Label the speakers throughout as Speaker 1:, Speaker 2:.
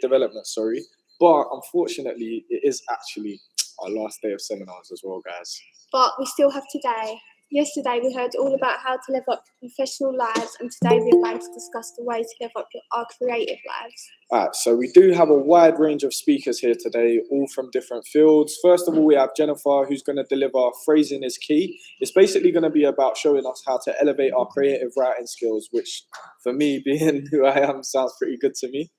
Speaker 1: development, sorry. But unfortunately, it is actually our last day of seminars as well, guys.
Speaker 2: But we still have today. Yesterday we heard all about how to live up professional lives, and today we're going to discuss the way to live up our creative lives.
Speaker 1: So we do have a wide range of speakers here today, all from different fields. First of all, we have Jennifer, who's going to deliver Phrasing is Key. It's basically going to be about showing us how to elevate our creative writing skills, which for me, being who I am, sounds pretty good to me.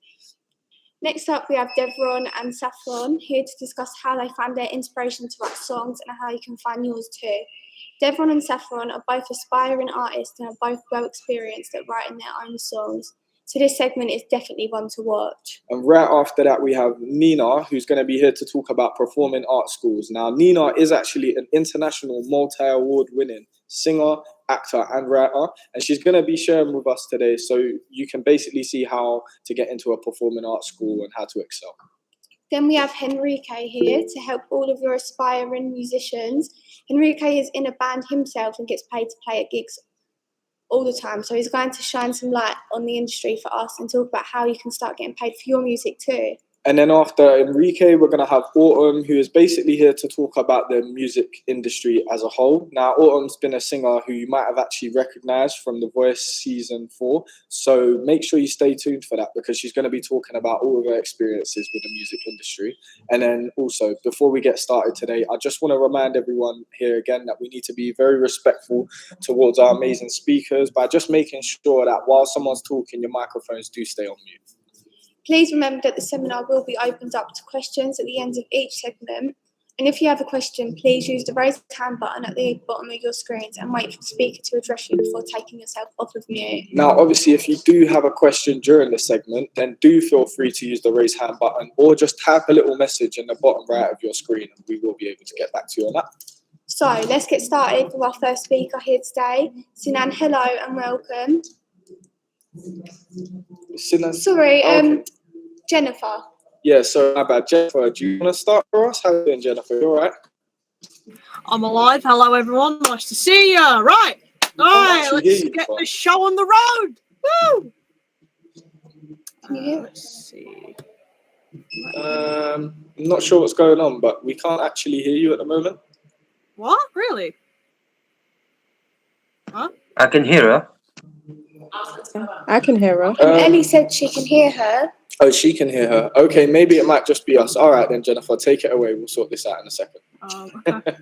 Speaker 2: Next up, we have Devron and Saffron here to discuss how they found their inspiration to write songs and how you can find yours too. Devron and Saffron are both aspiring artists and are both well experienced at writing their own songs. So this segment is definitely one to watch.
Speaker 1: And right after that, we have Nina, who's going to be here to talk about performing art schools. Now, Nina is actually an international multi-award winning singer, actor and writer, and she's going to be sharing with us today so you can basically see how to get into a performing arts school and how to excel.
Speaker 2: Then we have Henrique here to help all of your aspiring musicians. Henrique is in a band himself and gets paid to play at gigs all the time, so he's going to shine some light on the industry for us and talk about how you can start getting paid for your music too.
Speaker 1: And then after Henrique, we're going to have Autumn, who is basically here to talk about the music industry as a whole. Now, Autumn's been a singer who you might have actually recognized from The Voice Season 4. So make sure you stay tuned for that, because she's going to be talking about all of her experiences with the music industry. And then also, before we get started today, I just want to remind everyone here again that we need to be very respectful towards our amazing speakers by just making sure that while someone's talking, your microphones do stay on mute.
Speaker 2: Please remember that the seminar will be opened up to questions at the end of each segment. And if you have a question, please use the raise hand button at the bottom of your screens and wait for the speaker to address you before taking yourself off of mute.
Speaker 1: Now, obviously, if you do have a question during the segment, then do feel free to use the raise hand button or just type a little message in the bottom right of your screen and we will be able to get back to you on that.
Speaker 2: So let's get started with our first speaker here today. Sinan, hello and welcome. Sorry, Jennifer.
Speaker 1: Yeah, sorry, my bad. Jennifer, do you want to start for us? How are you doing, Jennifer? You all right?
Speaker 3: I'm alive. Hello, everyone. Nice to see you. Right. All right, let's get the show on the road. Woo! Let's see.
Speaker 1: I'm not sure what's going on, but we can't actually hear you at the moment.
Speaker 3: What? Really? Huh?
Speaker 4: I can hear her.
Speaker 5: I can hear her.
Speaker 2: Ellie said she can hear her.
Speaker 1: Oh, she can hear her. Okay, maybe it might just be us. All right then, Jennifer, take it away. We'll sort this out in a second.
Speaker 3: Okay.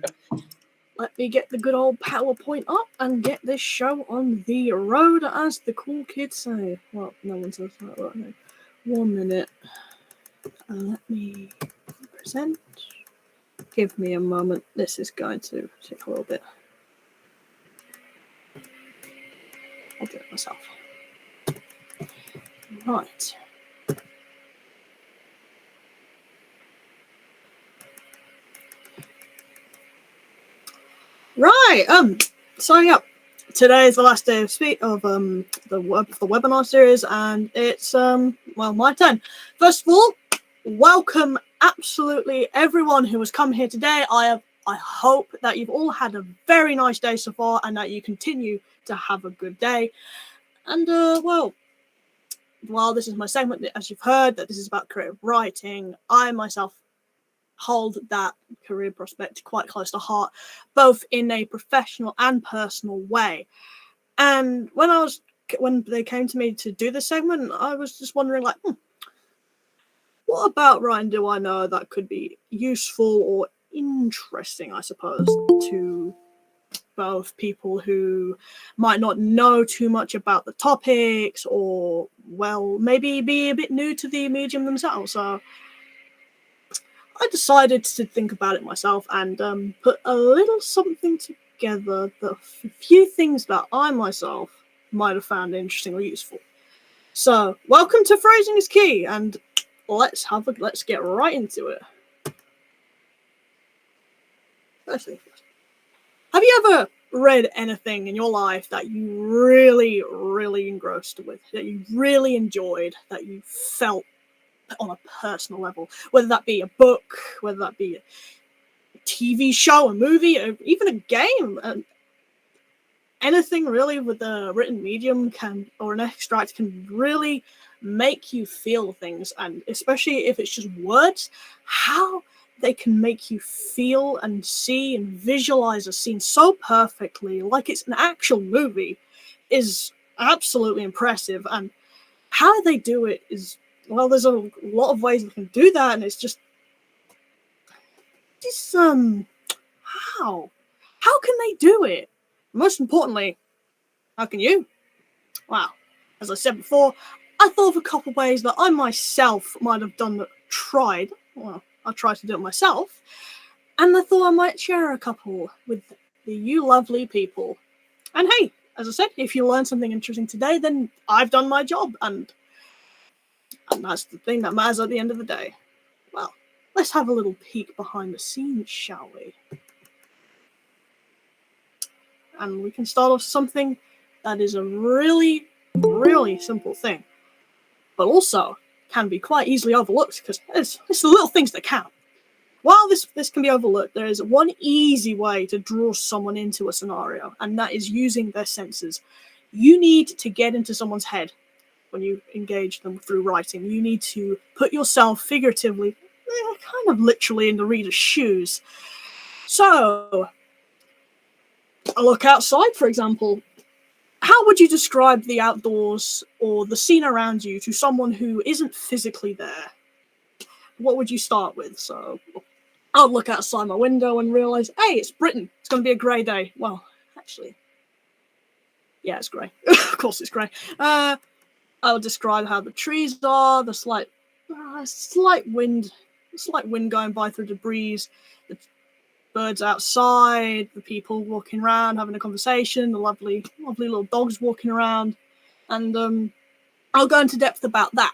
Speaker 3: Let me get the good old PowerPoint up and get this show on the road, as the cool kids say. Well, no one says that right now. 1 minute. Let me present. Give me a moment. This is going to take a little bit. I'll do it myself. Right. Right. So yeah, today is the last day of the webinar series, and it's well, my turn. First of all, welcome absolutely everyone who has come here today. I hope that you've all had a very nice day so far, and that you continue to have a good day. And well, while this is my segment, as you've heard, that this is about creative writing, I myself hold that career prospect quite close to heart, both in a professional and personal way. And when they came to me to do this segment, I was just wondering, like, what about writing do I know that could be useful or interesting, I suppose, to both people who might not know too much about the topics, or, well, maybe be a bit new to the medium themselves. So I decided to think about it myself and put a little something together, a few things that I myself might have found interesting or useful. So, welcome to Phrasing is Key, and let's get right into it. First thing first. Have you ever read anything in your life that you really, really engrossed with, that you really enjoyed, that you felt on a personal level, whether that be a book, whether that be a TV show, a movie, or even a game? Anything really with the written medium or an extract can really make you feel things, and especially if it's just words, how they can make you feel and see and visualize a scene so perfectly, like it's an actual movie, is absolutely impressive. And how they do it is, well, there's a lot of ways they can do that, and it's just how can they do it? Most importantly, how can you? Wow, as I said before, I thought of a couple ways that I myself might have tried. Well, I tried to do it myself, and I thought I might share a couple with you lovely people. And hey, as I said, if you learn something interesting today, then I've done my job, and that's the thing that matters at the end of the day. Well, let's have a little peek behind the scenes, shall we? And we can start off something that is a really, really simple thing, but also can be quite easily overlooked, because it's the little things that count. While this can be overlooked, there is one easy way to draw someone into a scenario, and that is using their senses. You need to get into someone's head when you engage them through writing. You need to put yourself figuratively, kind of literally, in the reader's shoes. So, a look outside, for example. How would you describe the outdoors or the scene around you to someone who isn't physically there? What would you start with? So, I'll look outside my window and realise, hey, it's Britain. It's going to be a grey day. Well, actually, yeah, it's grey. Of course it's grey. I'll describe how the trees are, the slight wind going by through the breeze, the birds outside, the people walking around having a conversation, the lovely little dogs walking around, and I'll go into depth about that.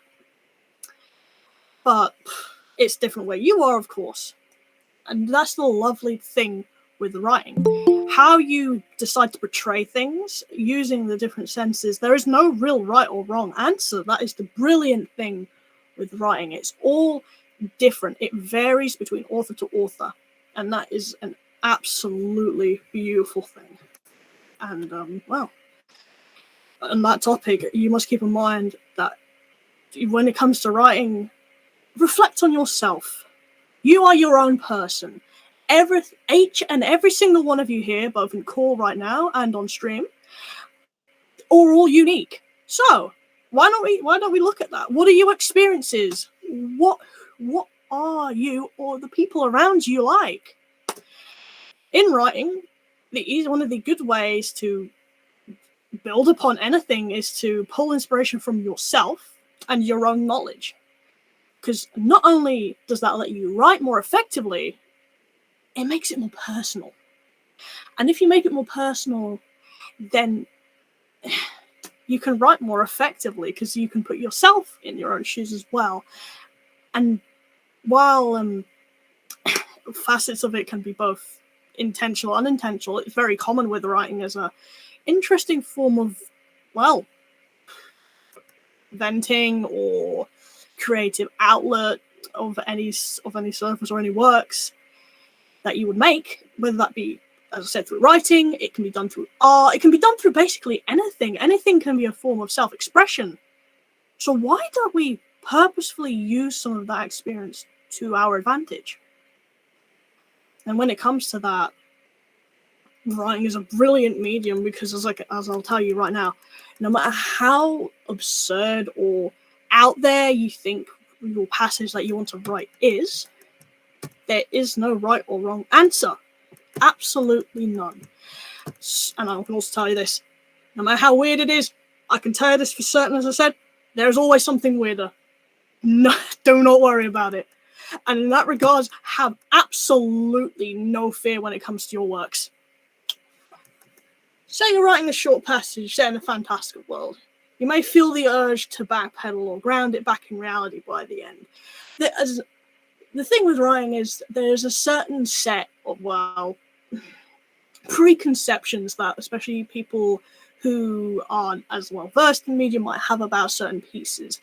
Speaker 3: But it's different where you are, of course, and that's the lovely thing with writing. How you decide to portray things using the different senses. There is no real right or wrong answer. That is the brilliant thing with writing. It's all different. It varies between author to author, and that is an absolutely beautiful thing. And well, on that topic, you must keep in mind that when it comes to writing, reflect on yourself. You are your own person. Each and every single one of you here, both in call right now and on stream, are all unique. So why don't we look at that? What are your experiences? What are you or the people around you like? In writing, one of the good ways to build upon anything is to pull inspiration from yourself and your own knowledge. Because not only does that let you write more effectively, it makes it more personal. And if you make it more personal, then you can write more effectively, because you can put yourself in your own shoes as well. And while facets of it can be both intentional and unintentional, it's very common with writing as a interesting form of, well, venting or creative outlet of any surface or any works that you would make, whether that be, as I said, through writing. It can be done through art. It can be done through basically anything. Anything can be a form of self-expression. So why don't we purposefully use some of that experience to our advantage? And when it comes to that, writing is a brilliant medium, because as I'll tell you right now, no matter how absurd or out there you think your passage that you want to write is, there is no right or wrong answer. Absolutely none. And I can also tell you this, no matter how weird it is, I can tell you this for certain, as I said, there's always something weirder. No, do not worry about it. And in that regards, have absolutely no fear when it comes to your works. Say you're writing a short passage set in a fantastical world. You may feel the urge to backpedal or ground it back in reality by the end. The thing with writing is there's a certain set of, well, preconceptions that especially people who aren't as well versed in the medium might have about certain pieces.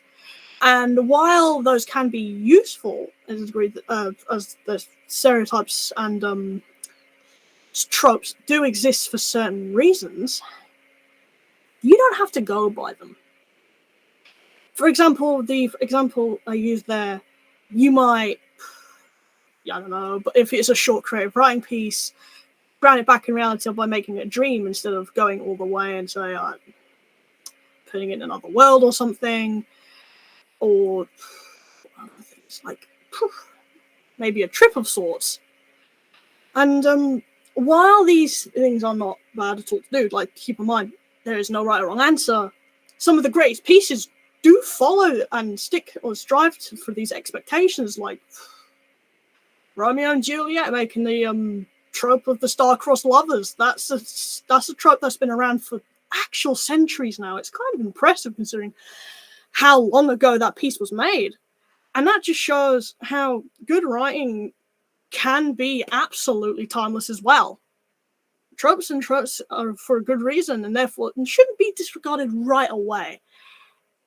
Speaker 3: And while those can be useful as a degree, as the stereotypes and tropes do exist for certain reasons, you don't have to go by them. For example, the example I used there, you might, I don't know, but if it's a short creative writing piece, ground it back in reality by making it a dream instead of going all the way and say, putting it in another world or something, or things like maybe a trip of sorts. And while these things are not bad at all to do, like, keep in mind, there is no right or wrong answer. Some of the greatest pieces do follow and stick or strive for these expectations, like Romeo and Juliet making the trope of the star-crossed lovers. That's a trope that's been around for actual centuries now. It's kind of impressive considering how long ago that piece was made. And that just shows how good writing can be absolutely timeless as well. Tropes are for a good reason, and therefore shouldn't be disregarded right away.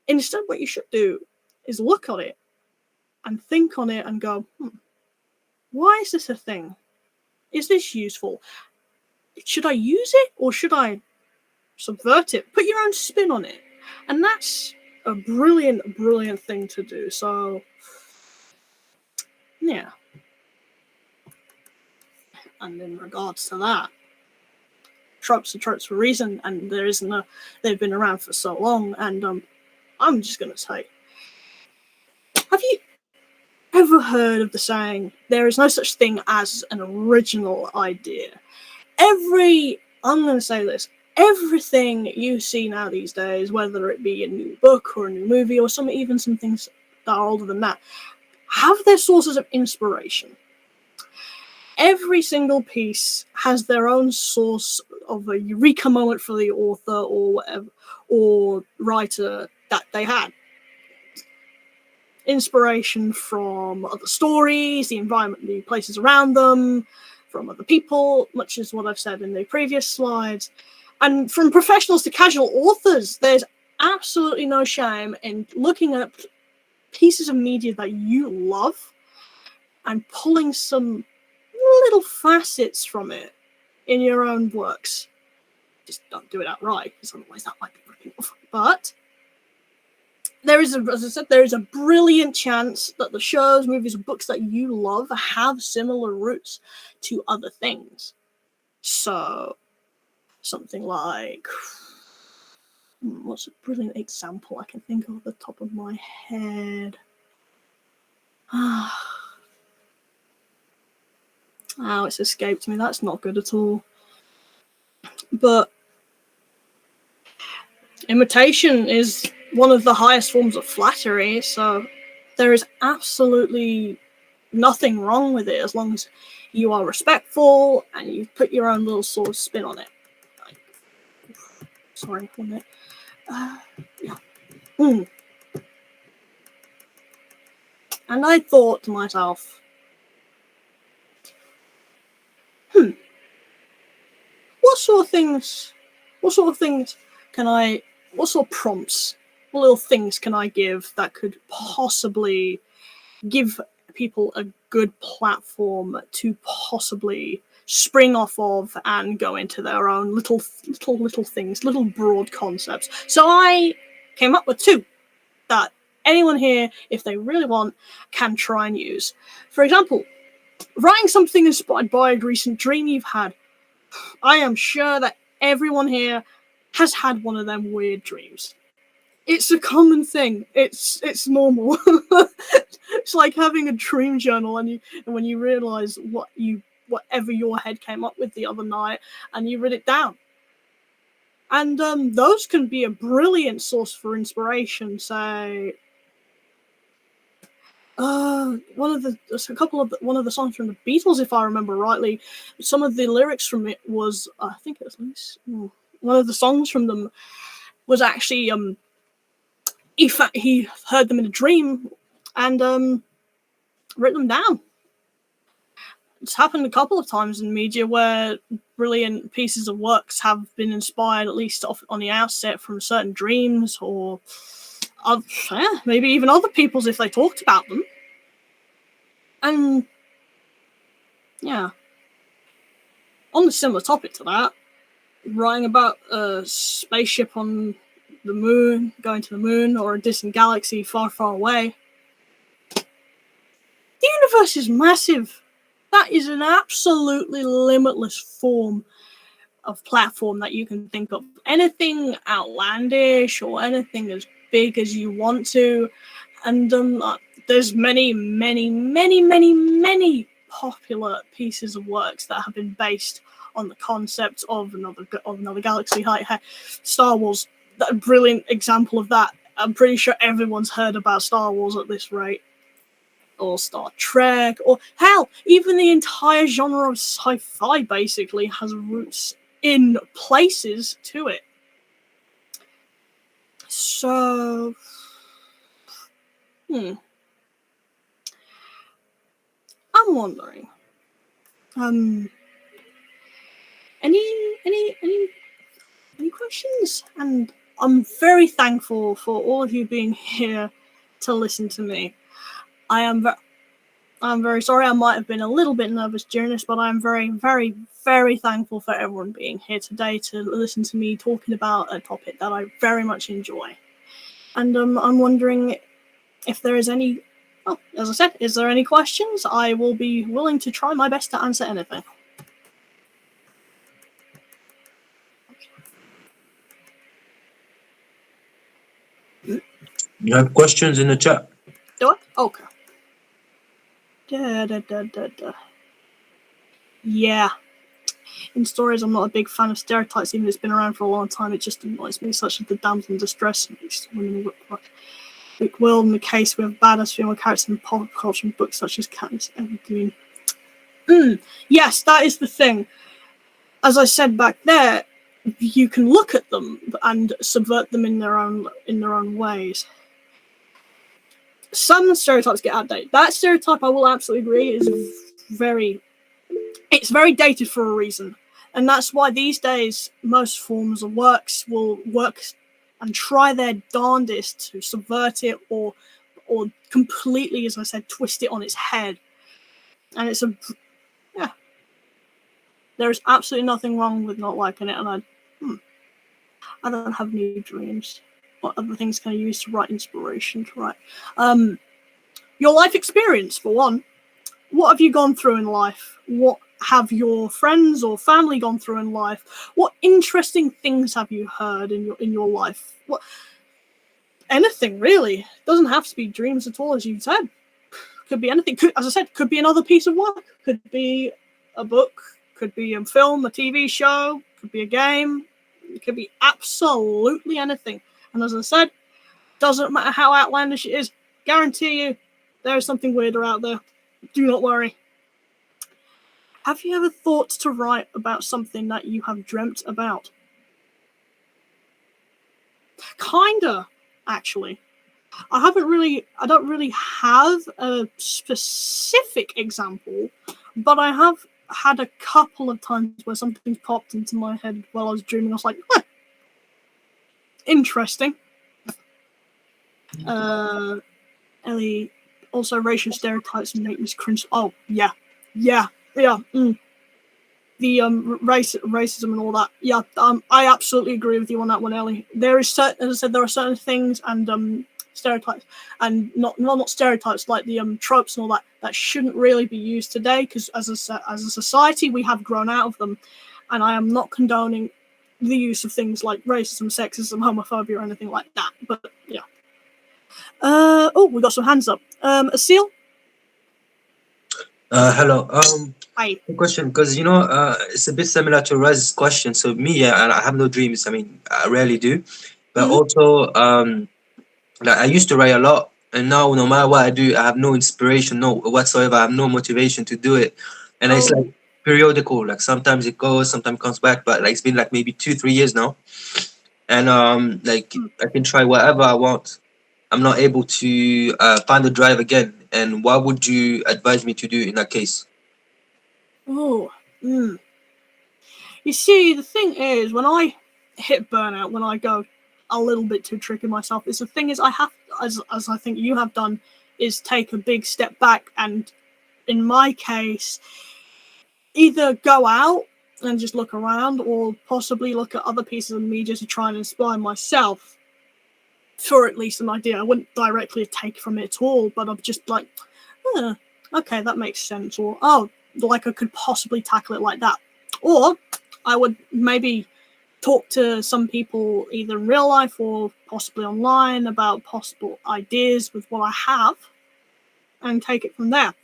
Speaker 3: Instead, what you should do is look at it and think on it and go, why is this a thing? Is this useful? Should I use it or should I subvert it? Put your own spin on it. And that's a brilliant, brilliant thing to do. So, yeah. And in regards to that, tropes are tropes for a reason, and they've been around for so long, and I'm just going to say, have you ever heard of the saying, there is no such thing as an original idea? I'm going to say this, everything you see now these days, whether it be a new book or a new movie or even some things that are older than that, have their sources of inspiration. Every single piece has their own source of a eureka moment for the author or whatever, or writer that they had. Inspiration from other stories, the environment, the places around them, from other people, much as what I've said in the previous slides. And from professionals to casual authors, there's absolutely no shame in looking at pieces of media that you love and pulling some little facets from it in your own works. Just don't do it outright, because otherwise that might be ripping off. But as I said, there is a brilliant chance that the shows, movies, books that you love have similar roots to other things. So, something like, what's a brilliant example I can think of off the top of my head? Oh, it's escaped me. That's not good at all. But imitation is one of the highest forms of flattery, so there is absolutely nothing wrong with it as long as you are respectful and you put your own little sort of spin on it. Sorry, 1 minute. Yeah. And I thought to myself, what sort of prompts, what little things can I give that could possibly give people a good platform to possibly spring off of and go into their own little things, little broad concepts. So I came up with 2 that anyone here, if they really want, can try and use. For example, writing something inspired by a recent dream you've had. I am sure that everyone here has had one of them weird dreams. It's a common thing. It's normal. It's like having a dream journal, and when you realize whatever your head came up with the other night, and you write it down. And those can be a brilliant source for inspiration. Say, one of the songs from the Beatles, if I remember rightly, some of the lyrics from it was, I think it was at least one of the songs from them was actually he heard them in a dream and wrote them down. It's happened a couple of times in media where brilliant pieces of works have been inspired, at least on the outset, from certain dreams or maybe even other people's if they talked about them. And yeah, on a similar topic to that, writing about a spaceship on the moon, going to the moon, or a distant galaxy far, far away. The universe is massive. That is an absolutely limitless form of platform that you can think of. Anything outlandish or anything as big as you want to. And there's many popular pieces of works that have been based on the concept of another galaxy. Star Wars, a brilliant example of that. I'm pretty sure everyone's heard about Star Wars at this rate. Or Star Trek, or hell, even the entire genre of sci-fi basically has roots in places to it. So, I'm wondering, any questions? And I'm very thankful for all of you being here to listen to me. I'm very sorry. I might have been a little bit nervous during this, but I'm very, very, very thankful for everyone being here today to listen to me talking about a topic that I very much enjoy. And I'm wondering if there is any. Oh, as I said, is there any questions? I will be willing to try my best to answer anything.
Speaker 4: You have questions in the chat?
Speaker 3: Do I? Okay. Yeah. In stories, I'm not a big fan of stereotypes, even if it's been around for a long time. It just annoys me, such as the damsel in distress and women in the world. In the case, we have badass female characters in pop culture and books such as Katniss Everdeen. Yes, that is the thing. As I said back there, you can look at them and subvert them in their own ways. Some stereotypes get outdated. That stereotype, I will absolutely agree, is very dated for a reason. And that's why these days most forms of works will work and try their darndest to subvert it or completely, as I said, twist it on its head. And it's there's absolutely nothing wrong with not liking it. And I don't have any dreams. What other things can I use to write inspiration to write? Your life experience, for one. What have you gone through in life? What have your friends or family gone through in life? What interesting things have you heard in your life? What anything really. Doesn't have to be dreams at all, as you said. Could be anything. As I said, could be another piece of work. Could be a book. Could be a film, a TV show. Could be a game. It could be absolutely anything. And as I said, doesn't matter how outlandish it is, guarantee you there is something weirder out there. Do not worry. Have you ever thought to write about something that you have dreamt about? Kinda, actually. I don't really have a specific example, but I have had a couple of times where something popped into my head while I was dreaming. I was like, interesting. Ellie, also racial stereotypes make me cringe. Oh, yeah. The racism and all that. Yeah, I absolutely agree with you on that one, Ellie. There is as I said, there are certain things and stereotypes, and not stereotypes like the tropes and all that shouldn't really be used today, because as a society we have grown out of them, and I am not condoning the use of things like racism, sexism, homophobia, or anything like that. But yeah. We got some hands up. Asil?
Speaker 4: Hello.
Speaker 3: Hi.
Speaker 4: Question, because it's a bit similar to Raz's question. So me, I have no dreams. I mean, I rarely do, but also, like I used to write a lot, and now no matter what I do, I have no inspiration, no whatsoever. I have no motivation to do it, and it's like periodical. Like sometimes it goes, sometimes it comes back, but like it's been like maybe 2-3 years now, and like I can try whatever I want. I'm not able to find the drive again. And what would you advise me to do in that case?
Speaker 3: You see, the thing is, when I hit burnout, when I go a little bit too tricky myself, is the thing is I have, as I think you have done, is take a big step back, and in my case, either go out and just look around, or possibly look at other pieces of media to try and inspire myself. for at least an idea. I wouldn't directly take from it at all, but I'm just like, okay, that makes sense. Or, oh, like I could possibly tackle it like that. Or I would maybe talk to some people either in real life or possibly online about possible ideas with what I have and take it from there.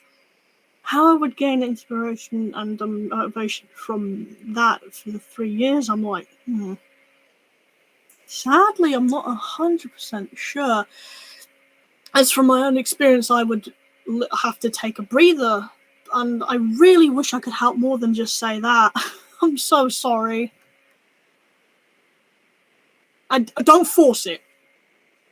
Speaker 3: How I would gain inspiration and motivation from that for the 3 years, I'm like, sadly, I'm not 100% sure. As from my own experience, I would have to take a breather, and I really wish I could help more than just say that. I'm so sorry. I don't force it.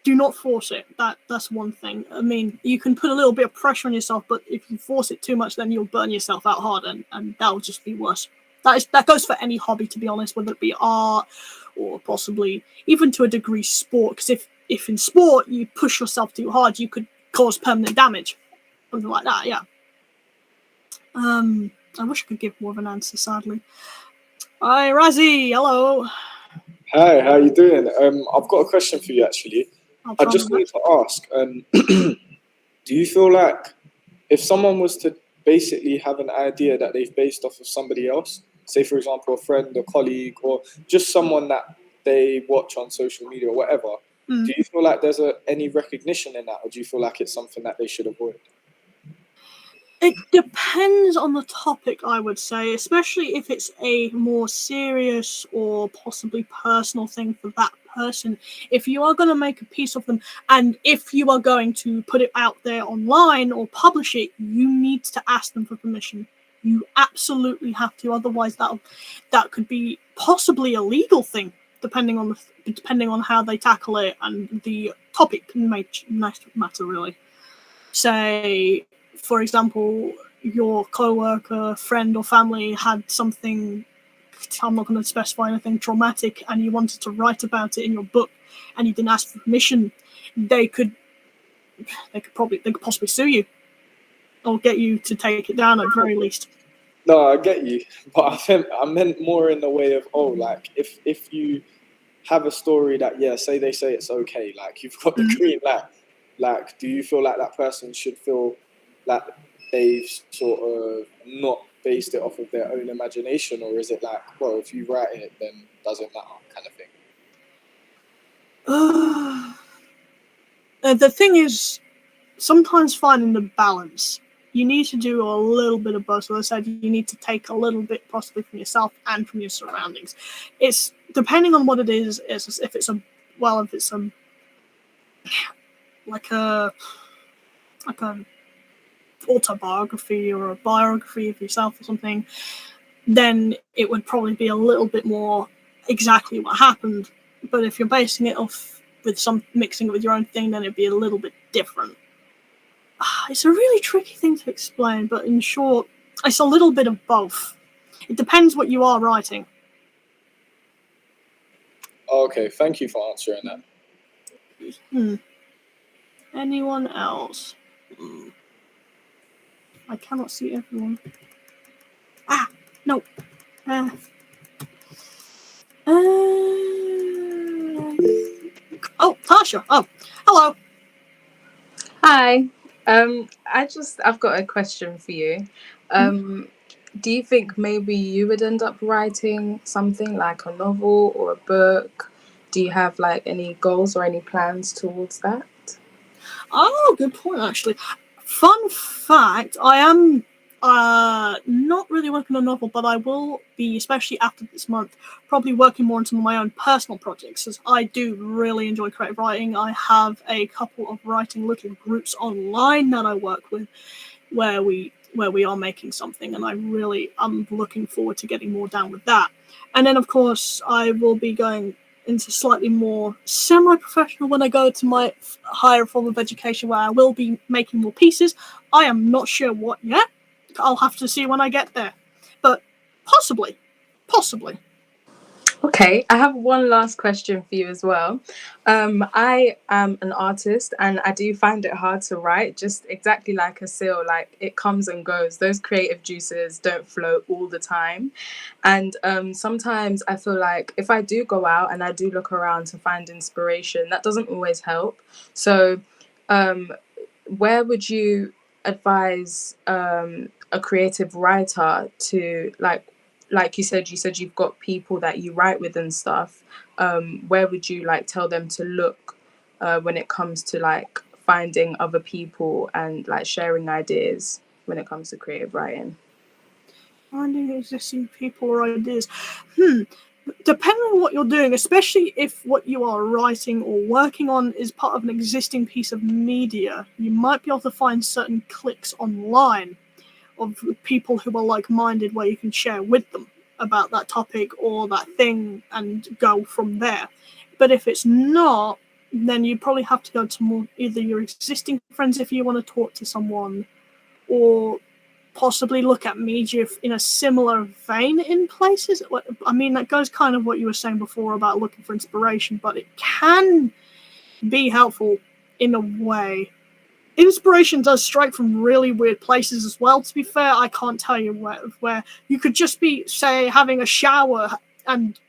Speaker 3: Do not force it. That's one thing. I mean, you can put a little bit of pressure on yourself, but if you force it too much, then you'll burn yourself out hard, and that will just be worse. That goes for any hobby, to be honest, whether it be art or possibly even to a degree sport. Because if in sport you push yourself too hard, you could cause permanent damage, something like that. Yeah. I wish I could give more of an answer. Sadly. Hi, Razzie. Hello.
Speaker 1: Hi, how you doing? I've got a question for you actually. I just wanted to ask, do you feel like if someone was to basically have an idea that they've based off of somebody else, say for example a friend, a colleague, or just someone that they watch on social media or whatever, do you feel like there's any recognition in that, or do you feel like it's something that they should avoid?
Speaker 3: It depends on the topic, I would say, especially if it's a more serious or possibly personal thing for that person. If you are going to make a piece of them, and if you are going to put it out there online or publish it, you need to ask them for permission. You absolutely have to, otherwise that could be possibly a legal thing, depending on how they tackle it and the topic can matter really. Say, for example, your co-worker, friend or family had something, I'm not going to specify anything, traumatic, and you wanted to write about it in your book and you didn't ask for permission, they could possibly sue you or get you to take it down at the very least.
Speaker 1: No, I get you, but I meant more in the way of, like if you have a story that, say they say it's okay, like you've got the green light, like do you feel like that person should feel like they've sort of not based it off of their own imagination, or is it like, well, if you write it, then doesn't matter kind of thing?
Speaker 3: The thing is, sometimes finding the balance. You need to do a little bit of both. So I said you need to take a little bit possibly from yourself and from your surroundings. It's depending on what it is. If it's like a autobiography or a biography of yourself or something, then it would probably be a little bit more exactly what happened. But if you're basing it off with some mixing it with your own thing, then it'd be a little bit different. It's a really tricky thing to explain, but in short, it's a little bit of both. It depends what you are writing.
Speaker 1: Okay, thank you for answering that.
Speaker 3: Anyone else? I cannot see everyone. No. Oh, Tasha. Oh, hello.
Speaker 5: Hi. I've got a question for you. Do you think maybe you would end up writing something like a novel or a book? Do you have like any goals or any plans towards that?
Speaker 3: Oh, good point, actually. Fun fact, I am not really working on a novel, but I will be, especially after this month, probably working more on some of my own personal projects, as I do really enjoy creative writing. I have a couple of writing little groups online that I work with where we are making something, and I'm looking forward to getting more down with that. And then, of course, I will be going into slightly more semi-professional when I go to my higher form of education, where I will be making more pieces. I am not sure what yet. I'll have to see when I get there. But possibly.
Speaker 5: Okay, I have one last question for you as well. I am an artist and I do find it hard to write, just exactly like a seal, like it comes and goes. Those creative juices don't flow all the time. And sometimes I feel like if I do go out and I do look around to find inspiration, that doesn't always help. So, um, where would you advise a creative writer to like you said you've got people that you write with and stuff. Where would you like tell them to look when it comes to like finding other people and like sharing ideas when it comes to creative writing?
Speaker 3: Finding existing people or ideas. Depending on what you're doing, especially if what you are writing or working on is part of an existing piece of media, you might be able to find certain cliques online of people who are like-minded where you can share with them about that topic or that thing and go from there. But if it's not, then you probably have to go to more either your existing friends if you want to talk to someone, or possibly look at media in a similar vein in places. I mean, that goes kind of what you were saying before about looking for inspiration, but it can be helpful in a way. Inspiration does strike from really weird places as well, to be fair. I can't tell you where you could just be, say, having a shower and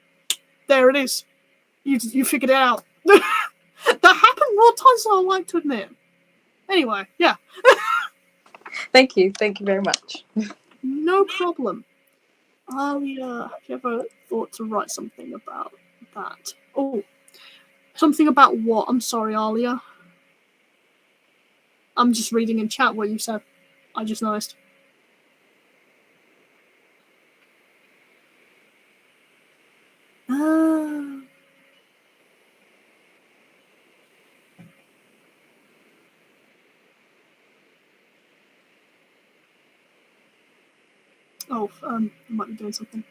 Speaker 3: there it is. You figured it out. That happened more times than I like to admit. Anyway, yeah.
Speaker 5: Thank you very much.
Speaker 3: No problem. Alia, have you ever thought to write something about that? Oh, something about what? I'm sorry, Alia. I'm just reading in chat what you said. I just noticed. I might be doing something.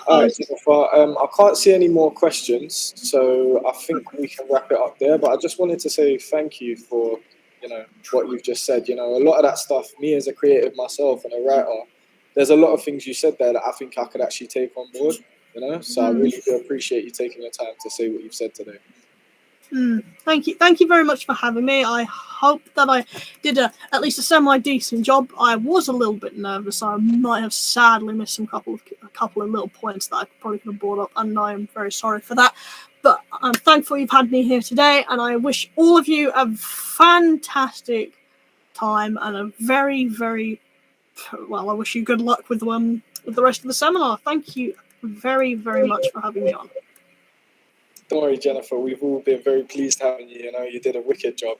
Speaker 1: All right, Jennifer. I can't see any more questions, so I think we can wrap it up there. But I just wanted to say thank you for, what you've just said. A lot of that stuff, me as a creative myself and a writer, there's a lot of things you said there that I think I could actually take on board. So I really do appreciate you taking the time to say what you've said today.
Speaker 3: Thank you very much for having me. I hope that I did at least a semi-decent job. I was a little bit nervous. I might have sadly missed a couple of little points that I probably could have brought up, and I am very sorry for that. But I'm thankful you've had me here today, and I wish all of you a fantastic time and a very, very well. I wish you good luck with the rest of the seminar. Thank you very, very much for having me on.
Speaker 1: Don't worry, Jennifer. We've all been very pleased having you. You did a wicked job.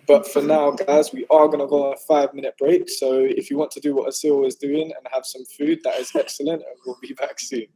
Speaker 1: But for now, guys, we are going to go on a 5-minute break. So if you want to do what Asil is doing and have some food, that is excellent. And we'll be back soon.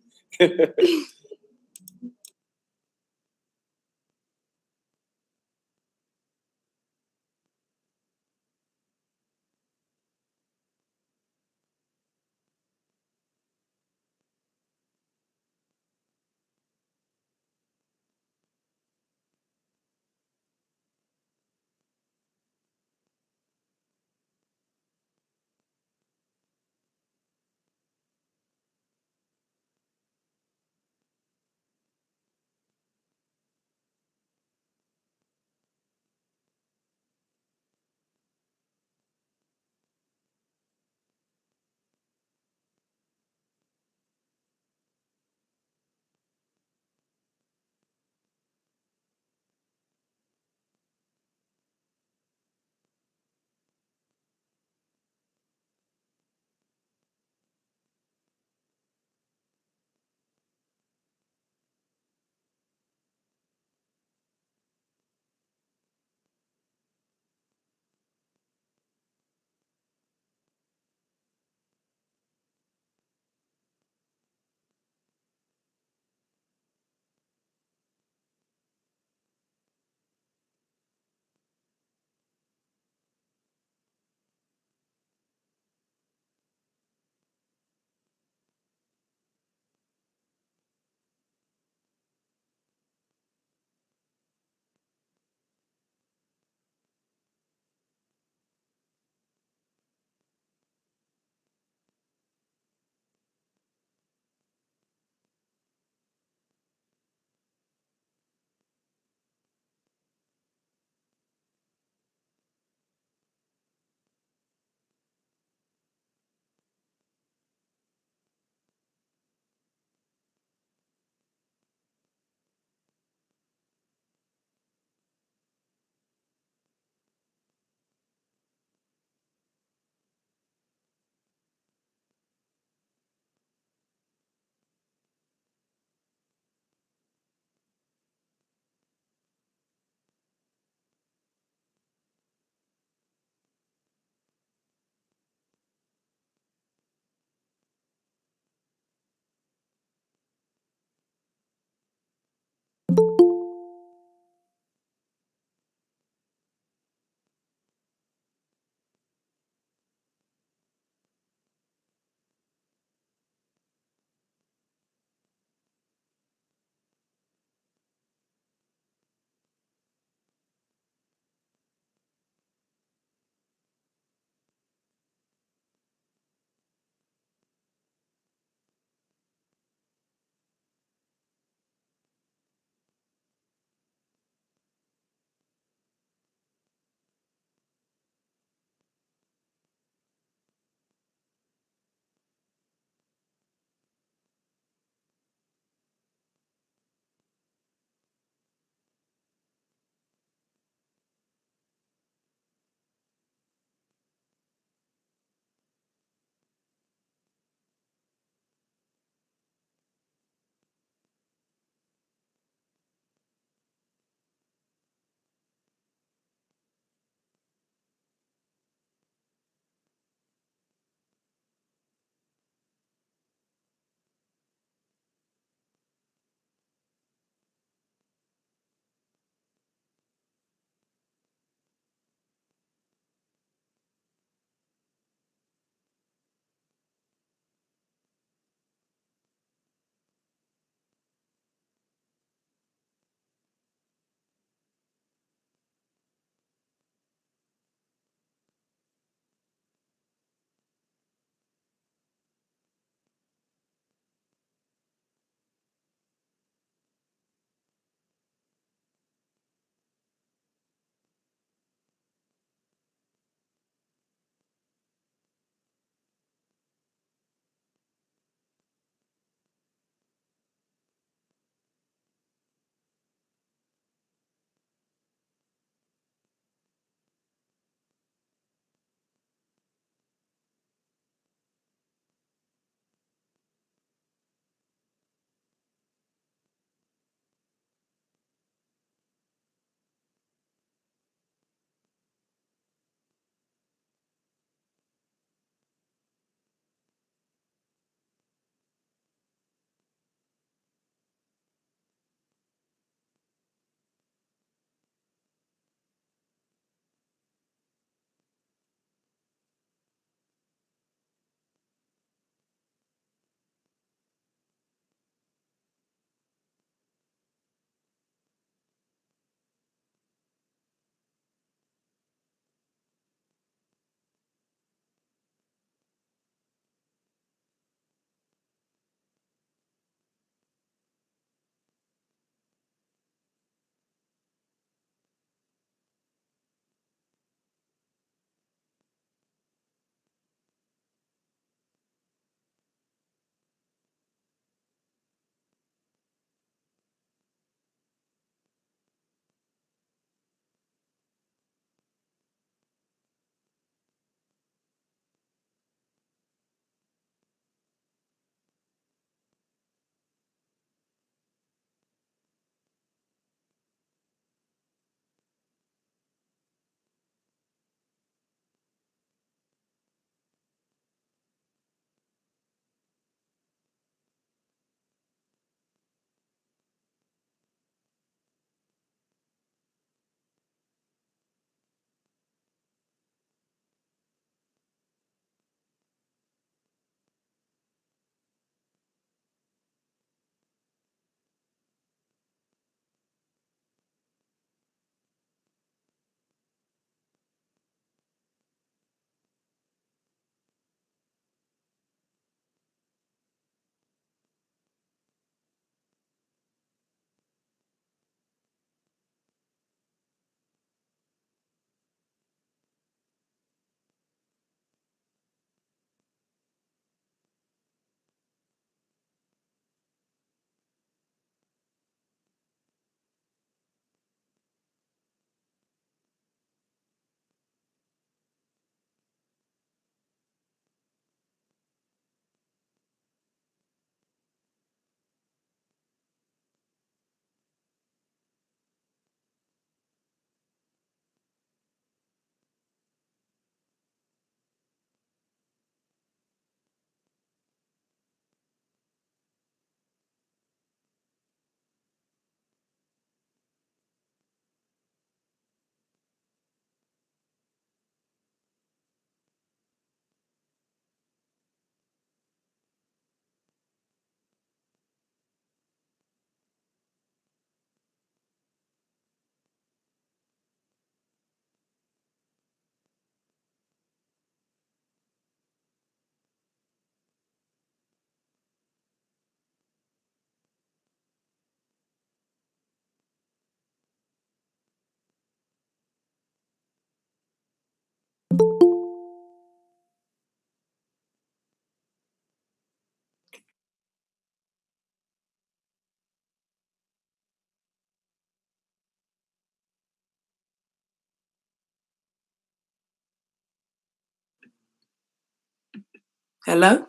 Speaker 6: Hello?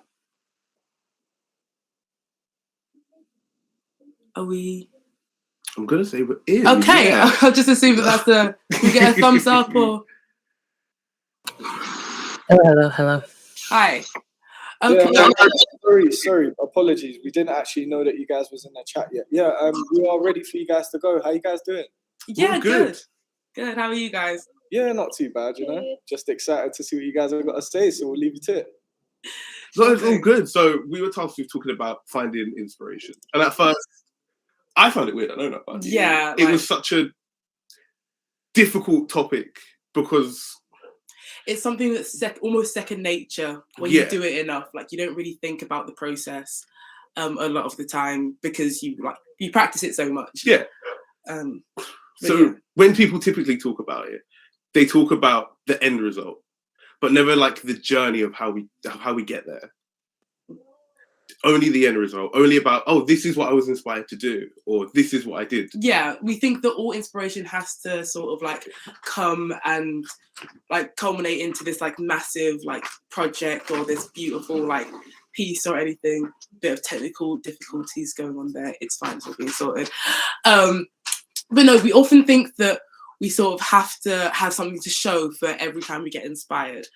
Speaker 6: Are we?
Speaker 7: I'm gonna say it is.
Speaker 6: Okay,
Speaker 7: yeah.
Speaker 6: I'll just assume that that's we get a thumbs up or.
Speaker 8: Hello.
Speaker 6: Hi.
Speaker 1: Yeah,
Speaker 6: Okay.
Speaker 1: sorry. Apologies. We didn't actually know that you guys was in the chat yet. Yeah, we are ready for you guys to go. How you guys doing?
Speaker 6: Yeah,
Speaker 7: We're good.
Speaker 6: Good. How are you guys?
Speaker 1: Yeah, not too bad, you know. Just excited to see what you guys have got to say, so we'll leave you to it.
Speaker 7: So it's all good. So we were tasked with talking about finding inspiration, and at first, I found it weird. I don't know about you.
Speaker 6: Yeah,
Speaker 7: it was such a difficult topic because
Speaker 6: it's something that's almost second nature when you do it enough. Like, you don't really think about the process a lot of the time because you practice it so much.
Speaker 7: Yeah. When people typically talk about it, they talk about the end result, but never like the journey of how we get there. Only the end result. Only about, oh, this is what I was inspired to do, or this is what I did.
Speaker 6: Yeah, we think that all inspiration has to sort of like come and like culminate into this like massive like project or this beautiful like piece or anything. Bit of technical difficulties going on there. It's fine, it's all being sorted. But no, we often think that we sort of have to have something to show for every time we get inspired.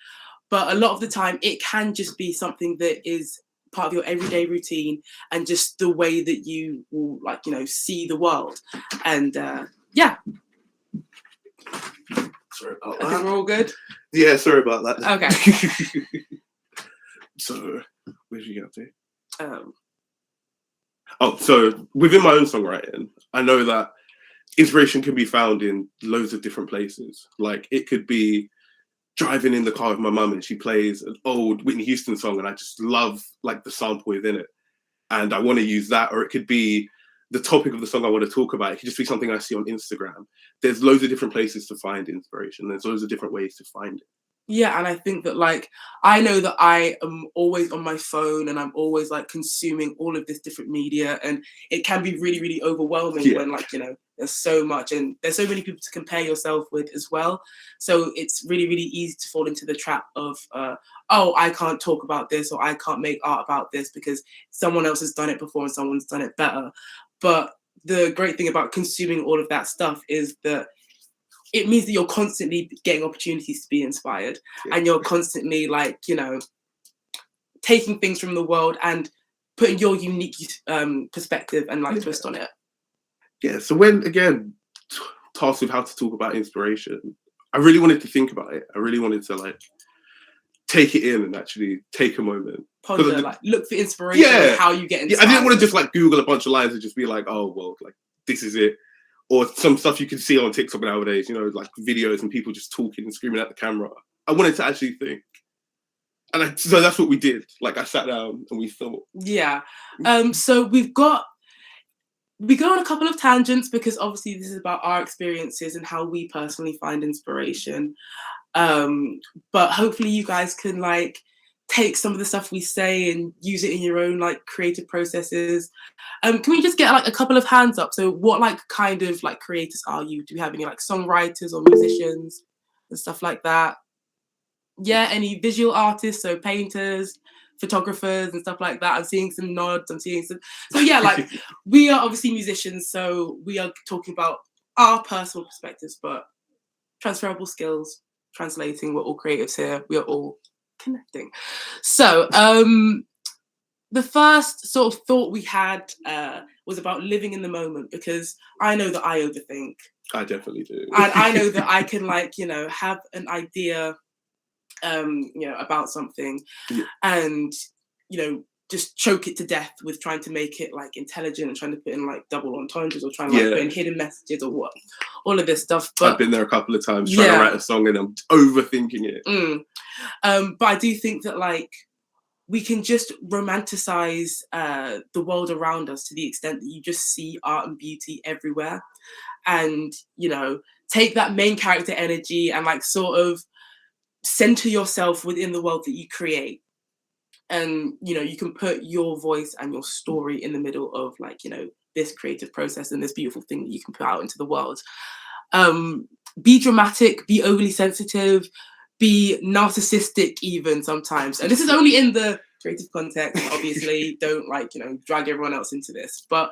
Speaker 6: But a lot of the time it can just be something that is part of your everyday routine and just the way that you will like, you know, see the world. And yeah.
Speaker 7: Sorry about
Speaker 6: I
Speaker 7: that.
Speaker 6: think we're all good.
Speaker 7: Yeah, sorry about that.
Speaker 6: Okay.
Speaker 7: So where did you get up to? So within my own songwriting, I know that inspiration can be found in loads of different places. Like, it could be driving in the car with my mum and she plays an old Whitney Houston song and I just love like the sample within it and I want to use that. Or it could be the topic of the song I want to talk about. It could just be something I see on Instagram. There's loads of different places to find inspiration. There's loads of different ways to find it.
Speaker 6: Yeah, and I think that like I know that I am always on my phone and I'm always like consuming all of this different media, and it can be really, really overwhelming when like, you know, there's so much and there's so many people to compare yourself with as well. So it's really, really easy to fall into the trap of oh, I can't talk about this or I can't make art about this because someone else has done it before and someone's done it better. But the great thing about consuming all of that stuff is that it means that you're constantly getting opportunities to be inspired and you're constantly like, you know, taking things from the world and putting your unique perspective and like twist on it.
Speaker 7: Yeah, so when, again, tasked with how to talk about inspiration, I really wanted to think about it. I really wanted to like take it in and actually take a moment.
Speaker 6: Ponder, like look for inspiration and how you get inspired.
Speaker 7: Yeah, I didn't want to just like Google a bunch of lines and just be like, oh, well, like this is it. Or some stuff you can see on TikTok nowadays, you know, like videos and people just talking and screaming at the camera. I wanted to actually think. And so that's what we did. Like, I sat down and we thought.
Speaker 6: Yeah. So we go on a couple of tangents because obviously this is about our experiences and how we personally find inspiration. But hopefully you guys can like take some of the stuff we say and use it in your own like creative processes. Can we just get like a couple of hands up? So what like kind of like creators are you? Do you have any like songwriters or musicians and stuff like that? Yeah, any visual artists, so painters, photographers and stuff like that. I'm seeing some nods, I'm seeing some. So yeah, like we are obviously musicians, so we are talking about our personal perspectives, but transferable skills, translating, we're all creatives here, we are all connecting. So the first sort of thought we had was about living in the moment, because I know that I overthink.
Speaker 7: I definitely do.
Speaker 6: And I know that I can like, you know, have an idea you know, about something and, you know, just choke it to death with trying to make it like intelligent and trying to put in like double entendres or trying to like put in hidden messages or what, all of this stuff. But
Speaker 7: I've been there a couple of times trying to write a song and I'm overthinking it.
Speaker 6: But I do think that like we can just romanticize the world around us to the extent that you just see art and beauty everywhere, and, you know, take that main character energy and like sort of center yourself within the world that you create. And, you know, you can put your voice and your story in the middle of like, you know, this creative process and this beautiful thing that you can put out into the world. Be dramatic, be overly sensitive, be narcissistic even sometimes. And this is only in the creative context, obviously. Don't like, you know, drag everyone else into this. But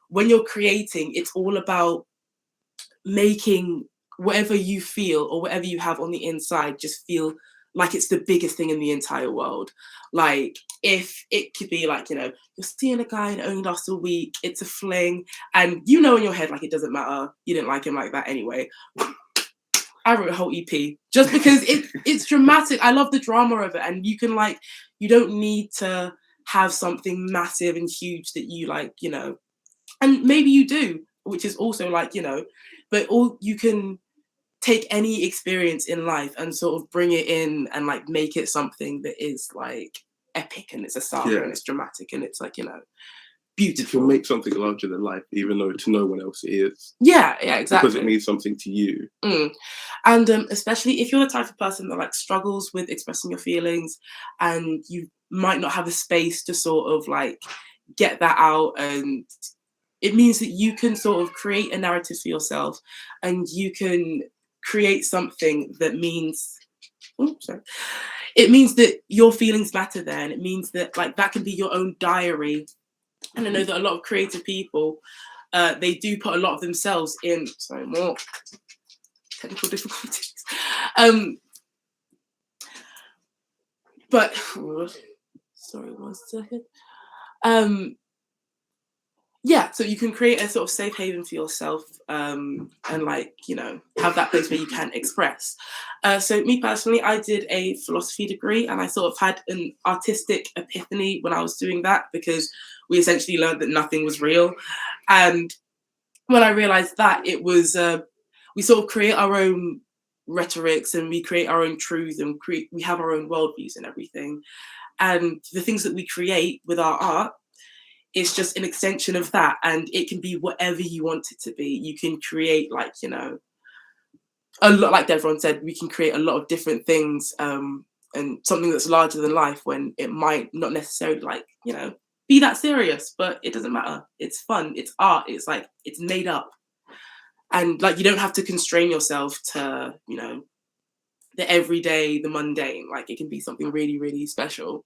Speaker 6: when you're creating, it's all about making whatever you feel or whatever you have on the inside just feel like it's the biggest thing in the entire world. Like, if it could be like, you know, you're seeing a guy and it only lasts a week, it's a fling, and you know in your head, like, it doesn't matter, you didn't like him like that anyway. I wrote a whole EP just because it's dramatic. I love the drama of it, and you can, like, you don't need to have something massive and huge that you, like, you know, and maybe you do, which is also, like, you know, but all you can take any experience in life and sort of bring it in and, like, make it something that is, like, epic, and it's a saga, and it's dramatic, and it's, like, you know, beautiful.
Speaker 7: You can make something larger than life, even though to no one else it is.
Speaker 6: Yeah, exactly.
Speaker 7: Because it means something to you.
Speaker 6: And especially if you're the type of person that, like, struggles with expressing your feelings, and you might not have a space to sort of, like, get that out, and it means that you can sort of create a narrative for yourself, and you can create something that means, it means that your feelings matter there, and it means that, like, that can be your own diary. And I know that a lot of creative people, they do put a lot of themselves in. Sorry, more technical difficulties. But sorry, 1 second. Yeah, so you can create a sort of safe haven for yourself, and, like, you know, have that place where you can express. So me personally, I did a philosophy degree, and I sort of had an artistic epiphany when I was doing that, because we essentially learned that nothing was real. And when I realized that, it was, we sort of create our own rhetorics, and we create our own truth, and we have our own worldviews and everything. And the things that we create with our art, it's just an extension of that, and it can be whatever you want it to be. You can create, like, you know, a lot, like Devron said, we can create a lot of different things, and something that's larger than life, when it might not necessarily, like, you know, be that serious, but it doesn't matter. It's fun, it's art, it's, like, it's made up. And, like, you don't have to constrain yourself to, you know, the everyday, the mundane. Like, it can be something really, really special.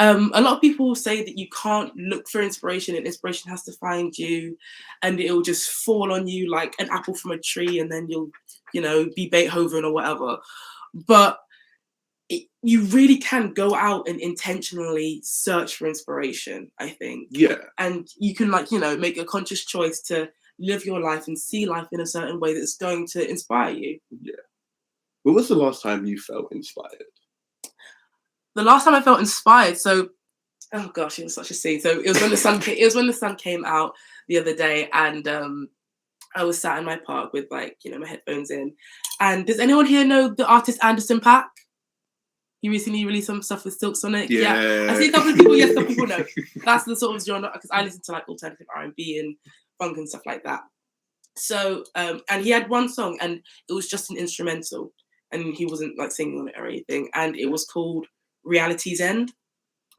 Speaker 6: A lot of people say that you can't look for inspiration, and inspiration has to find you, and it'll just fall on you like an apple from a tree, and then you'll, you know, be Beethoven or whatever. But you really can go out and intentionally search for inspiration, I think.
Speaker 7: Yeah.
Speaker 6: And you can, like, you know, make a conscious choice to live your life and see life in a certain way that's going to inspire you.
Speaker 7: Yeah. When was the last time you felt inspired?
Speaker 6: The last time I felt inspired, so, oh gosh, it was such a scene. So it was when the sun came, came out the other day, and I was sat in my park with, like, you know, my headphones in. And does anyone here know the artist Anderson .Paak? He recently released some stuff with Silk Sonic. Yeah. I see a couple of people. Yes, some people know. That's the sort of genre, because I listen to, like, alternative R&B and funk and stuff like that. So, and he had one song, and it was just an instrumental, and he wasn't, like, singing on it or anything. And it was called Reality's End.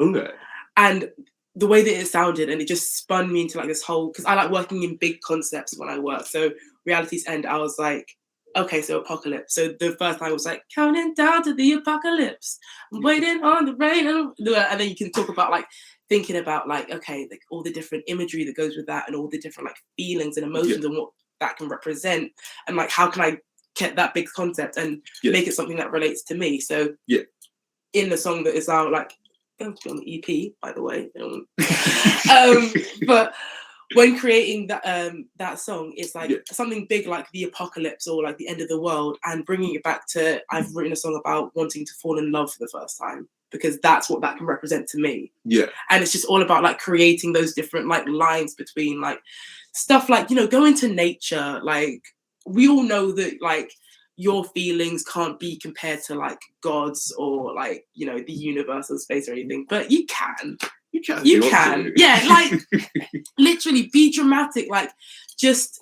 Speaker 7: Okay.
Speaker 6: And the way that it sounded, and it just spun me into, like, this whole, because I like working in big concepts when I work. So Reality's End, I was like, okay, so apocalypse. So the first line was like, counting down to the apocalypse, waiting on the rain. And then you can talk about, like, thinking about, like, okay, like, all the different imagery that goes with that, and all the different, like, feelings and emotions, and what that can represent. And, like, how can I get that big concept and make it something that relates to me? So in the song that is now, like, going to be on the EP, by the way. But when creating that song, it's like something big, like the apocalypse or like the end of the world, and bringing it back to, I've written a song about wanting to fall in love for the first time, because that's what that can represent to me. Yeah. And it's just all about, like, creating those different, like, lines between, like, stuff like, you know, go into nature. Like, we all know that, like, your feelings can't be compared to, like, God's or, like, you know, the universe or space or anything, but you can. You can. Yeah, like, literally be dramatic. Like, just,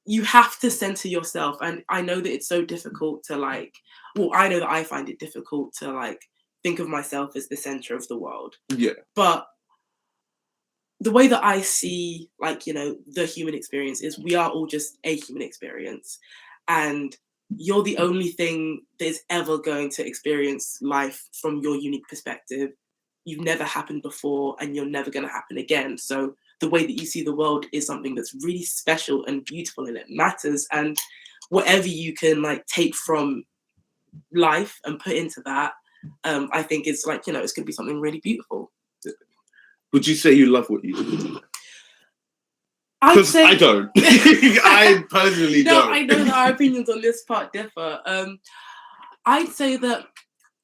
Speaker 6: you have to center yourself. And I know that it's so difficult to, like, well, I know that I find it difficult to, like, think of myself as the center of the world. Yeah. But the way that I see, like, you know, the human experience is we are all just a human experience. And you're the only thing that is ever going to experience life from your unique perspective. You've never happened before, and you're never going to happen again. So the way that you see the world is something that's really special and beautiful, and it matters. And whatever you can like take from life and put into that, I think it's like, you know, it's going to be something really beautiful.
Speaker 7: Would you say you love what you do?
Speaker 6: I'd say
Speaker 7: I don't. I personally
Speaker 6: no,
Speaker 7: don't.
Speaker 6: I know that our opinions on this part differ. I'd say that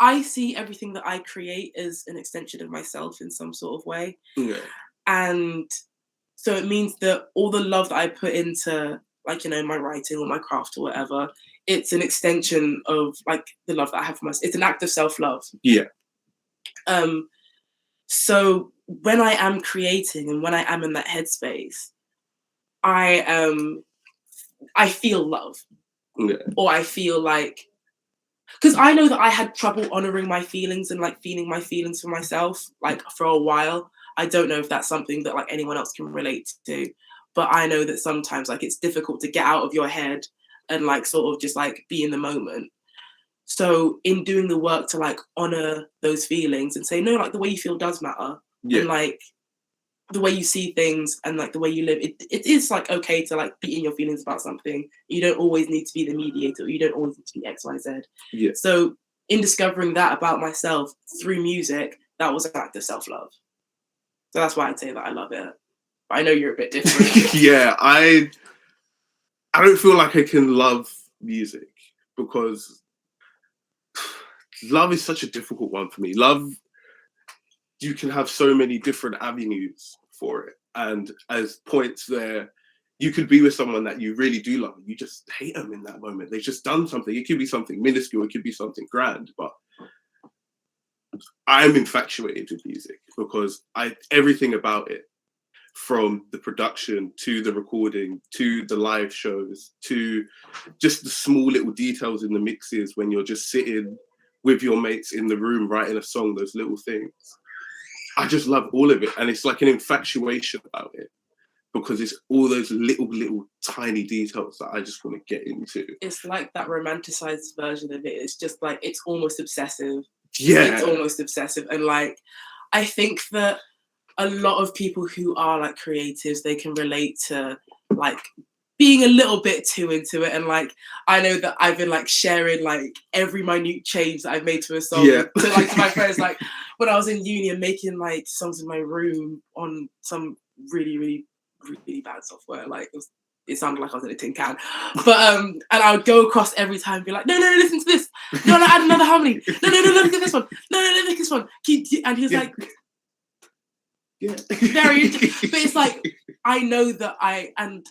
Speaker 6: I see everything that I create as an extension of myself in some sort of way.
Speaker 7: Yeah.
Speaker 6: And so it means that all the love that I put into, like, you know, my writing or my craft or whatever, it's an extension of like the love that I have for myself. It's an act of self-love.
Speaker 7: Yeah.
Speaker 6: So when I am creating and when I am in that headspace, I feel love.
Speaker 7: Yeah.
Speaker 6: Or I feel like, because I know that I had trouble honoring my feelings and like feeling my feelings for myself, like for a while. I don't know if that's something that like anyone else can relate to, but I know that sometimes like it's difficult to get out of your head and like sort of just like be in the moment. So in doing the work to like honor those feelings and say, no, like the way you feel does matter.
Speaker 7: Yeah.
Speaker 6: And like the way you see things and like the way you live, it is like okay to like be in your feelings about something. You don't always need to be the mediator. You don't always need to be X, Y, Z.
Speaker 7: Yeah.
Speaker 6: So in discovering that about myself through music, that was an act of self-love. So that's why I'd say that I love it. But I know you're a bit different.
Speaker 7: Yeah, I don't feel like I can love music because love is such a difficult one for me. Love, you can have so many different avenues for it. And as points there, you could be with someone that you really do love. You just hate them in that moment. They've just done something. It could be something minuscule. It could be something grand. But I'm infatuated with music because everything about it, from the production to the recording to the live shows to just the small little details in the mixes when you're just sitting with your mates in the room writing a song, those little things. I just love all of it. And it's like an infatuation about it because it's all those little tiny details that I just want to get into.
Speaker 6: It's like that romanticized version of it. It's just like, it's almost obsessive.
Speaker 7: Yeah.
Speaker 6: It's almost obsessive. And like, I think that a lot of people who are like creatives, they can relate to like being a little bit too into it. And like, I know that I've been like sharing like every minute change that I've made to a song to my friends, like when I was in uni and making like songs in my room on some really bad software. Like it sounded like I was in a tin can, but and I would go across every time and be like, no, listen to this, no, add another harmony, no, look at this one, no, look at this one, and he was like,
Speaker 7: yeah,
Speaker 6: very interesting. But it's like, I know that and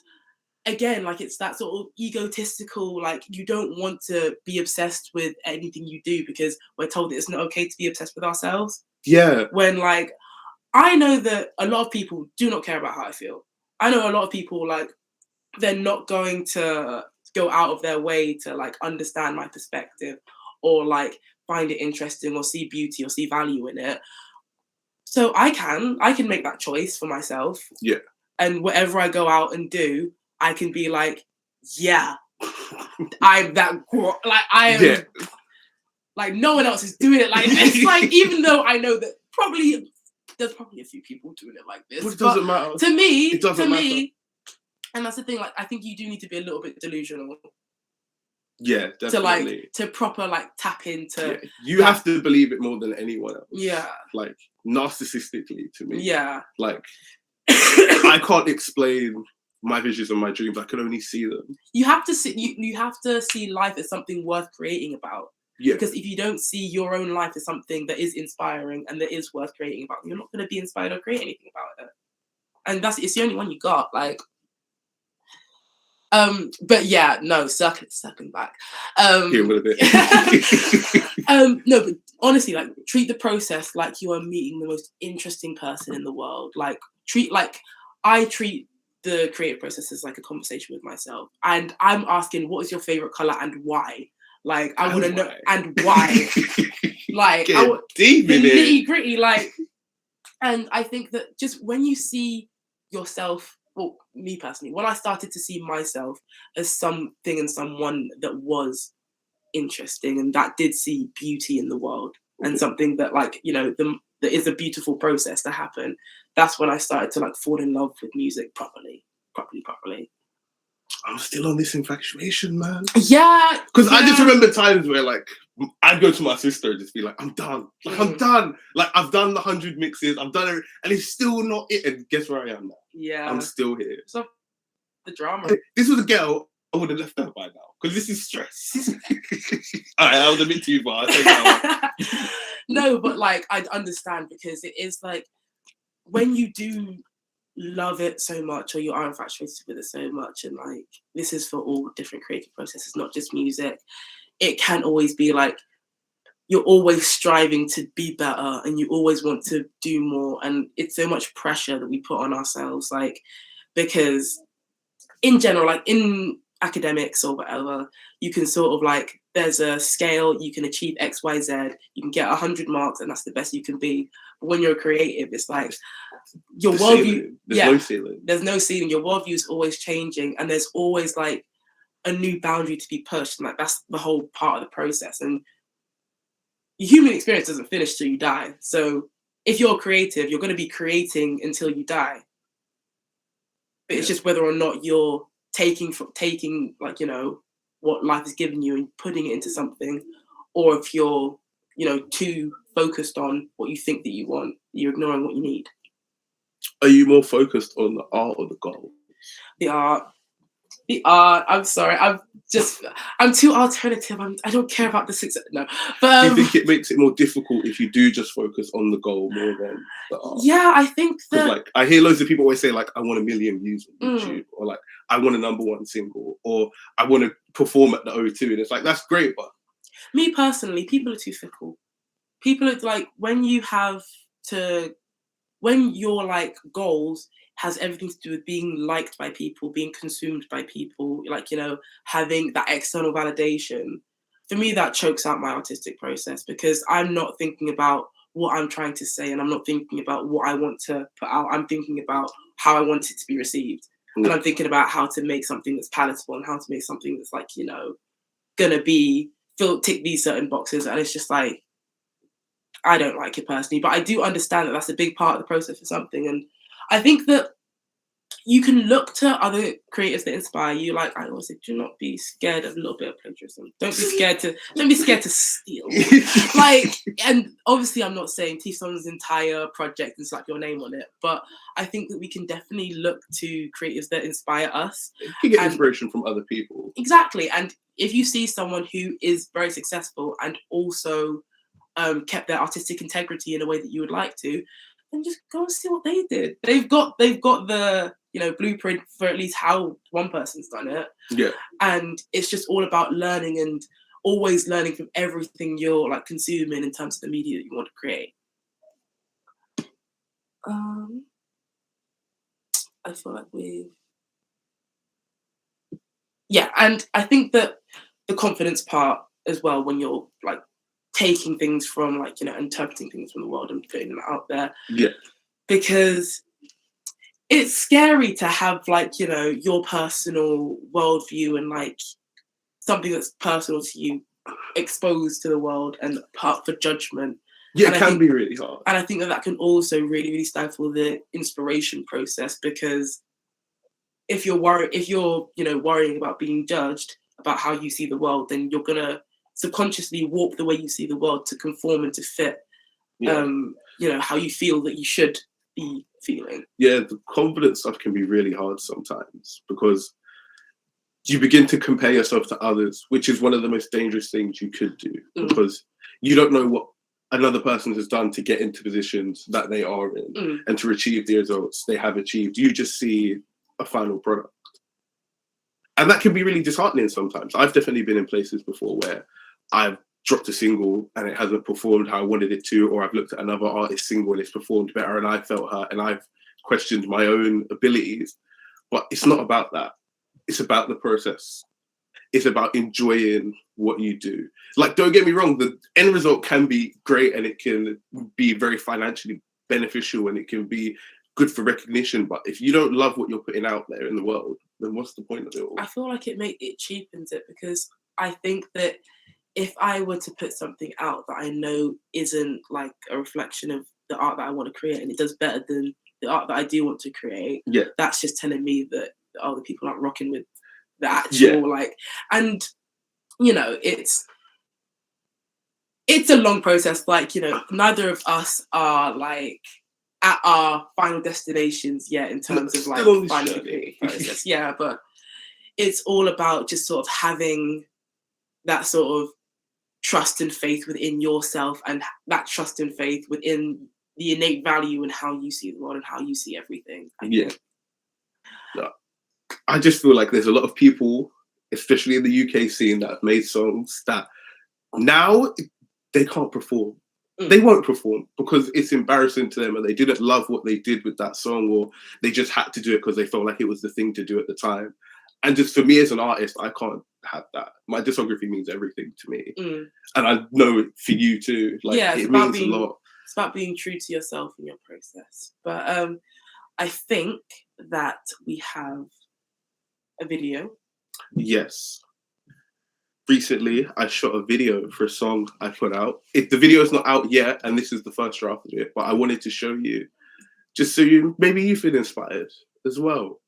Speaker 6: again, like it's that sort of egotistical, like you don't want to be obsessed with anything you do because we're told that it's not okay to be obsessed with ourselves.
Speaker 7: Yeah.
Speaker 6: When like, I know that a lot of people do not care about how I feel. I know a lot of people, like, they're not going to go out of their way to like understand my perspective or like find it interesting or see beauty or see value in it. So I can make that choice for myself.
Speaker 7: Yeah.
Speaker 6: And whatever I go out and do, I can be like, yeah, I'm that, like I am, like no one else is doing it like this. Like, even though I know that there's probably a few people doing it like this.
Speaker 7: But it doesn't matter.
Speaker 6: To me,
Speaker 7: it doesn't matter.
Speaker 6: And that's the thing, like I think you do need to be a little bit delusional.
Speaker 7: Yeah, definitely.
Speaker 6: To like, to proper like tap into.
Speaker 7: Yeah. You have to believe it more than anyone else.
Speaker 6: Yeah.
Speaker 7: Like narcissistically to me.
Speaker 6: Yeah.
Speaker 7: Like I can't explain my visions and my dreams. I can only see them.
Speaker 6: You have to see. You have to see life as something worth creating about.
Speaker 7: Yeah.
Speaker 6: Because if you don't see your own life as something that is inspiring and that is worth creating about, you're not going to be inspired or create anything about it. And it's the only one you got. Like. But yeah, no, circling back.
Speaker 7: Here with a bit.
Speaker 6: No, but honestly, like treat the process like you are meeting the most interesting person in the world. Like I treat the creative process as like a conversation with myself, and I'm asking, what is your favorite color and why? Like I want to know and why. Like
Speaker 7: deep in it,
Speaker 6: nitty gritty. Like, and I think that just when you see yourself well, me personally, when I started to see myself as something and someone that was interesting and that did see beauty in the world and something that, like, you know, there is a beautiful process to happen, that's when I started to like fall in love with music properly.
Speaker 7: I'm still on this infatuation, man.
Speaker 6: Yeah.
Speaker 7: Because I just remember times where, like, I'd go to my sister and just be like, I'm done. Like, I'm done. Like, I've done the 100 mixes. I've done it. And it's still not it. And guess where I am now?
Speaker 6: Yeah.
Speaker 7: I'm still here.
Speaker 6: So the drama.
Speaker 7: If this was a girl, I would have left her by now. Because this is stress. All right, I was a bit too far.
Speaker 6: No, but, like, I understand, because it is, like, when you do love it so much, or you are infatuated with it so much, and, like, this is for all different creative processes, not just music, it can always be like you're always striving to be better and you always want to do more, and it's so much pressure that we put on ourselves, like, because in general, like in academics or whatever, you can sort of, like, there's a scale, you can achieve XYZ, you can get 100 marks and that's the best you can be. But when you're creative, it's like your worldview, there's no ceiling. Your worldview is always changing, and there's always, like, a new boundary to be pushed, and, like, that's the whole part of the process. And your human experience doesn't finish till you die. So if you're creative, you're going to be creating until you die. But it's just whether or not you're taking like, you know, what life has given you and putting it into something, or if you're, you know, too focused on what you think that you want, you're ignoring what you need.
Speaker 7: Are you more focused on the art or the goal?
Speaker 6: The art. I'm sorry. I'm too alternative. I don't care about the success. No. But
Speaker 7: do you think it makes it more difficult if you do just focus on the goal more than the art?
Speaker 6: Yeah, I think that,
Speaker 7: like, I hear loads of people always say, like, I want 1 million views on YouTube, or, like, I want a #1 single, or I want to perform at the O2, and it's like, that's great, but
Speaker 6: me personally, people are too fickle. People are, like, when your, like, goals has everything to do with being liked by people, being consumed by people, like, you know, having that external validation, for me, that chokes out my artistic process, because I'm not thinking about what I'm trying to say, and I'm not thinking about what I want to put out. I'm thinking about how I want it to be received. And I'm thinking about how to make something that's palatable, and how to make something that's, like, you know, gonna be tick these certain boxes. And it's just like, I don't like it personally, but I do understand that that's a big part of the process for something. And I think that you can look to other creators that inspire you. Like I always say, do not be scared of a little bit of plagiarism. Don't be scared to steal. Like, and obviously I'm not saying teach someone's entire project and slap your name on it, but I think that we can definitely look to creators that inspire us.
Speaker 7: You can get inspiration from other people.
Speaker 6: Exactly. And if you see someone who is very successful and also kept their artistic integrity in a way that you would like to, then just go and see what they did. They've got the, you know, blueprint for at least how one person's done it.
Speaker 7: Yeah. And
Speaker 6: it's just all about learning, and always learning from everything you're, like, consuming in terms of the media that you want to create. I feel like and I think that the confidence part as well, when you're, like, taking things from, like, you know, interpreting things from the world and putting them out there.
Speaker 7: Yeah.
Speaker 6: Because it's scary to have, like, you know, your personal worldview and, like, something that's personal to you exposed to the world and part for judgment.
Speaker 7: Yeah, it can be really hard.
Speaker 6: And I think that can also really, really stifle the inspiration process, because if you're you know, worrying about being judged about how you see the world, then you're gonna subconsciously warp the way you see the world to conform and to fit, you know, how you feel that you should be feeling.
Speaker 7: Yeah, the confidence stuff can be really hard sometimes, because you begin to compare yourself to others, which is one of the most dangerous things you could do, because you don't know what another person has done to get into positions that they are in and to achieve the results they have achieved. You just see a final product. And that can be really disheartening sometimes. I've definitely been in places before where I've dropped a single and it hasn't performed how I wanted it to, or I've looked at another artist's single and it's performed better and I felt hurt and I've questioned my own abilities. But it's not about that. It's about the process. It's about enjoying what you do. Like, don't get me wrong, the end result can be great and it can be very financially beneficial and it can be good for recognition, but if you don't love what you're putting out there in the world, then what's the point of it all?
Speaker 6: I feel like it cheapens it, because I think that if I were to put something out that I know isn't like a reflection of the art that I want to create, and it does better than the art that I do want to create, that's just telling me that other people aren't rocking with the actual like, and you know, it's a long process. Like, you know, neither of us are like at our final destinations yet in terms of like finding the creative process. Yeah, but it's all about just sort of having that sort of trust and faith within yourself, and that trust and faith within the innate value in how you see the world and how you see everything.
Speaker 7: I just feel like there's a lot of people, especially in the UK scene, that have made songs that now they can't perform. They won't perform because it's embarrassing to them, and they didn't love what they did with that song, or they just had to do it because they felt like it was the thing to do at the time. And just for me as an artist, I can't have that. My discography means everything to me. And I know for you too. Like, it means a lot.
Speaker 6: It's about being true to yourself in your process. But I think that we have a video.
Speaker 7: Yes. Recently, I shot a video for a song I put out. The video is not out yet, and this is the first draft of it, but I wanted to show you, just so maybe you feel inspired as well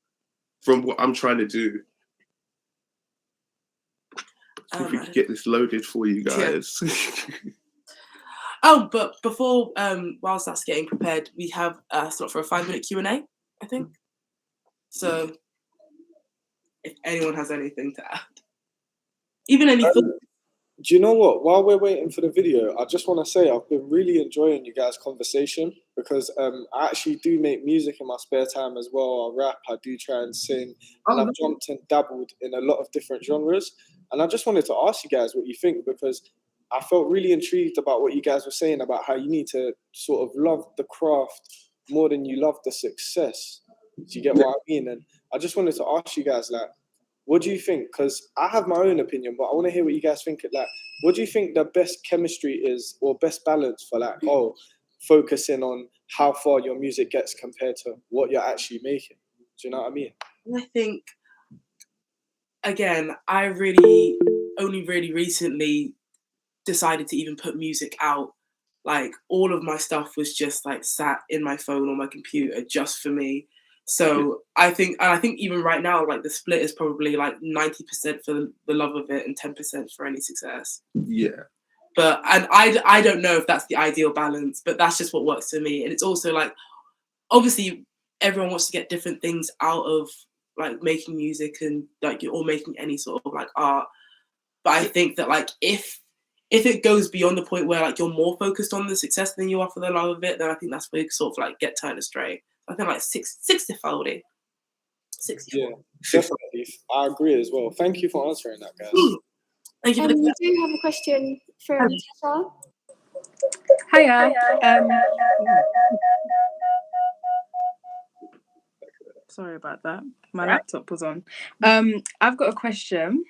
Speaker 7: from what I'm trying to do. If we could get this loaded for you guys.
Speaker 6: Oh, but before, whilst that's getting prepared, we have a slot for a 5-minute Q&A, I think. So, if anyone has anything to add. Even any thoughts.
Speaker 1: Do you know what? While we're waiting for the video, I just want to say I've been really enjoying you guys' conversation, because I actually do make music in my spare time as well. I rap, I do try and sing, and I've jumped and dabbled in a lot of different genres. And I just wanted to ask you guys what you think, because I felt really intrigued about what you guys were saying about how you need to sort of love the craft more than you love the success. Do you get what I mean? And I just wanted to ask you guys, like, what do you think? Because I have my own opinion, but I want to hear what you guys think. Like, what do you think the best chemistry is, or best balance for, like, focusing on how far your music gets compared to what you're actually making? Do you know what I mean?
Speaker 6: I think, again, I really only really recently decided to even put music out. Like, all of my stuff was just like sat in my phone or my computer just for me. So I think even right now, like, the split is probably like 90% for the love of it and 10% for any success.
Speaker 7: Yeah.
Speaker 6: But, and I don't know if that's the ideal balance, but that's just what works for me. And it's also like, obviously everyone wants to get different things out of like making music and like or making any sort of like art. But I think that like if it goes beyond the point where like you're more focused on the success than you are for the love of it, then I think that's where you sort of like get turned astray. I think like 60-40. 60.
Speaker 1: Yeah, definitely. I agree as well. Thank you for answering that, guys.
Speaker 6: Thank you for the
Speaker 2: we do have a question from Tessa.
Speaker 5: Hiya. Sorry about that. My laptop was on. I've got a question.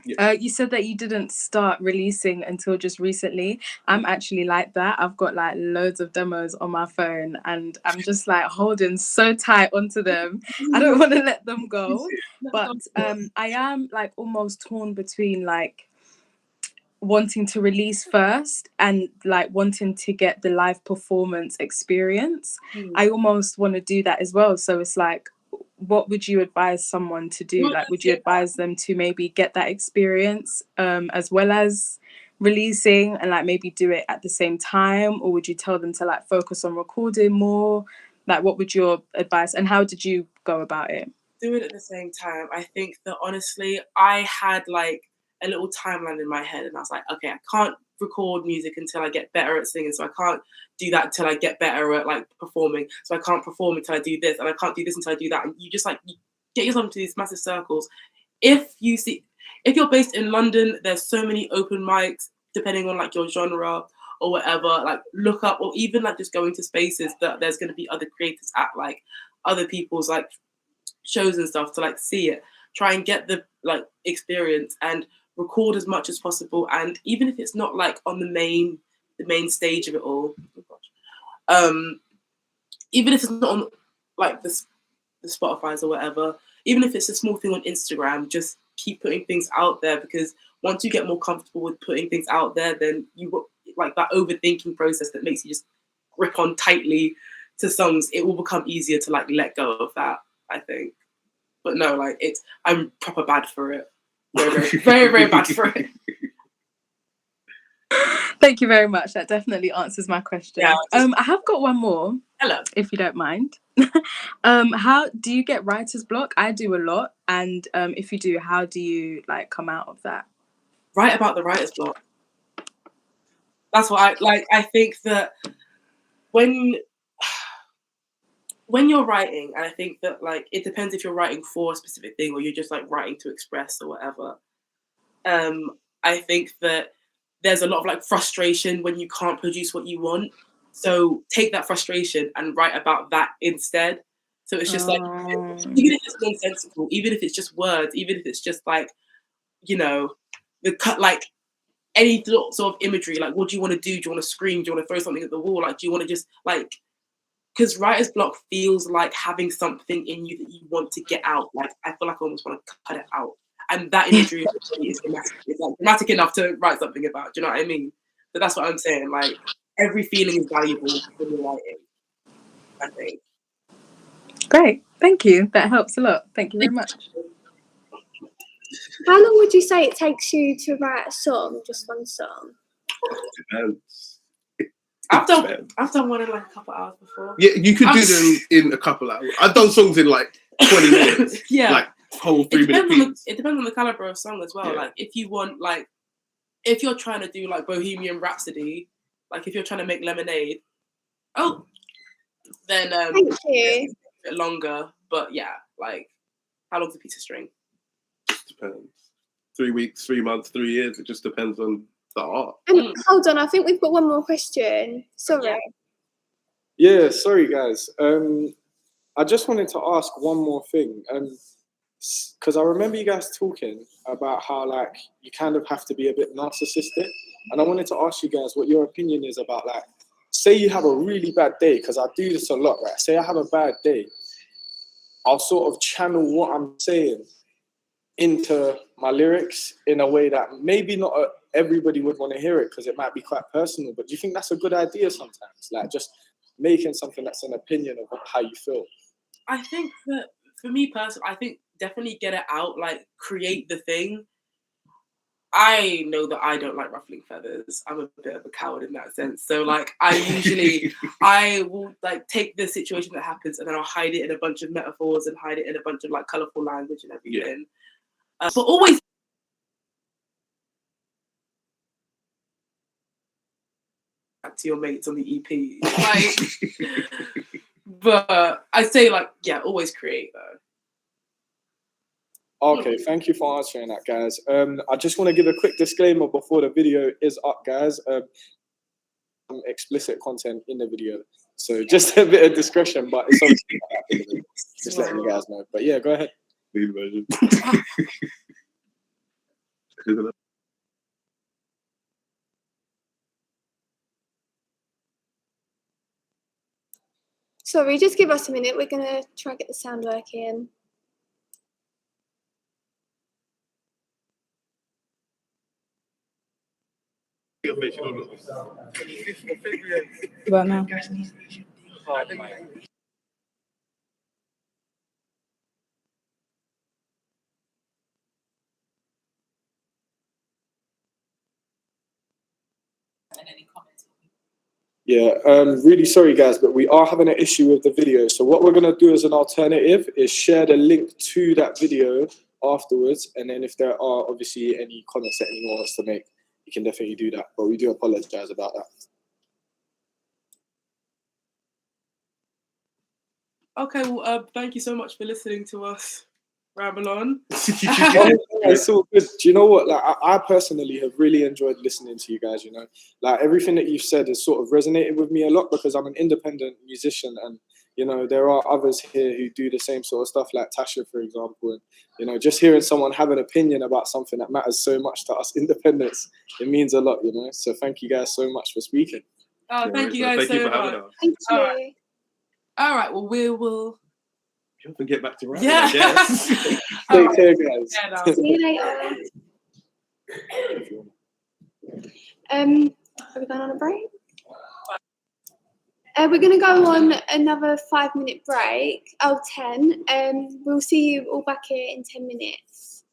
Speaker 5: You said that you didn't start releasing until just recently. I'm actually like that. I've got like loads of demos on my phone, and I'm just like holding so tight onto them. I don't want to let them go. But I am like almost torn between like wanting to release first and like wanting to get the live performance experience. I almost want to do that as well. So it's like, what would you advise someone to do? Like, would you advise them to maybe get that experience as well as releasing, and like maybe do it at the same time? Or would you tell them to like focus on recording more? Like, what would your advice, and how did you go about it?
Speaker 6: Do it at the same time. I think that honestly, I had like a little timeline in my head, and I was like, okay, I can't record music until I get better at singing, so I can't do that until I get better at like performing, so I can't perform until I do this, and I can't do this until I do that. And you just like you get yourself into these massive circles. If you're based in London, there's so many open mics depending on like your genre or whatever. Like, look up, or even like just going to spaces that there's going to be other creators at, like other people's like shows and stuff, to like see it, try and get the like experience and record as much as possible. And even if it's not like on the main stage of it all, even if it's not on like the Spotify's or whatever, even if it's a small thing on Instagram, just keep putting things out there, because once you get more comfortable with putting things out there, then you like that overthinking process that makes you just grip on tightly to songs, it will become easier to like let go of that, I think. But no, like I'm proper bad for it. Very, very bad for it.
Speaker 5: Thank you very much. That definitely answers my question.
Speaker 6: Yeah,
Speaker 5: I have got one more.
Speaker 6: Hello.
Speaker 5: If you don't mind. How do you get writer's block? I do a lot. And if you do, how do you like come out of that?
Speaker 6: Write about the writer's block. That's what I like. I think that when you're writing, and I think that like it depends if you're writing for a specific thing or you're just like writing to express or whatever. I think that there's a lot of like frustration when you can't produce what you want. So take that frustration and write about that instead. So it's just like, even if it's nonsensical, even if it's just words, even if it's just like, you know, like any sort of imagery, like what do you want to do? Do you want to scream? Do you want to throw something at the wall? Like, do you want to just like, because writer's block feels like having something in you that you want to get out. Like, I feel like I almost want to cut it out. And that imagery is dramatic. It's like dramatic enough to write something about. Do you know what I mean? But that's what I'm saying. Like, every feeling is valuable when you're writing, I think.
Speaker 5: Great. Thank you. That helps a lot. Thank you very much.
Speaker 2: How long would you say it takes you to write a song, just one song?
Speaker 7: Depends.
Speaker 6: I've done one in like a couple hours before.
Speaker 7: Yeah, you could do them in a couple hours. I've done songs in like 20 minutes.
Speaker 6: Yeah.
Speaker 7: Like whole 3-minute beats.
Speaker 6: It depends on the caliber of song as well. Yeah. Like if you want like, if you're trying to do like Bohemian Rhapsody, like if you're trying to make Lemonade, then
Speaker 2: Thank you.
Speaker 6: a bit longer. But yeah, like how long's a piece of string?
Speaker 7: Depends. 3 weeks, 3 months, 3 years. It just depends on the art.
Speaker 2: Hold on, I think we've got one more question. Sorry.
Speaker 1: Yeah, sorry guys. I just wanted to ask one more thing. Because I remember you guys talking about how like you kind of have to be a bit narcissistic, and I wanted to ask you guys what your opinion is about like, say you have a really bad day, because I do this a lot, right? Say I have a bad day, I'll sort of channel what I'm saying into my lyrics in a way that maybe not everybody would want to hear it because it might be quite personal. But do you think that's a good idea sometimes? Like just making something that's an opinion of how you feel.
Speaker 6: I think that for me personally, I think definitely get it out, like create the thing. I know that I don't like ruffling feathers. I'm a bit of a coward in that sense. So like I will like take the situation that happens and then I'll hide it in a bunch of metaphors and hide it in a bunch of like colourful language and everything. Yeah. But always back to your mates on the EP. Like, but I say like, yeah, always create though.
Speaker 1: Okay, thank you for answering that, guys. I just want to give a quick disclaimer before the video is up, guys. Explicit content in the video, so just a bit of discretion, but it's obviously just letting you guys know. But yeah, go ahead.
Speaker 2: Sorry, just give us a minute. We're going to try and get the sound working.
Speaker 5: What now?
Speaker 1: Yeah, really sorry guys, but we are having an issue with the video. So what we're gonna do as an alternative is share the link to that video afterwards, and then if there are obviously any comments that anyone wants to make, you can definitely do that. But we do apologize about that.
Speaker 6: Okay, well, thank you so much for listening to us ramble on.
Speaker 1: It's all good. Do you know what? Like, I personally have really enjoyed listening to you guys. You know, like everything that you've said has sort of resonated with me a lot because I'm an independent musician, and you know there are others here who do the same sort of stuff, like Tasha, for example. And you know, just hearing someone have an opinion about something that matters so much to us independents, it means a lot. You know, so thank you guys so much for speaking.
Speaker 6: Oh, thank you guys so much.
Speaker 2: Thank you.
Speaker 6: All right. Well, we will.
Speaker 7: You have to get back to writing.
Speaker 6: Yeah.
Speaker 7: I guess.
Speaker 6: All right.
Speaker 1: Take care, guys.
Speaker 6: Yeah, no.
Speaker 2: See you later. Are we going on a break? We're going to go on another 5-minute break. 10. We'll see you all back here in 10 minutes.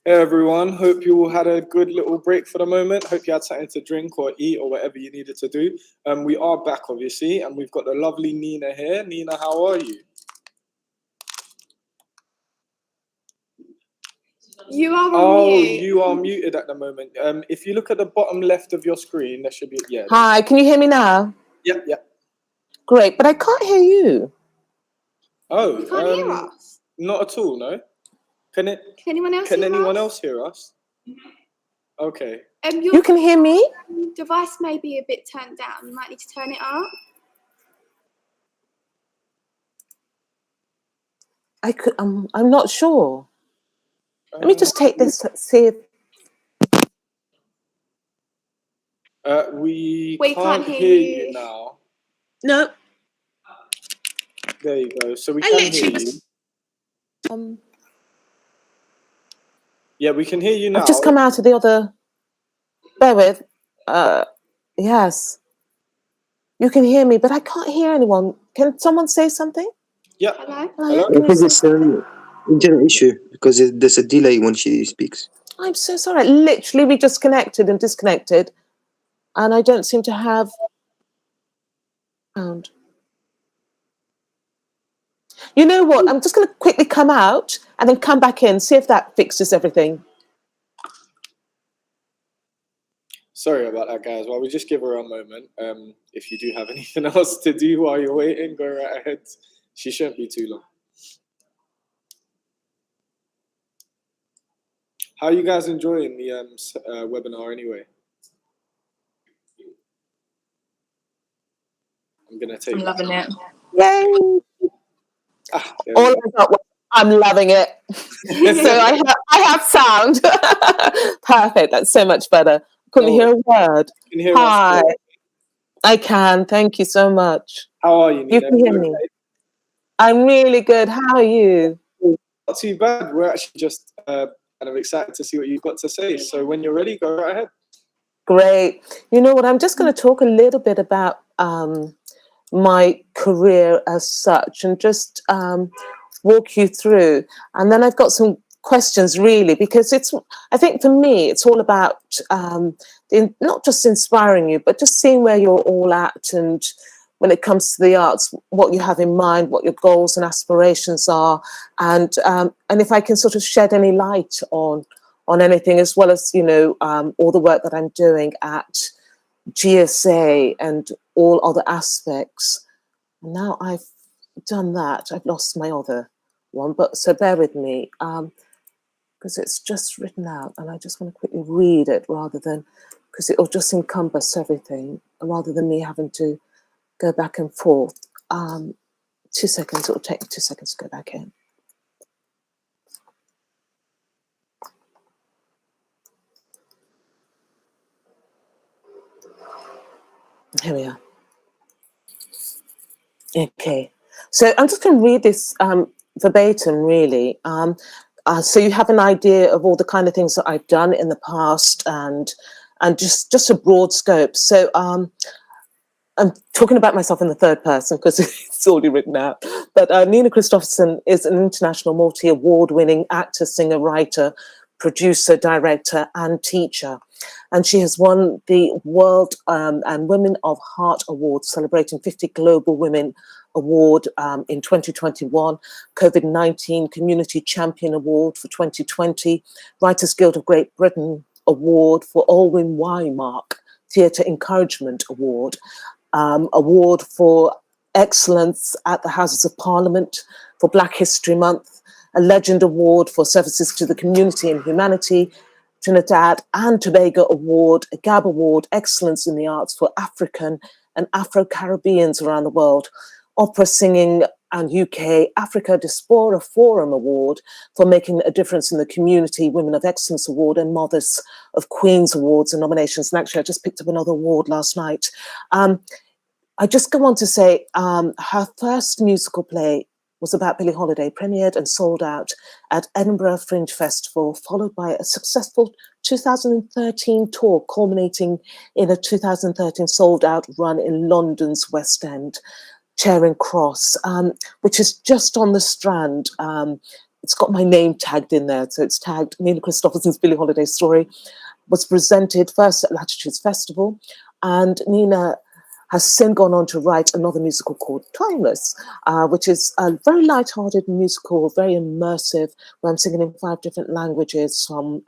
Speaker 1: Hey everyone, hope you all had a good little break for the moment. Hope you had something to drink or eat or whatever you needed to do. We are back, obviously, and we've got the lovely Nina here. Nina, how are you?
Speaker 2: You are on mute.
Speaker 1: You are muted at the moment. If you look at the bottom left of your screen, there should be, yeah.
Speaker 8: Hi, can you hear me now?
Speaker 1: Yep.
Speaker 8: Great, but I can't hear you.
Speaker 1: Oh,
Speaker 2: You can't hear us?
Speaker 1: Not at all, no? Can
Speaker 2: anyone else
Speaker 1: Can
Speaker 2: hear
Speaker 1: anyone
Speaker 2: us?
Speaker 1: else hear us? Okay.
Speaker 8: You can hear me?
Speaker 2: Device may be a bit turned down. You might need to turn it up.
Speaker 8: I'm not sure. Let me just take this, see if...
Speaker 1: We
Speaker 2: can't
Speaker 1: hear
Speaker 2: hear
Speaker 1: you now.
Speaker 3: No.
Speaker 1: There you go. So we can hear you. Yeah, we can hear you now.
Speaker 8: I've just come out of the other... Bear with. Yes. You can hear me, but I can't hear anyone. Can someone say something?
Speaker 1: Yeah.
Speaker 2: Hello?
Speaker 4: I think it's an internet issue because there's a delay when she speaks.
Speaker 8: I'm so sorry. Literally, we just connected and disconnected, and I don't seem to have sound. You know what? I'm just going to quickly come out and then come back in, see if that fixes everything.
Speaker 1: Sorry about that, guys. Well, we'll just give her a moment. If you do have anything else to do while you're waiting, go right ahead. She shouldn't be too long. How are you guys enjoying the webinar anyway?
Speaker 5: I'm loving it.
Speaker 8: Yay!
Speaker 1: All
Speaker 8: I got was, I'm loving it. So I have sound. Perfect. That's so much better. Couldn't hear a word.
Speaker 1: Can you hear
Speaker 8: Hi.
Speaker 1: us?
Speaker 8: I can. Thank you so much.
Speaker 1: How are you, Nina?
Speaker 8: You can hear me. I'm really good. How are you?
Speaker 1: Not too bad. We're actually just kind of excited to see what you've got to say. So when you're ready, go right ahead.
Speaker 8: Great. You know what? I'm just going to talk a little bit about my career as such and just walk you through. And then I've got some questions really, because I think for me, it's all about not just inspiring you, but just seeing where you're all at. And when it comes to the arts, what you have in mind, what your goals and aspirations are. And if I can sort of shed any light on anything, as well as, you know, all the work that I'm doing at GSA and all other aspects. Now I've done that. I've lost my other one, but so bear with me because it's just written out and I just want to quickly read it rather than, because it'll just encompass everything rather than me having to go back and forth. 2 seconds, it'll take me 2 seconds to go back in. Here we are. Okay, so I'm just going to read this verbatim, really. So you have an idea of all the kind of things that I've done in the past and just a broad scope. So I'm talking about myself in the third person because it's already written out. But Nina Kristofferson is an international multi-award-winning actor, singer, writer, producer, director, and teacher. And she has won the World and Women of Heart Award, celebrating 50 Global Women Award in 2021, COVID-19 Community Champion Award for 2020, Writers Guild of Great Britain Award for Alwyn Wymark Theatre Encouragement Award, Award for Excellence at the Houses of Parliament for Black History Month, a Legend Award for Services to the Community and Humanity, Trinidad and Tobago Award, a GAB Award, Excellence in the Arts for African and Afro-Caribbeans around the world, Opera Singing and UK Africa Diaspora Forum Award for making a difference in the community, Women of Excellence Award, and Mothers of Queens Awards and nominations. And actually, I just picked up another award last night. I just go on to say her first musical play was about Billie Holiday, premiered and sold out at Edinburgh Fringe Festival, followed by a successful 2013 tour, culminating in a 2013 sold-out run in London's West End, Charing Cross, which is just on the Strand, it's got my name tagged in there. So it's tagged Nina Kristofferson's Billie Holiday Story, was presented first at Latitudes Festival, and Nina has since gone on to write another musical called Timeless, which is a very light-hearted musical, very immersive, where I'm singing in 5 different languages, from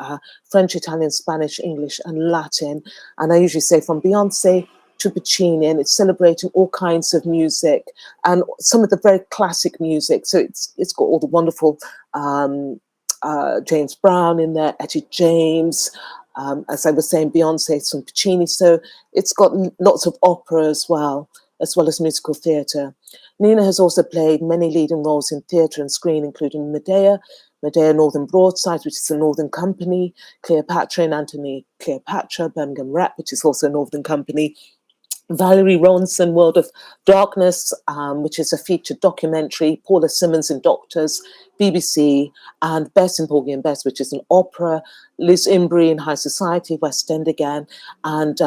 Speaker 8: French, Italian, Spanish, English, and Latin. And I usually say from Beyonce to Puccini, and it's celebrating all kinds of music and some of the very classic music. So it's got all the wonderful James Brown in there, Etta James, as I was saying, Beyonce, some Puccini. So it's got lots of opera as well as musical theatre. Nina has also played many leading roles in theatre and screen, including Medea Northern Broadside, which is a Northern Company, Cleopatra and Antony Cleopatra, Birmingham Rap, which is also a Northern Company, Valerie Ronson, World of Darkness, which is a featured documentary, Paula Simmons in Doctors, BBC, and Bess in Porgy and Bess, which is an opera, Liz Imbrie in High Society, West End again, and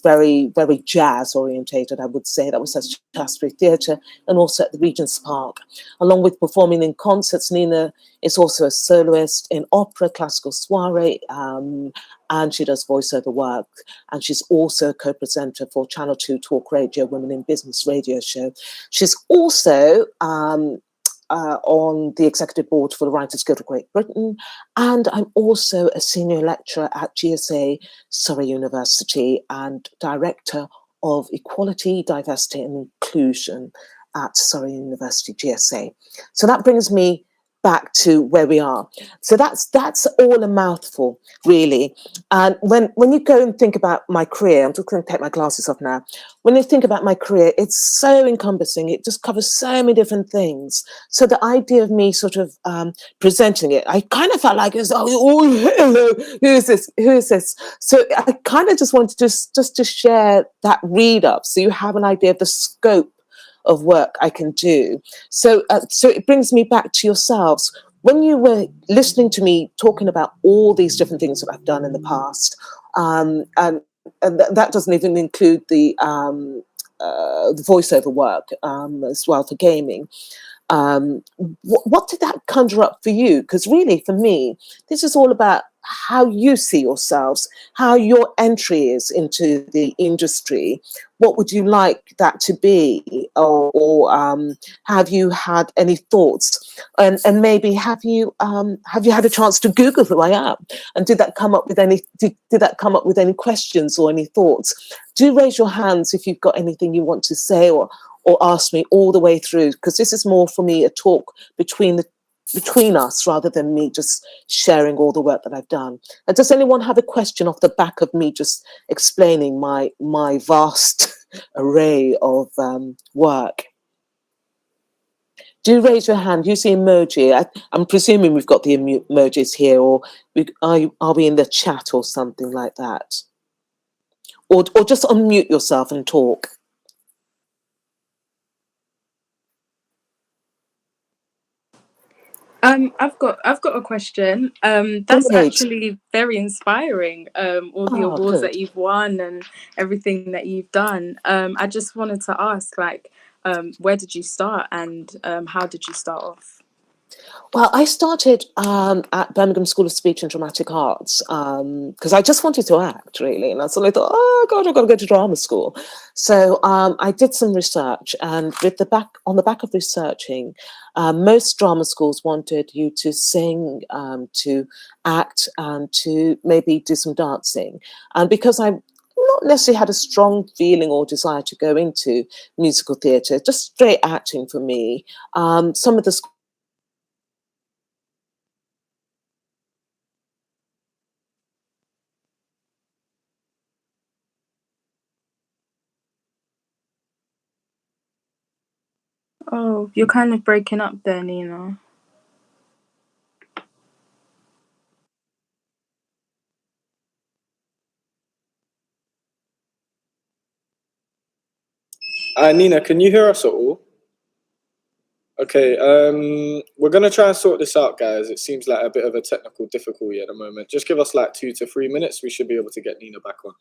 Speaker 8: very, very jazz orientated, I would say. That was at Shaftesbury Theatre and also at the Regent's Park. Along with performing in concerts, Nina is also a soloist in opera, classical soiree, and she does voiceover work. And she's also a co-presenter for Channel 2 Talk Radio Women in Business radio show. She's also on the executive board for the Writers Guild of Great Britain, and I'm also a senior lecturer at GSA Surrey University and director of Equality, Diversity and Inclusion at Surrey University GSA. So that brings me back to where we are. So that's all a mouthful, really. And when you go and think about my career, I'm just going to take my glasses off now. When you think about my career, it's so encompassing. It just covers so many different things. So the idea of me sort of presenting it, I kind of felt like, hello, who is this? Who is this? So I kind of just wanted to just to share that read up, so you have an idea of the scope of work I can do. So it brings me back to yourselves. When you were listening to me talking about all these different things that I've done in the past, and that doesn't even include the voiceover work as well for gaming. What did that conjure up for you? Because really, for me, this is all about how you see yourselves, how your entry is into the industry. What would you like that to be? Or have you had any thoughts? And maybe have you had a chance to Google who I am? And did that come up with any questions or any thoughts? Do raise your hands if you've got anything you want to say or ask me all the way through, because this is more for me a talk between us rather than me just sharing all the work that I've done. And does anyone have a question off the back of me just explaining my vast array of work? Do raise your hand, use the emoji. I'm presuming we've got the emojis here, or are we in the chat or something like that? Or just unmute yourself and talk.
Speaker 5: I've got a question. That's
Speaker 8: Great.
Speaker 5: actually very inspiring. All the awards
Speaker 8: Good.
Speaker 5: that you've won and everything that you've done. I just wanted to ask, where did you start, and how did you start off?
Speaker 8: Well, I started at Birmingham School of Speech and Dramatic Arts because I just wanted to act, really. And I suddenly thought, oh, God, I've got to go to drama school. So I did some research, and on the back of researching, most drama schools wanted you to sing, to act, and to maybe do some dancing. And because I not necessarily had a strong feeling or desire to go into musical theatre, just straight acting for me, some of the
Speaker 5: Oh, you're kind of breaking up there, Nina.
Speaker 1: Nina, can you hear us at all? Okay, we're going to try and sort this out, guys. It seems like a bit of a technical difficulty at the moment. Just give us like 2 to 3 minutes. We should be able to get Nina back on.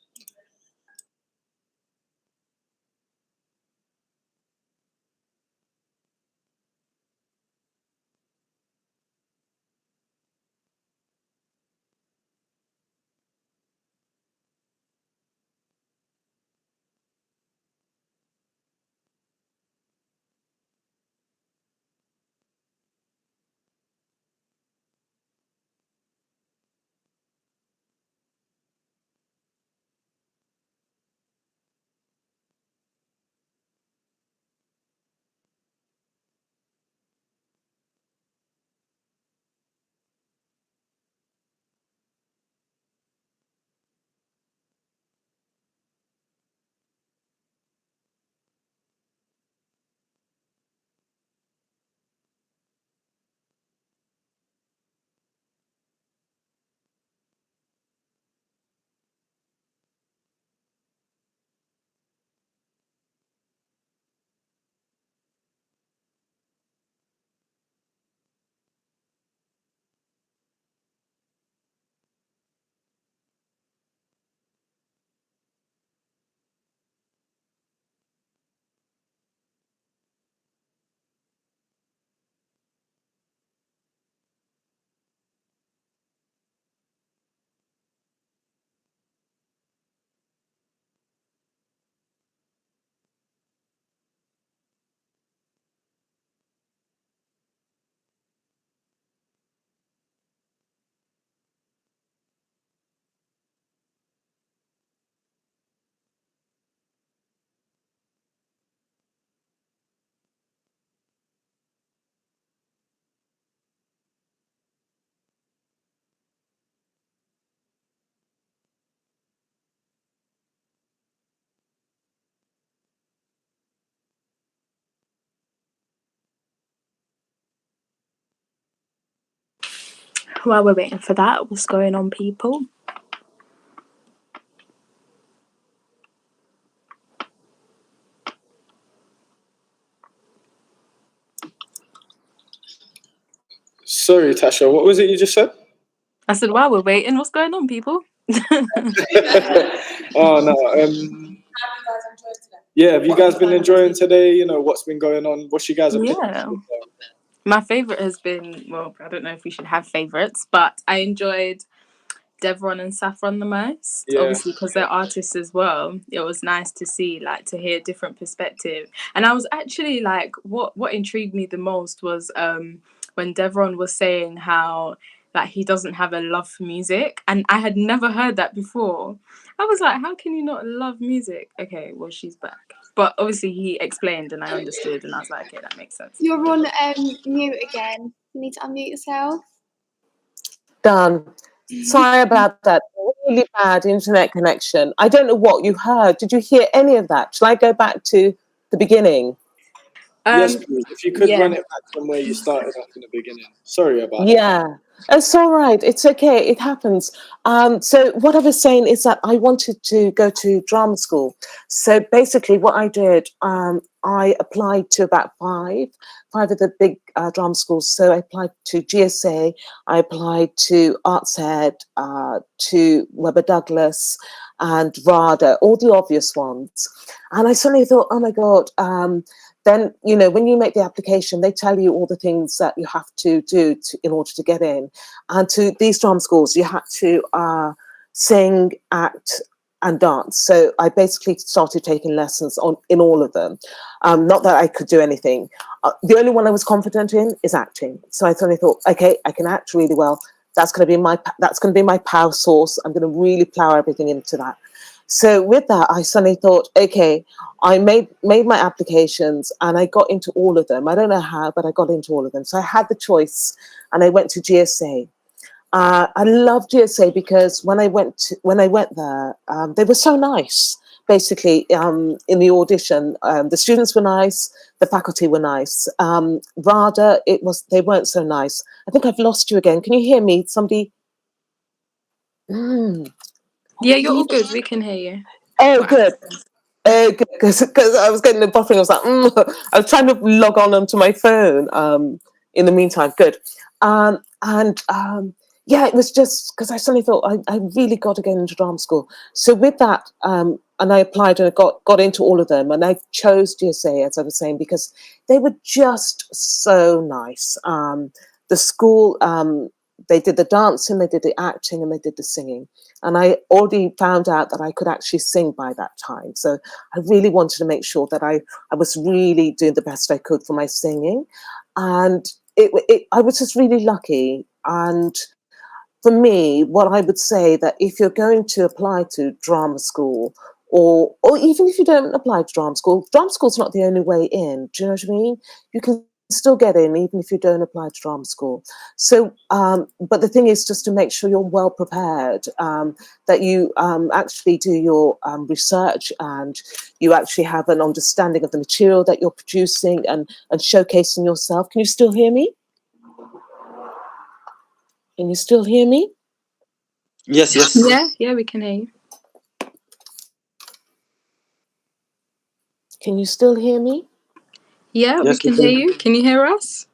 Speaker 9: While we're waiting for that, what's going on, people?
Speaker 1: Sorry, Tasha, what was it you just said?
Speaker 9: I said, while we're waiting, what's going on, people?
Speaker 1: Oh no. Yeah, have you guys been enjoying today? You know, what's been going on? What's you guys' opinion?
Speaker 9: Yeah. My favourite has been, well, I don't know if we should have favourites, but I enjoyed Devron and Saffron the most, obviously because they're artists as well. It was nice to see, like, to hear different perspective. And I was actually like, what intrigued me the most was when Devron was saying how, like, he doesn't have a love for music, and I had never heard that before. I was like, how can you not love music? Okay, well, she's back. But obviously he explained and I understood, and I was like, okay, that makes sense.
Speaker 2: You're on mute again. You need to unmute yourself.
Speaker 8: Done. Sorry about that. Really bad internet connection. I don't know what you heard. Did you hear any of that? Shall I go back to the beginning?
Speaker 1: Yes, please. If you could run it back from where you started off in the beginning. Sorry about that.
Speaker 8: Yeah, it's all right. It's okay. It happens. So what I was saying is that I wanted to go to drama school. So basically what I did, I applied to about five of the big drama schools. So I applied to GSA, I applied to Arts Ed, to Webber Douglas and RADA, all the obvious ones. And I suddenly thought, oh my God, then, you know, when you make the application, they tell you all the things that you have to do in order to get in. And to these drama schools, you had to sing, act, and dance. So I basically started taking lessons in all of them. Not that I could do anything. The only one I was confident in is acting. So I suddenly thought, okay, I can act really well. That's going to be my power source. I'm going to really plow everything into that. So with that, I suddenly thought, okay, I made my applications and I got into all of them. I don't know how, but I got into all of them. So I had the choice and I went to GSA. I love GSA because when I went there, they were so nice. Basically, in the audition, the students were nice, the faculty were nice. RADA, they weren't so nice. I think I've lost you again. Can you hear me? Somebody?
Speaker 9: Yeah, you're all good. We can hear you.
Speaker 8: Oh, good. Because I was getting the buffering. I was like, I was trying to log onto my phone. In the meantime, good. Yeah, it was just because I suddenly thought I really got to get into drama school. So with that, and I applied and I got into all of them, and I chose GSA, as I was saying, because they were just so nice. The school, they did the dancing, they did the acting, and they did the singing. And I already found out that I could actually sing by that time. So I really wanted to make sure that I was really doing the best I could for my singing. And I was just really lucky. And for me, what I would say that if you're going to apply to drama school, or even if you don't apply to drama school's not the only way in. Do you know what I mean? You can still get in even if you don't apply to drama school. So, but the thing is just to make sure you're well prepared, that you actually do your research and you actually have an understanding of the material that you're producing and showcasing yourself. Can you still hear me? Can you still hear me?
Speaker 4: Yes.
Speaker 9: Yeah, we can hear you.
Speaker 8: Can you still hear me?
Speaker 9: Yeah,
Speaker 4: Yes,
Speaker 9: we can hear you. Can you hear us?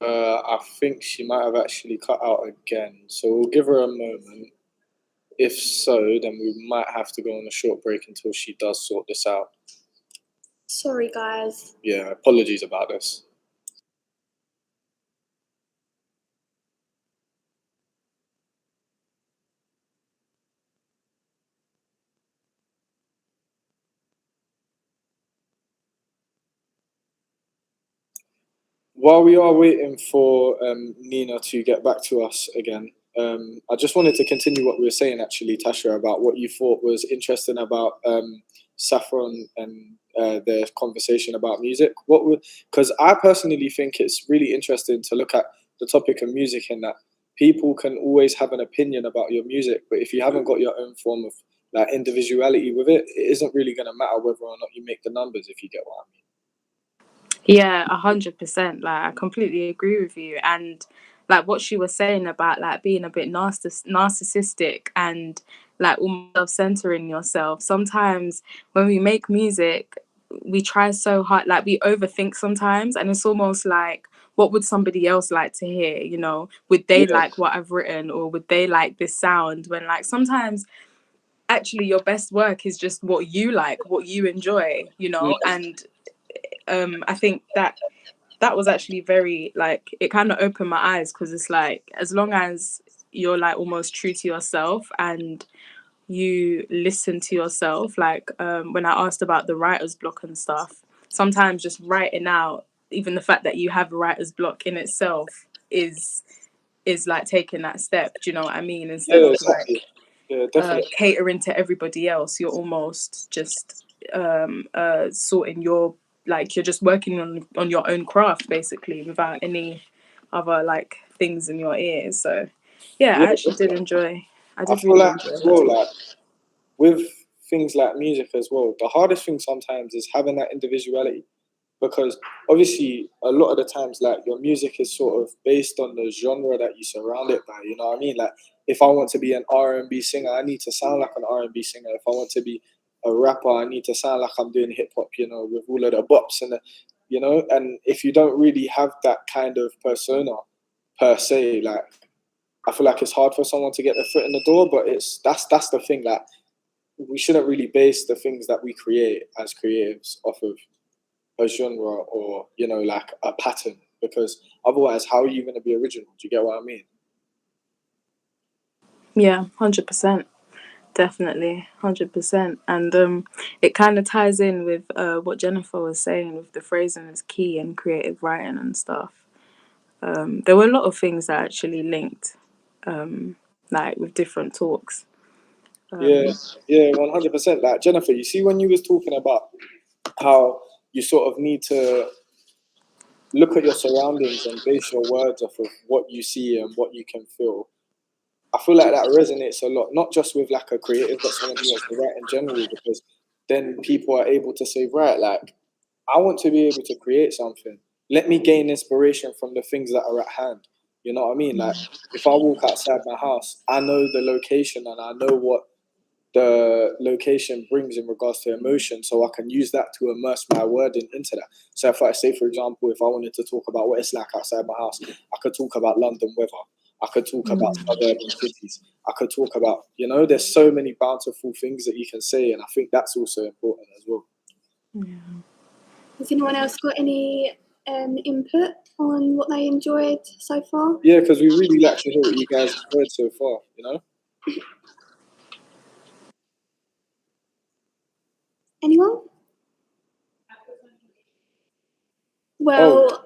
Speaker 1: I think she might have actually cut out again. So we'll give her a moment. If so, then we might have to go on a short break until she does sort this out.
Speaker 2: Sorry, guys.
Speaker 1: Yeah, apologies about this. While we are waiting for Nina to get back to us again, I just wanted to continue what we were saying, actually, Tasha, about what you thought was interesting about Saffron and their conversation about music. Because I personally think it's really interesting to look at the topic of music in that people can always have an opinion about your music, but if you haven't got your own form of like individuality with it, it isn't really going to matter whether or not you make the numbers, if you get what I mean.
Speaker 9: Yeah, 100%. Like, I completely agree with you. And like what she was saying about like being a bit narcissistic and like almost self-centering yourself. Sometimes when we make music, we try so hard, like we overthink sometimes, and it's almost like, what would somebody else like to hear? You know, would they like what I've written, or would they like this sound? When like sometimes actually your best work is just what you like, what you enjoy, you know. And I think that was actually very, like, it kind of opened my eyes, because it's like, as long as you're like almost true to yourself and you listen to yourself, like when I asked about the writer's block and stuff, sometimes just writing out, even the fact that you have a writer's block in itself is like taking that step, do you know what I mean? Instead of
Speaker 1: exactly.
Speaker 9: like catering to everybody else, you're almost just sorting your, like, you're just working on your own craft basically, without any other like things in your ears. So yeah, I actually did enjoy. I
Speaker 1: feel
Speaker 9: really
Speaker 1: like
Speaker 9: enjoy
Speaker 1: as well, like with things like music as well, the hardest thing sometimes is having that individuality, because obviously a lot of the times like your music is sort of based on the genre that you surround it by, you know what I mean? Like if I want to be an R&B singer, I need to sound like an R&B singer. If I want to be a rapper, I need to sound like I'm doing hip hop, you know, with all of the bops and the, you know. And if you don't really have that kind of persona per se, like I feel like it's hard for someone to get their foot in the door. But that's the thing, like we shouldn't really base the things that we create as creatives off of a genre or, you know, like a pattern, because otherwise how are you going to be original? Do you get what I mean?
Speaker 9: Yeah, 100%. Definitely, 100%. And it kind of ties in with what Jennifer was saying with the phrasing is key and creative writing and stuff. There were a lot of things that actually linked, like with different talks.
Speaker 1: Yeah, 100%. Like Jennifer, you see when you was talking about how you sort of need to look at your surroundings and base your words off of what you see and what you can feel. I feel like that resonates a lot, not just with like a creative, but someone who wants to write in general, because then people are able to say, right, like, I want to be able to create something. Let me gain inspiration from the things that are at hand. You know what I mean? Like, if I walk outside my house, I know the location and I know what the location brings in regards to emotion, so I can use that to immerse my wording into that. So if I say, for example, if I wanted to talk about what it's like outside my house, I could talk about London weather. I could talk about suburban cities. I could talk about, you know, there's so many bountiful things that you can say, and I think that's also important as well.
Speaker 9: Yeah.
Speaker 2: Has anyone else got any input on what they enjoyed so far?
Speaker 1: Yeah, because we really like to hear what you guys enjoyed so far, you know?
Speaker 2: Anyone? Well...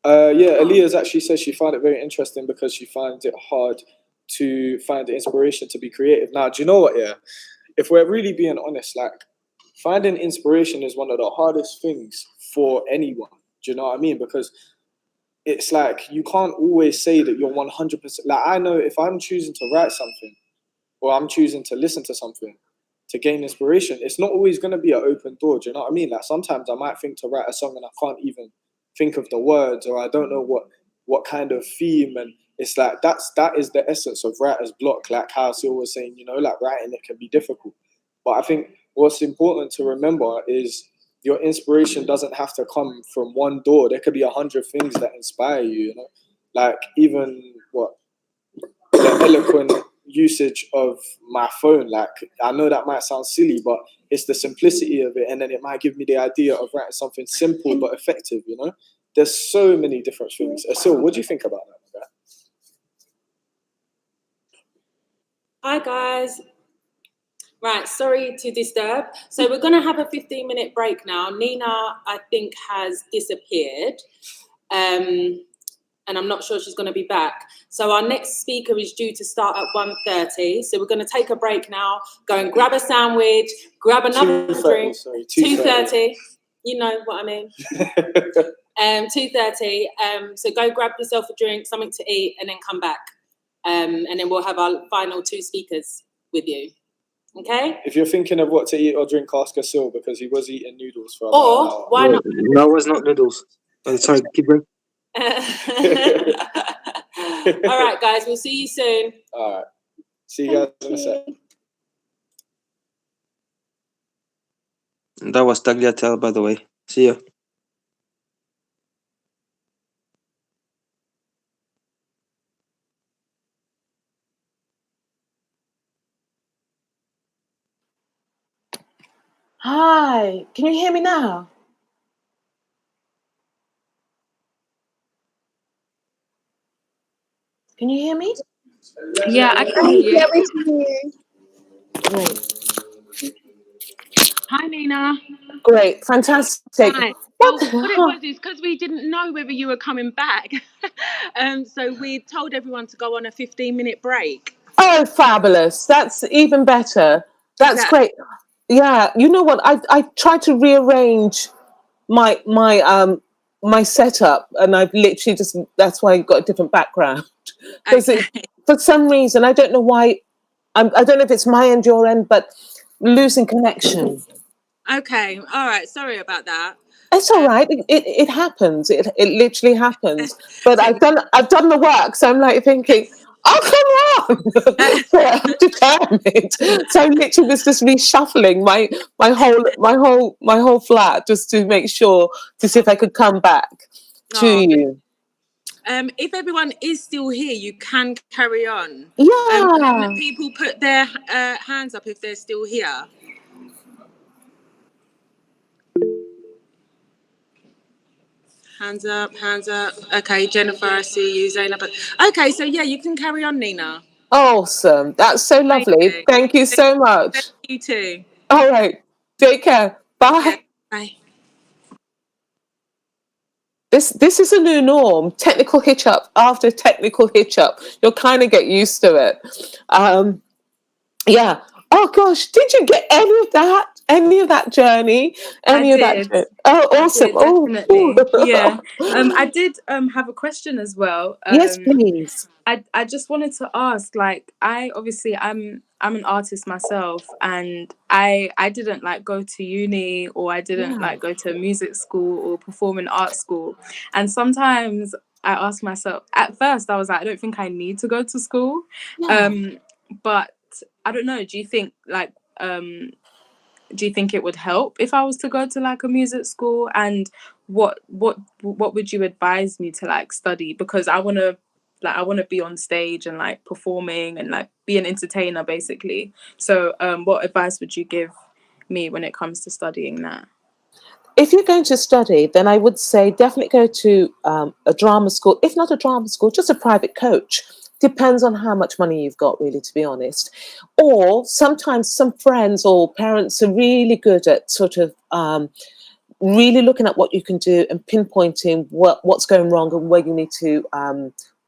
Speaker 1: yeah, Aaliyah's actually says she found it very interesting because she finds it hard to find the inspiration to be creative. Now, do you know what, yeah? If we're really being honest, like, finding inspiration is one of the hardest things for anyone. Do you know what I mean? Because it's like, you can't always say that you're 100%. Like, I know if I'm choosing to write something or I'm choosing to listen to something to gain inspiration, it's not always going to be an open door. Do you know what I mean? Like, sometimes I might think to write a song and I can't even think of the words, or I don't know what kind of theme. And it's like, that is the essence of writer's block. Like how Sil was saying, you know, like writing, it can be difficult. But I think what's important to remember is your inspiration doesn't have to come from one door. There could be 100 things that inspire you, you know? Like even the eloquent usage of my phone. Like, I know that might sound silly, but it's the simplicity of it, and then it might give me the idea of writing something simple but effective, you know? There's so many different things. Asil, what do you think about that?
Speaker 10: Hi guys. Right, sorry to disturb. So we're going to have a 15-minute break now. Nina, I think, has disappeared. And I'm not sure she's going to be back. So our next speaker is due to start at 1:30. So we're going to take a break now, go and grab a sandwich, grab another drink. 2:30. You know what I mean. 2:30. So go grab yourself a drink, something to eat, and then come back. And then we'll have our final two speakers with you. Okay?
Speaker 1: If you're thinking of what to eat or drink, ask Asil, because he was eating noodles for
Speaker 10: Or,
Speaker 1: about an hour.
Speaker 10: why not?
Speaker 4: No, it was not noodles. Sorry, keep going.
Speaker 10: All right, guys, we'll see you soon.
Speaker 1: All right. See you guys in a sec.
Speaker 4: That was tagliatelle, by the way. See ya.
Speaker 8: Hi, can you hear me now? Can you hear me?
Speaker 9: Yeah, I can hear
Speaker 2: Yeah,
Speaker 9: you.
Speaker 2: we can hear you.
Speaker 8: Great.
Speaker 11: Hi, Nina.
Speaker 8: Great, fantastic.
Speaker 11: Hi. Well, what it was is because we didn't know whether you were coming back, so we told everyone to go on a 15-minute break.
Speaker 8: Oh, fabulous. That's even better. That's great. Yeah, you know what? I tried to rearrange my setup, and I've literally just, that's why I've got a different background. Because for some reason, I don't know why, I don't know if it's my end, your end, but losing connection.
Speaker 11: Okay, all right. Sorry about that.
Speaker 8: It's all right. It happens. It literally happens. But I've done the work, so I'm like thinking, oh come on! So I'm determined. So I literally was just reshuffling my whole flat just to make sure to see if I could come back to you.
Speaker 11: If everyone is still here, you can carry on.
Speaker 8: Yeah.
Speaker 11: Can people put their hands up if they're still here? Hands up, hands up. Okay, Jennifer, I see you. Zainab. Okay, so yeah, you can carry on, Nina.
Speaker 8: Awesome. That's so lovely. Thank you so much.
Speaker 11: Thank you too.
Speaker 8: All right. Take care. Bye.
Speaker 11: Bye.
Speaker 8: This is a new norm. Technical hitch-up after technical hitch-up. You'll kind of get used to it. Yeah. Oh gosh, did you get any of that? Any of that journey? Any of that? Oh, awesome!
Speaker 9: Definitely. Yeah. I did have a question as well.
Speaker 8: Yes, please.
Speaker 9: I just wanted to ask, like, I'm an artist myself, and I didn't like go to uni, or I didn't like go to music school or performing art school. And sometimes I ask myself, at first I was like, I don't think I need to go to school. But I don't know, do you think it would help if I was to go to like a music school? And what would you advise me to like study? Because I want to be on stage and like performing and like be an entertainer basically. So what advice would you give me when it comes to studying that?
Speaker 8: If you're going to study, then I would say definitely go to a drama school. If not a drama school, just a private coach. Depends on how much money you've got, really, to be honest. Or sometimes some friends or parents are really good at sort of really looking at what you can do and pinpointing what's going wrong and where you need to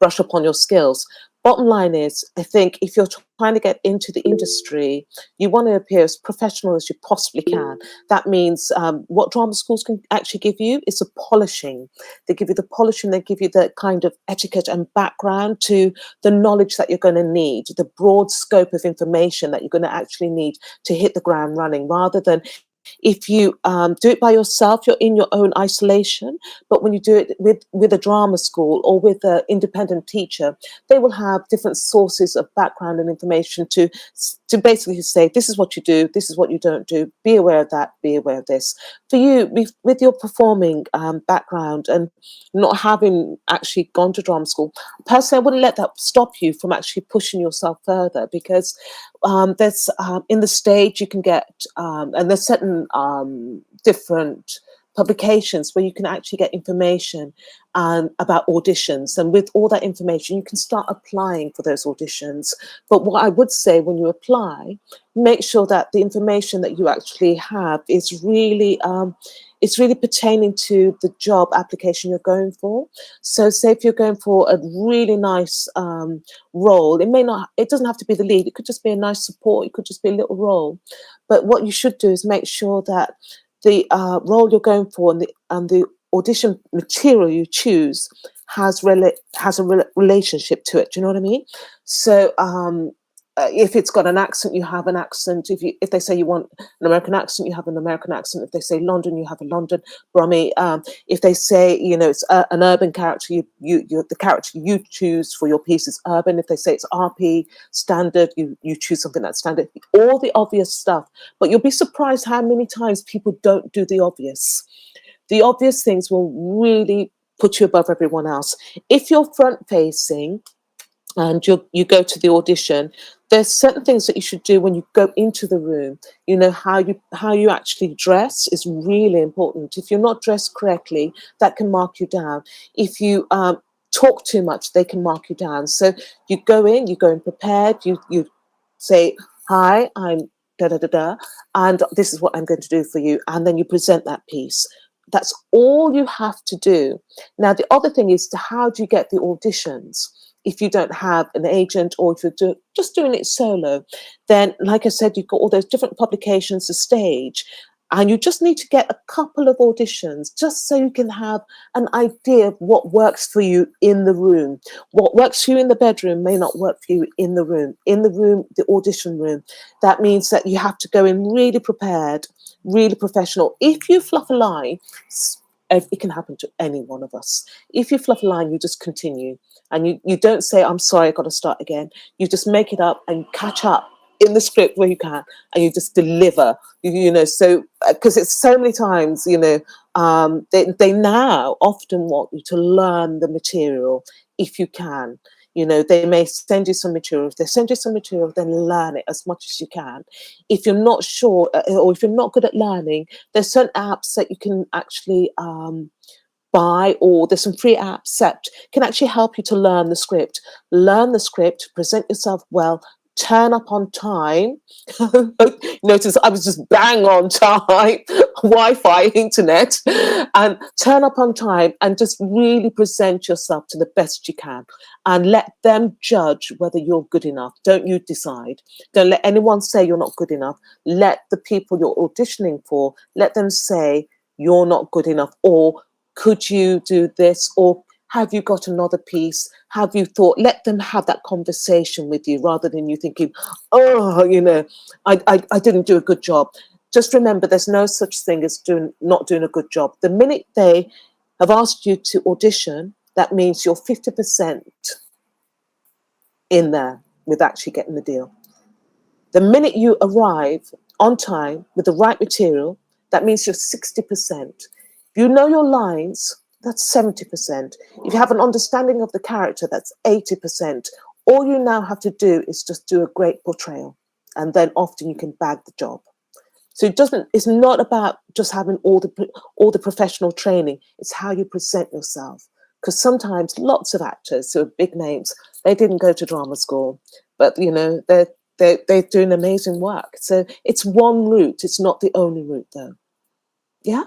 Speaker 8: brush up on your skills. Bottom line is, I think if you're trying to get into the industry, you want to appear as professional as you possibly can. That means what drama schools can actually give you is a polishing. They give you the polishing, they give you the kind of etiquette and background to the knowledge that you're going to need, the broad scope of information that you're going to actually need to hit the ground running, rather than if you do it by yourself, you're in your own isolation. But when you do it with a drama school or with an independent teacher, they will have different sources of background and information to basically say, this is what you do, this is what you don't do, be aware of that, be aware of this. For you, with your performing background and not having actually gone to drama school, personally, I wouldn't let that stop you from actually pushing yourself further, because there's in the stage you can get, and there's certain different publications where you can actually get information about auditions, and with all that information you can start applying for those auditions. But what I would say, when you apply, make sure that the information that you actually have is really pertaining to the job application you're going for. So say if you're going for a really nice role, it doesn't have to be the lead, it could just be a nice support, it could just be a little role. But what you should do is make sure that the role you're going for and the audition material you choose has a relationship to it. Do you know what I mean? So if it's got an accent, you have an accent. If they say you want an American accent, you have an American accent. If they say London, you have a London Brummy. If they say, you know, it's an urban character, the character you choose for your piece is urban. If they say it's RP standard, you choose something that's standard. All the obvious stuff. But you'll be surprised how many times people don't do the obvious. The obvious things will really put you above everyone else. If you're front facing and you go to the audition, there's certain things that you should do when you go into the room. You know, how you actually dress is really important. If you're not dressed correctly, that can mark you down. If you talk too much, they can mark you down. So you go in prepared, you say, hi, I'm da da da da, and this is what I'm going to do for you, and then you present that piece. That's all you have to do. Now, the other thing is how do you get the auditions? If you don't have an agent, or if you're just doing it solo, then, like I said, you've got all those different publications, the stage, and you just need to get a couple of auditions just so you can have an idea of what works for you in the room. What works for you in the bedroom may not work for you in the room. In the room, the audition room, that means that you have to go in really prepared, really professional. If you fluff a line, it can happen to any one of us. If you fluff a line, you just continue. And you don't say, I'm sorry, I've got to start again. You just make it up and catch up in the script where you can, and you just deliver, you know, so, because it's so many times, you know, they now often want you to learn the material if you can. You know, they may send you some material. If they send you some material, then learn it as much as you can. If you're not sure, or if you're not good at learning, there's certain apps that you can actually buy, or there's some free apps that can actually help you to learn the script. Learn the script, present yourself well, turn up on time. Notice I was just bang on time, Wi-Fi, internet, and turn up on time and just really present yourself to the best you can, and let them judge whether you're good enough. Don't you decide. Don't let anyone say you're not good enough. Let the people you're auditioning for, let them say you're not good enough, or could you do this, or have you got another piece? Have you thought? Let them have that conversation with you, rather than you thinking, oh, you know, I didn't do a good job. Just remember, there's no such thing as not doing a good job. The minute they have asked you to audition, that means you're 50% in there with actually getting the deal. The minute you arrive on time with the right material, that means you're 60%. If you know your lines, that's 70%. If you have an understanding of the character, that's 80%. All you now have to do is just do a great portrayal, and then often you can bag the job. So it's not about just having all the professional training. It's how you present yourself. Because sometimes lots of actors who are big names, they didn't go to drama school, but you know, they're doing amazing work. So it's one route. It's not the only route, though. Yeah.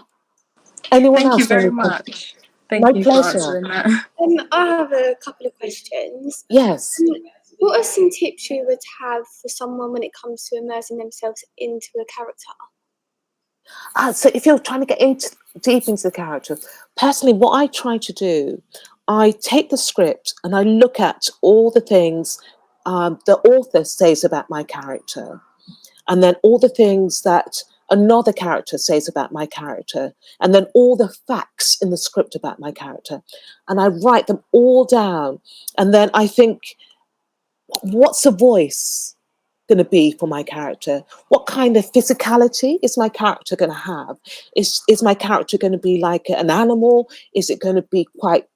Speaker 8: Anyone else?
Speaker 9: Thank you very much. Thank
Speaker 8: My
Speaker 9: you
Speaker 8: pleasure.
Speaker 9: for answering that.
Speaker 2: I have a couple of questions.
Speaker 8: Yes.
Speaker 2: What are some tips you would have for someone when it comes to immersing themselves into a character?
Speaker 8: So if you're trying to get deep into the character, personally, what I try to do, I take the script and I look at all the things the author says about my character, and then all the things that another character says about my character, and then all the facts in the script about my character, and I write them all down. And then I think, what's the voice going to be for my character? What kind of physicality is my character going to have? Is my character going to be like an animal? Is it going to be quite,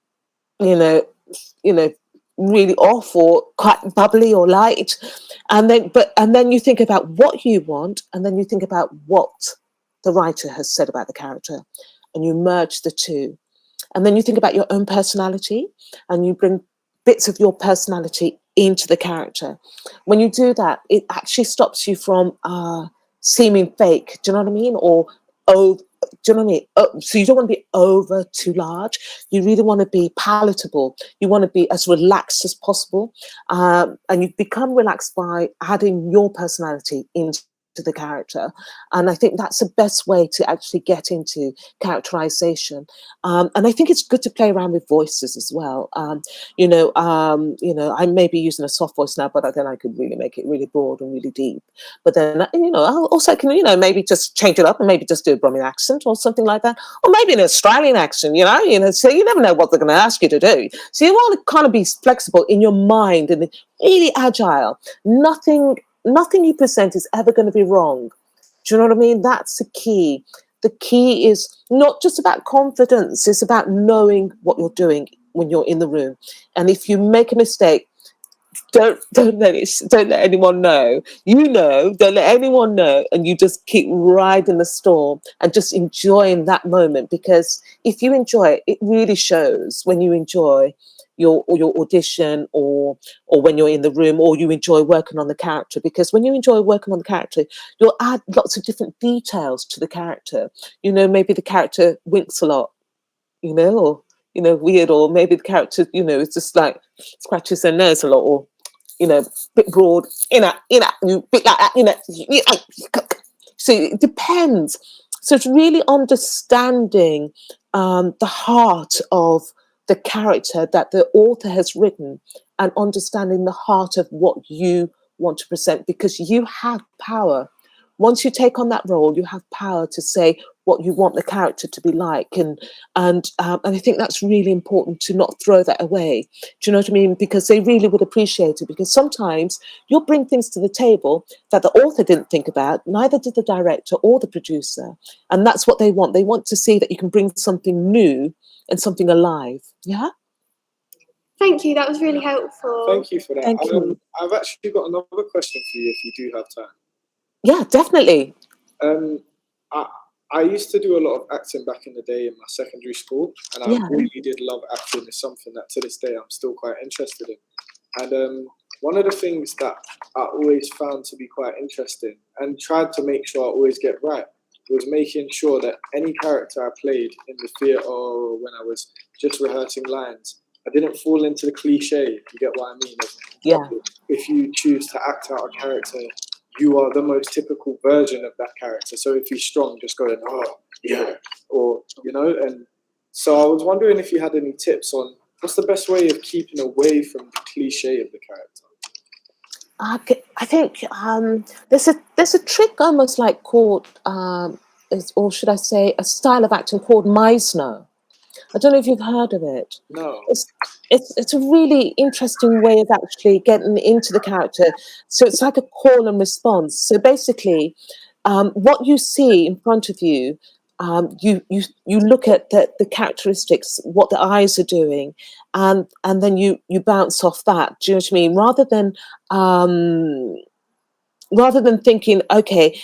Speaker 8: you know, really off, or quite bubbly or light? And then you think about what you want, and then you think about what the writer has said about the character, and you merge the two. And then you think about your own personality, and you bring bits of your personality into the character. When you do that, it actually stops you from seeming fake. Do you know what I mean? Or do you know what I mean? So you don't want to be over too large. You really want to be palatable. You want to be as relaxed as possible. And you become relaxed by adding your personality into the character. And I think that's the best way to actually get into characterization. And I think it's good to play around with voices as well. I may be using a soft voice now, but then I could really make it really broad and really deep. But then, I also can, maybe just change it up and maybe just do a Brummie accent or something like that. Or maybe an Australian accent, so you never know what they're going to ask you to do. So you want to kind of be flexible in your mind and really agile. Nothing you present is ever going to be wrong. Do you know what I mean? That's the key. The key is not just about confidence. It's about knowing what you're doing when you're in the room. And if you make a mistake, don't let anyone know. Don't let anyone know, and you just keep riding the storm and just enjoying that moment. Because if you enjoy it, it really shows when you enjoy your audition or when you're in the room, or you enjoy working on the character. Because when you enjoy working on the character, you'll add lots of different details to the character. Maybe the character winks a lot, or weird, or maybe the character, it's just like scratches their nose a lot, or bit broad, bit like that, So it depends. So it's really understanding the heart of the character that the author has written, and understanding the heart of what you want to present, because you have power. Once you take on that role, you have power to say what you want the character to be like, and I think that's really important to not throw that away. Do you know what I mean? Because they really would appreciate it. Because sometimes you'll bring things to the table that the author didn't think about, neither did the director or the producer, and that's what they want. They want to see that you can bring something new and something alive. Yeah.
Speaker 2: Thank you. That was really helpful.
Speaker 1: Thank you for that.
Speaker 8: Thank you.
Speaker 1: I've actually got another question for you, if you do have time.
Speaker 8: Yeah, definitely.
Speaker 1: I used to do a lot of acting back in the day in my secondary school, and I really did love acting. It's something that to this day I'm still quite interested in. And one of the things that I always found to be quite interesting, and tried to make sure I always get right, was making sure that any character I played in the theatre or when I was just rehearsing lines, I didn't fall into the cliche. You get what I mean?
Speaker 8: Yeah.
Speaker 1: If you choose to act out a character, you are the most typical version of that character. So if he's strong, just going, oh, yeah, or, and so I was wondering if you had any tips on what's the best way of keeping away from the cliche of the character.
Speaker 8: I think there's a trick almost like called, or should I say, a style of acting called Meisner. I don't know if you've heard of it.
Speaker 1: No.
Speaker 8: It's a really interesting way of actually getting into the character. So it's like a call and response. So basically, what you see in front of you, you look at the characteristics, what the eyes are doing, and then you bounce off that. Do you know what I mean? Rather than thinking, okay,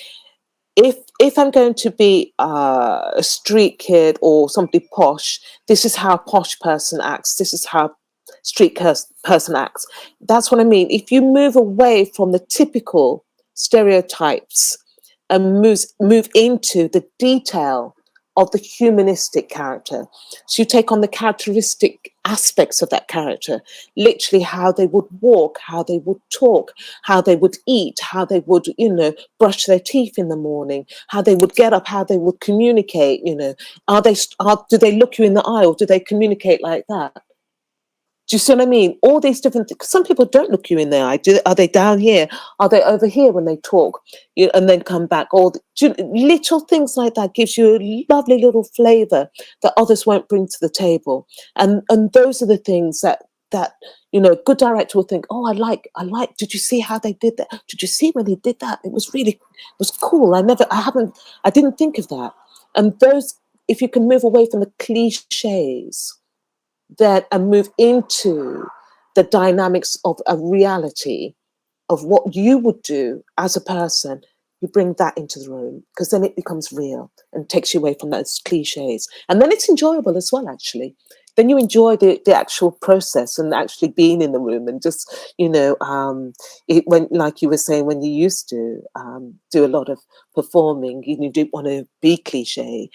Speaker 8: if I'm going to be a street kid or somebody posh, this is how a posh person acts. This is how street person acts. That's what I mean. If you move away from the typical stereotypes and move into the detail of the humanistic character, so you take on the characteristic aspects of that character, literally how they would walk, how they would talk, how they would eat, how they would, brush their teeth in the morning, how they would get up, how they would communicate, do they look you in the eye, or do they communicate like that? Do you see what I mean? All these different things. Some people don't look you in the eye. Are they down here? Are they over here when they talk? And then come back. Or little things like that gives you a lovely little flavour that others won't bring to the table. And those are the things that a good director will think, oh, I like. Did you see how they did that? Did you see when they did that? It was cool. I didn't think of that. And those, if you can move away from the cliches, and move into the dynamics of a reality of what you would do as a person, you bring that into the room, because then it becomes real and takes you away from those cliches. And then it's enjoyable as well, actually. then you enjoy the actual process and actually being in the room and just, when, like you were saying, when you used to do a lot of performing, you didn't want to be cliche.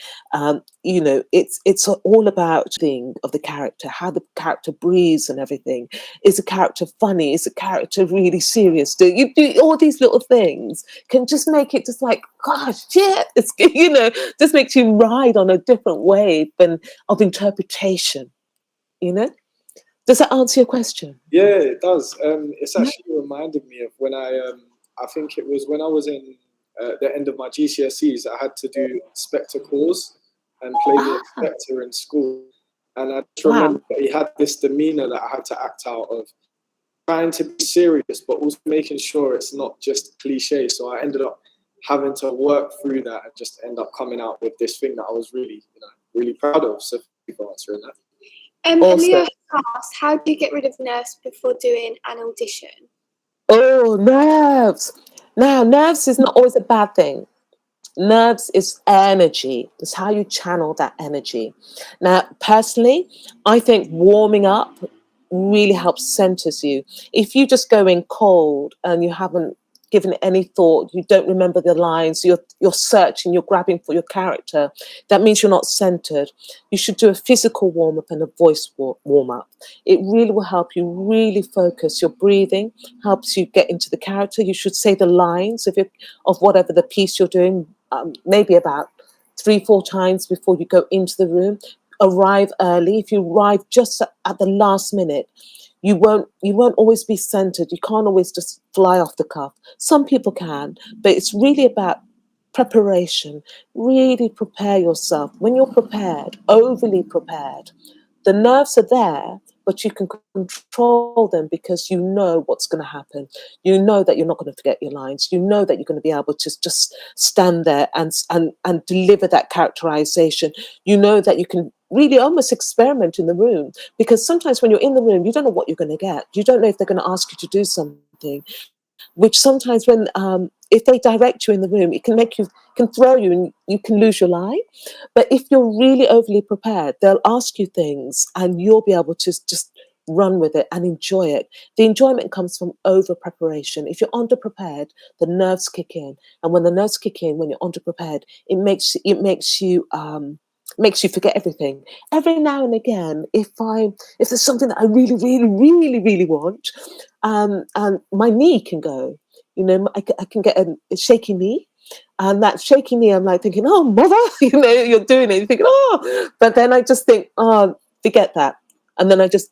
Speaker 8: It's all about thing of the character, how the character breathes and everything. Is a character funny? Is a character really serious? Do you do all these little things can just make it just like, gosh, yeah, it's, just makes you ride on a different wave of interpretation. Does that answer your question?
Speaker 1: Yeah, it does. It's actually reminded me of when I think it was when I was in the end of my GCSEs, I had to do spectacles and play the inspector in school. And I just remember that he had this demeanor that I had to act out of, trying to be serious, but also making sure it's not just cliche. So I ended up having to work through that and just end up coming out with this thing that I was really, really proud of. So thank you for answering that.
Speaker 2: Leah asked, how do you get rid of nerves before doing an audition?
Speaker 8: Oh, nerves. Now, nerves is not always a bad thing. Nerves is energy. It's how you channel that energy. Now, personally, I think warming up really helps centers you. If you just go in cold and you haven't given it any thought, you don't remember the lines, you're searching, you're grabbing for your character, that means you're not centered. You should do a physical warm-up and a voice warm-up. It really will help you really focus. Your breathing helps you get into the character. You should say the lines of whatever the piece you're doing, maybe about 3-4 times before you go into the room. Arrive early. If you arrive just at the last minute, you won't always be centered. You can't always just fly off the cuff. Some people can, but it's really about preparation. Really prepare yourself. When you're prepared, overly prepared, the nerves are there, but you can control them because you know what's going to happen. You know that you're not going to forget your lines. You know that you're going to be able to just stand there and deliver that characterization. You know that you can really almost experiment in the room, because sometimes when you're in the room, you don't know what you're going to get. You don't know if they're going to ask you to do something, which sometimes when if they direct you in the room, it can throw you and you can lose your line. But if you're really overly prepared, they'll ask you things and you'll be able to just run with it and enjoy it. The enjoyment comes from over preparation. If you're underprepared, the nerves kick in, and when the nerves kick in, when you're underprepared, it makes you forget everything. Every now and again, if there's something that I really, really, really, really want, and my knee can go, I can get a shaky knee, and that shaky knee, I'm like thinking, oh, mother, you're doing it. You're thinking, oh, but then I just think, oh, forget that, and then I just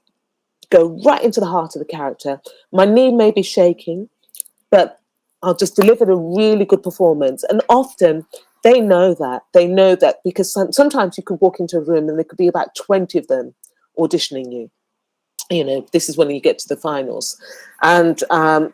Speaker 8: go right into the heart of the character. My knee may be shaking, but I'll just deliver a really good performance. And often they know that because sometimes you could walk into a room and there could be about 20 of them auditioning you. This is when you get to the finals. And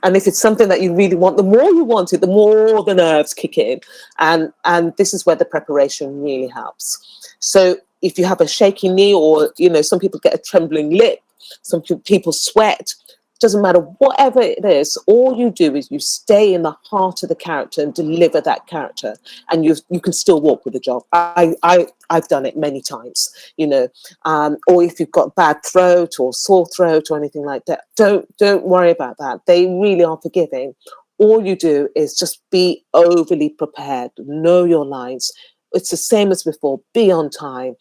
Speaker 8: if it's something that you really want, the more you want it, the more the nerves kick in. And this is where the preparation really helps. So if you have a shaky knee, or, some people get a trembling lip, some people sweat, doesn't matter, whatever it is, all you do is you stay in the heart of the character and deliver that character, and you can still walk with the job. I've done it many times, or if you've got bad throat or sore throat or anything like that, don't worry about that. They really are forgiving. All you do is just be overly prepared, know your lines. It's the same as before. Be on time.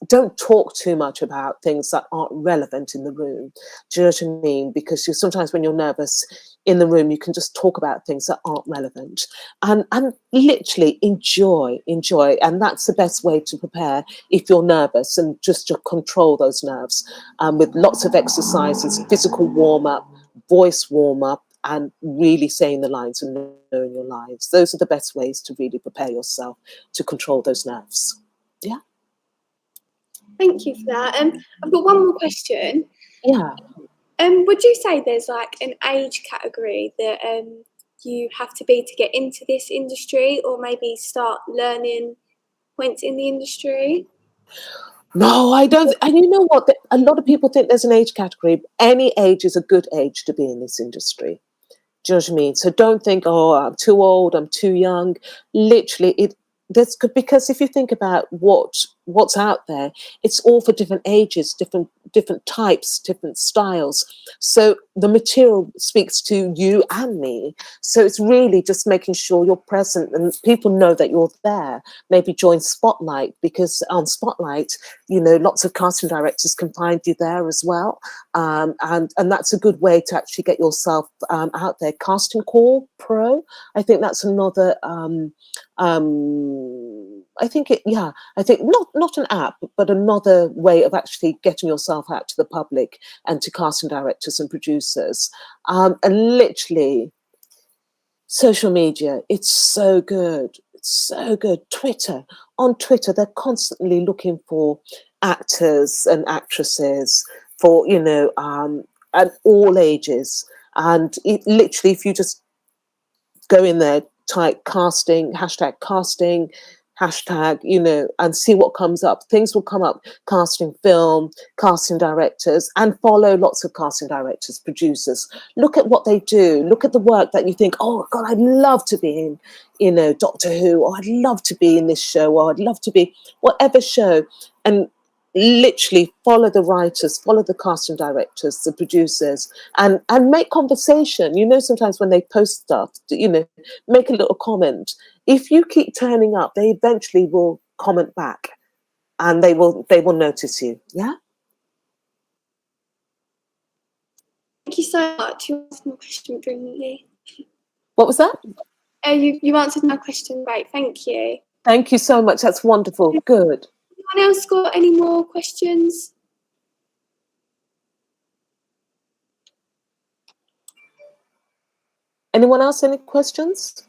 Speaker 8: Don't talk too much about things that aren't relevant in the room. Do you know what I mean? Because sometimes when you're nervous in the room, you can just talk about things that aren't relevant, and literally enjoy. And that's the best way to prepare if you're nervous, and just to control those nerves with lots of exercises, physical warm-up, voice warm-up, and really saying the lines and knowing your lines. Those are the best ways to really prepare yourself to control those nerves. Yeah.
Speaker 2: Thank you for that. I've got one more question.
Speaker 8: Yeah.
Speaker 2: Would you say there's like an age category that you have to be to get into this industry, or maybe start learning points in the industry?
Speaker 8: No, I don't. And you know what? A lot of people think there's an age category. Any age is a good age to be in this industry. Do you know what I mean? So don't think, oh, I'm too old, I'm too young. Literally, that's good, because if you think about what what's out there, it's all for different ages, different types, different styles. So the material speaks to you and me. So it's really just making sure you're present and people know that you're there. Maybe join Spotlight, because on Spotlight, you know, lots of casting directors can find you there as well. And that's a good way to actually get yourself out there. Casting Call Pro, I think that's another, I think not an app, but another way of actually getting yourself out to the public and to casting directors and producers. And literally, social media, it's so good. It's so good. On Twitter, they're constantly looking for actors and actresses for, you know, at all ages. And literally, if you just go in there, type casting, hashtag, you know, and see what comes up. Things will come up: casting film, casting directors, and follow lots of casting directors, producers. Look at what they do. Look at the work that you think, oh God, I'd love to be in, you know, Doctor Who, or I'd love to be in this show, or I'd love to be whatever show. And literally follow the writers, follow the casting directors, the producers, and make conversation. You know, sometimes when they post stuff, you know, make a little comment. If you keep turning up, they eventually will comment back, and they will notice you. Yeah.
Speaker 2: Thank you so much. You answered my question brilliantly.
Speaker 8: What was that?
Speaker 2: You answered my question great. Thank you.
Speaker 8: Thank you so much. That's wonderful. Good.
Speaker 2: Anyone else got any more questions?
Speaker 8: Anyone else? Any questions?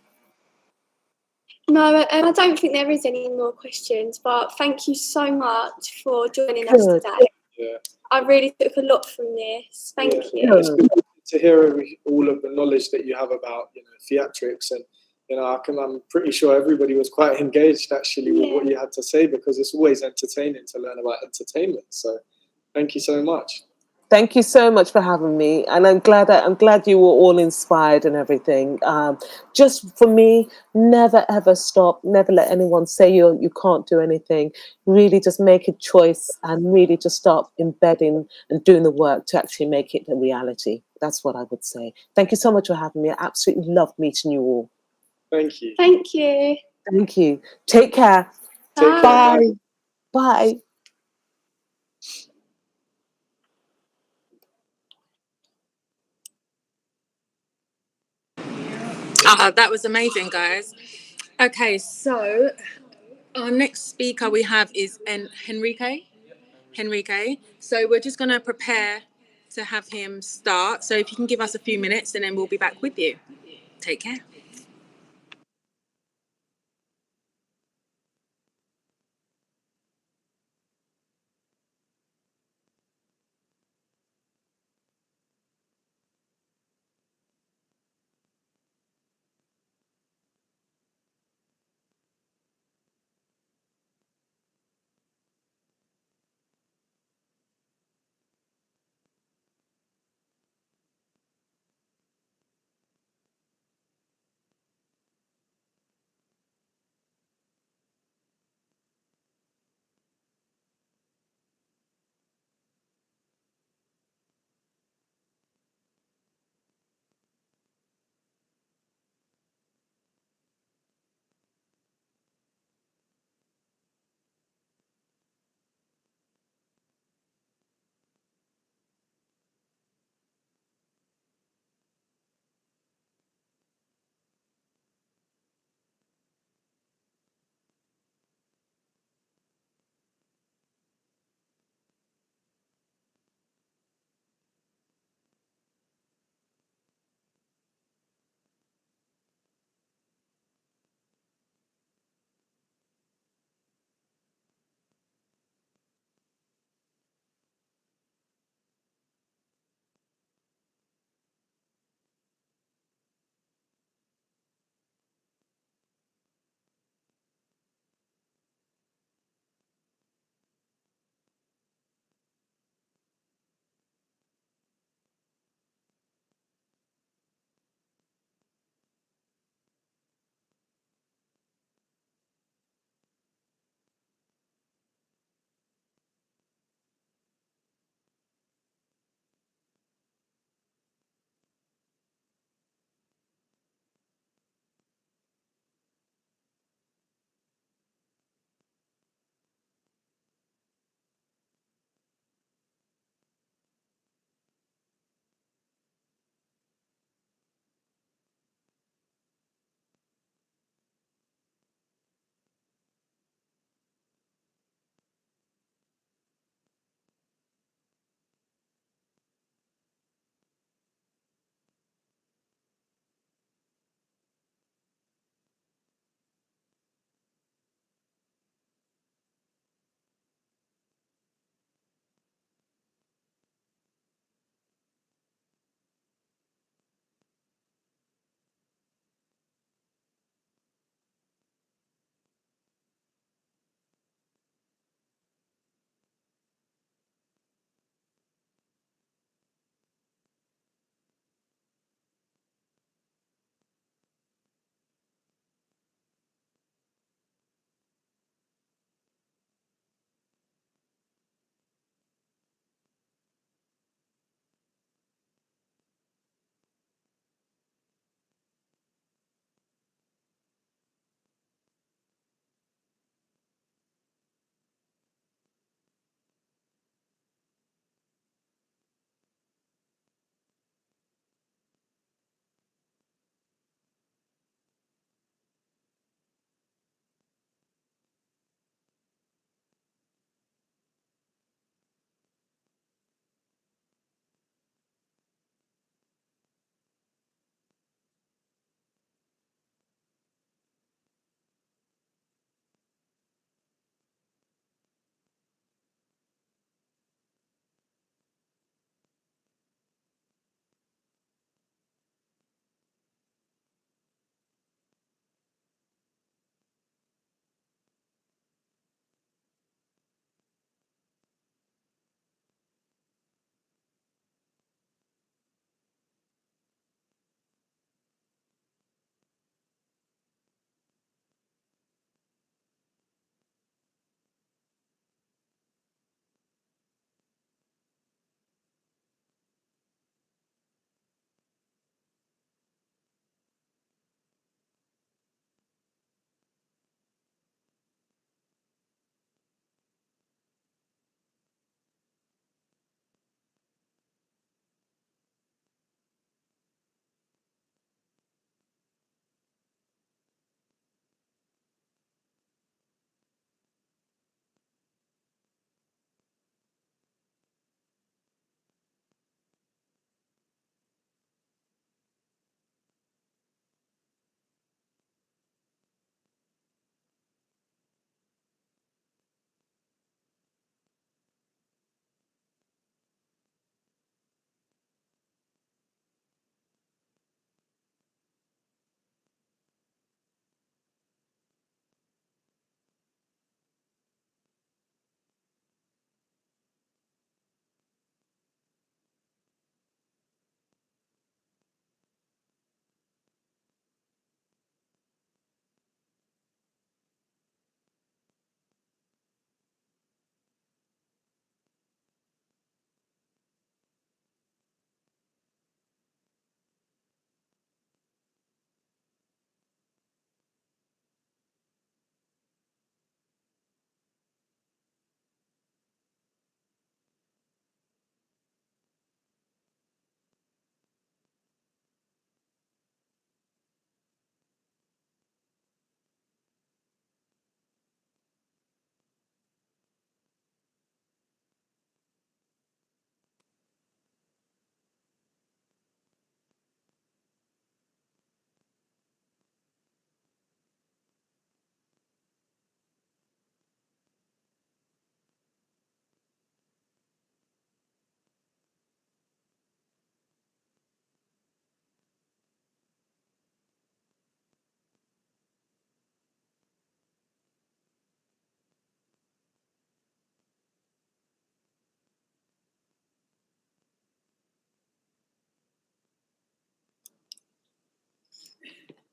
Speaker 2: No, I don't think there is any more questions, but thank you so much for joining us today.
Speaker 1: Yeah.
Speaker 2: I really took a lot from this. Thank you.
Speaker 1: It's good to hear all of the knowledge that you have about, you know, theatrics, and you know, I'm pretty sure everybody was quite engaged actually with what you had to say, because it's always entertaining to learn about entertainment. So, thank you so much.
Speaker 8: Thank you so much for having me, and I'm glad you were all inspired and everything. Just for me, never ever stop. Never let anyone say you can't do anything. Really, just make a choice and really just start embedding and doing the work to actually make it a reality. That's what I would say. Thank you so much for having me. I absolutely loved meeting you all.
Speaker 1: Thank you.
Speaker 2: Thank you.
Speaker 8: Thank you. Take care.
Speaker 2: Bye.
Speaker 8: Bye. Bye.
Speaker 10: That was amazing, guys. Okay, so our next speaker we have is Henrique. So we're just going to prepare to have him start. So if you can give us a few minutes, and then we'll be back with you. Take care.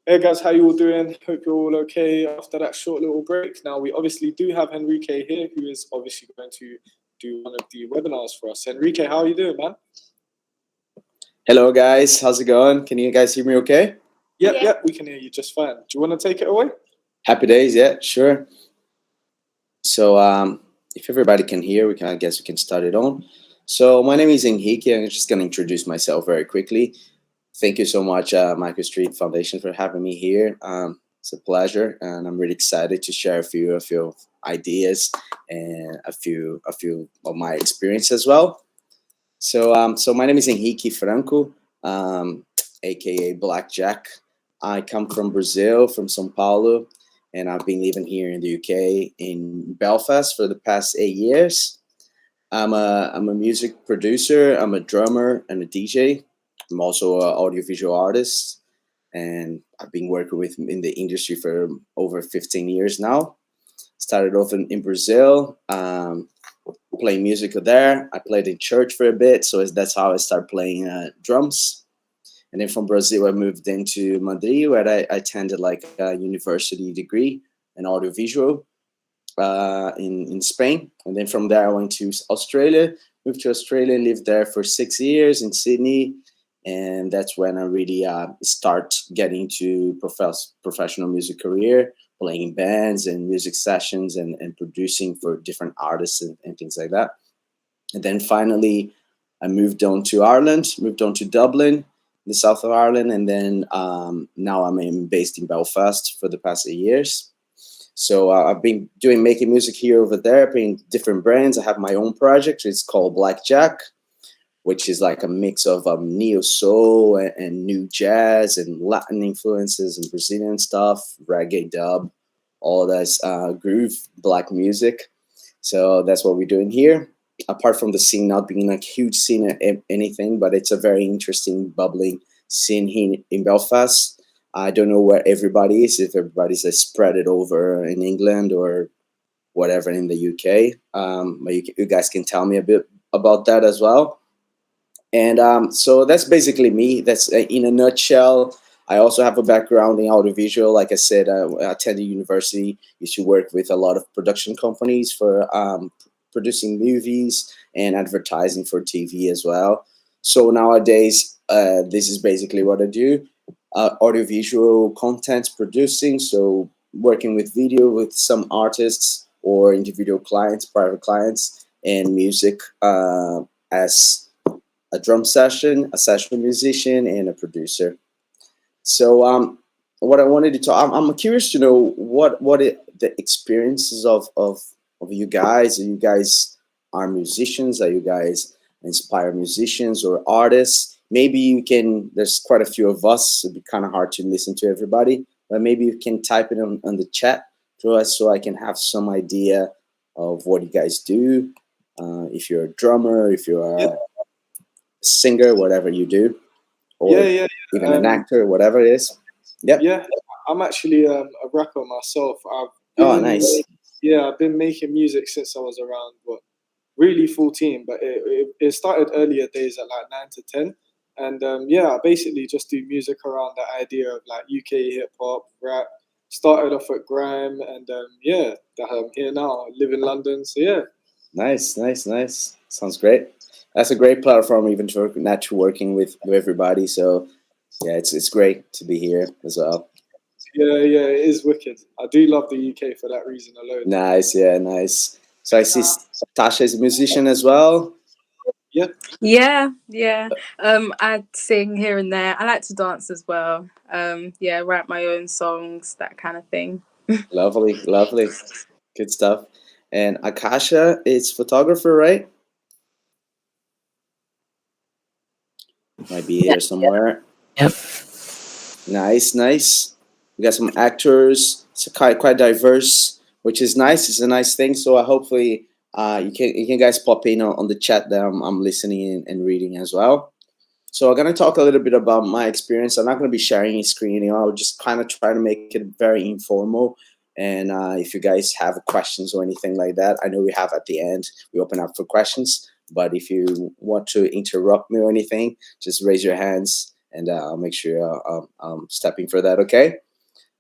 Speaker 1: Hey guys, how you all doing? Hope you're all okay after that short little break. Now, we obviously do have Henrique here, who is obviously going to do one of the webinars for us. Henrique, how are you doing, man?
Speaker 12: Hello guys, how's it going? Can you guys hear me okay?
Speaker 1: Yep, we can hear you just fine. Do you want to take it away?
Speaker 12: Happy days, yeah, sure. So if everybody can hear, I guess we can start it on. So my name is Henrique. I'm just going to introduce myself very quickly. Thank you so much, Michael Streete Foundation, for having me here. It's a pleasure, and I'm really excited to share a few ideas and a few of my experience as well. So my name is Henrique Franco, aka Blackjack. I come from Brazil, from São Paulo, and I've been living here in the UK in Belfast for the past 8 years. I'm a music producer, I'm a drummer and a DJ. I'm also an audiovisual artist, and I've been working in the industry for over 15 years now. Started off in Brazil, playing music there. I played in church for a bit, so that's how I started playing drums. And then from Brazil, I moved into Madrid, where I attended like a university degree in audiovisual in Spain. And then from there, I went to Australia, moved to Australia, lived there for 6 years in Sydney. And that's when I really start getting to professional music career, playing in bands and music sessions and producing for different artists and things like that. And then finally, I moved on to Ireland, moved on to Dublin, the south of Ireland, and then now I'm based in Belfast for the past 8 years. So I've been making music here over there, playing different brands. I have my own project. It's called Blackjack, which is like a mix of neo soul and new jazz and Latin influences and Brazilian stuff, reggae, dub, all that's groove, black music. So that's what we're doing here. Apart from the scene not being like a huge scene or anything, but it's a very interesting, bubbling scene here in Belfast. I don't know where everybody is, if everybody's spread it over in England or whatever in the UK. But you guys can tell me a bit about that as well. And so that's basically me. That's in a nutshell. I also have a background in audiovisual. Like I said, I attended university, used to work with a lot of production companies for producing movies and advertising for TV as well. So nowadays, this is basically what I do. Audiovisual content producing, so working with video with some artists or individual clients, private clients, and music as a drum session, a session musician, and a producer. So what I wanted to talk, I'm curious to know what the experiences of you guys. Are you guys are musicians? Are you guys inspire musicians or artists? Maybe you can, there's quite a few of us, it'd be kind of hard to listen to everybody, but maybe you can type it on the chat to us so I can have some idea of what you guys do. If you're a drummer, if you're a singer, whatever you do, or even an actor, whatever it is.
Speaker 1: Yeah, I'm actually a rapper myself.
Speaker 12: Nice.
Speaker 1: Yeah, I've been making music since I was around, really 14, but it started earlier days at like 9 to 10. And I basically just do music around the idea of like UK hip hop, rap. Started off at grime, and I'm here now. I live in London, so yeah.
Speaker 12: Nice. Sounds great. That's a great platform, even for networking with everybody. So yeah, it's great to be here as well.
Speaker 1: Yeah, it is wicked. I do love the UK for that reason alone.
Speaker 12: Nice. So I see Tasha is a musician as well.
Speaker 9: Yeah. I sing here and there. I like to dance as well. Write my own songs, that kind of thing.
Speaker 12: Lovely. Good stuff. And Akasha is photographer, right? Might be here somewhere.
Speaker 13: Yep.
Speaker 12: Nice. We got some actors. It's quite diverse, which is nice. It's a nice thing. So hopefully you can guys pop in on the chat that I'm listening and reading as well. So I'm gonna talk a little bit about my experience. I'm not gonna be sharing a screen. I'll just kind of try to make it very informal. And if you guys have questions or anything like that, I know we have at the end. We open up for questions. But if you want to interrupt me or anything, just raise your hands and I'll make sure I'm stepping for that. Okay.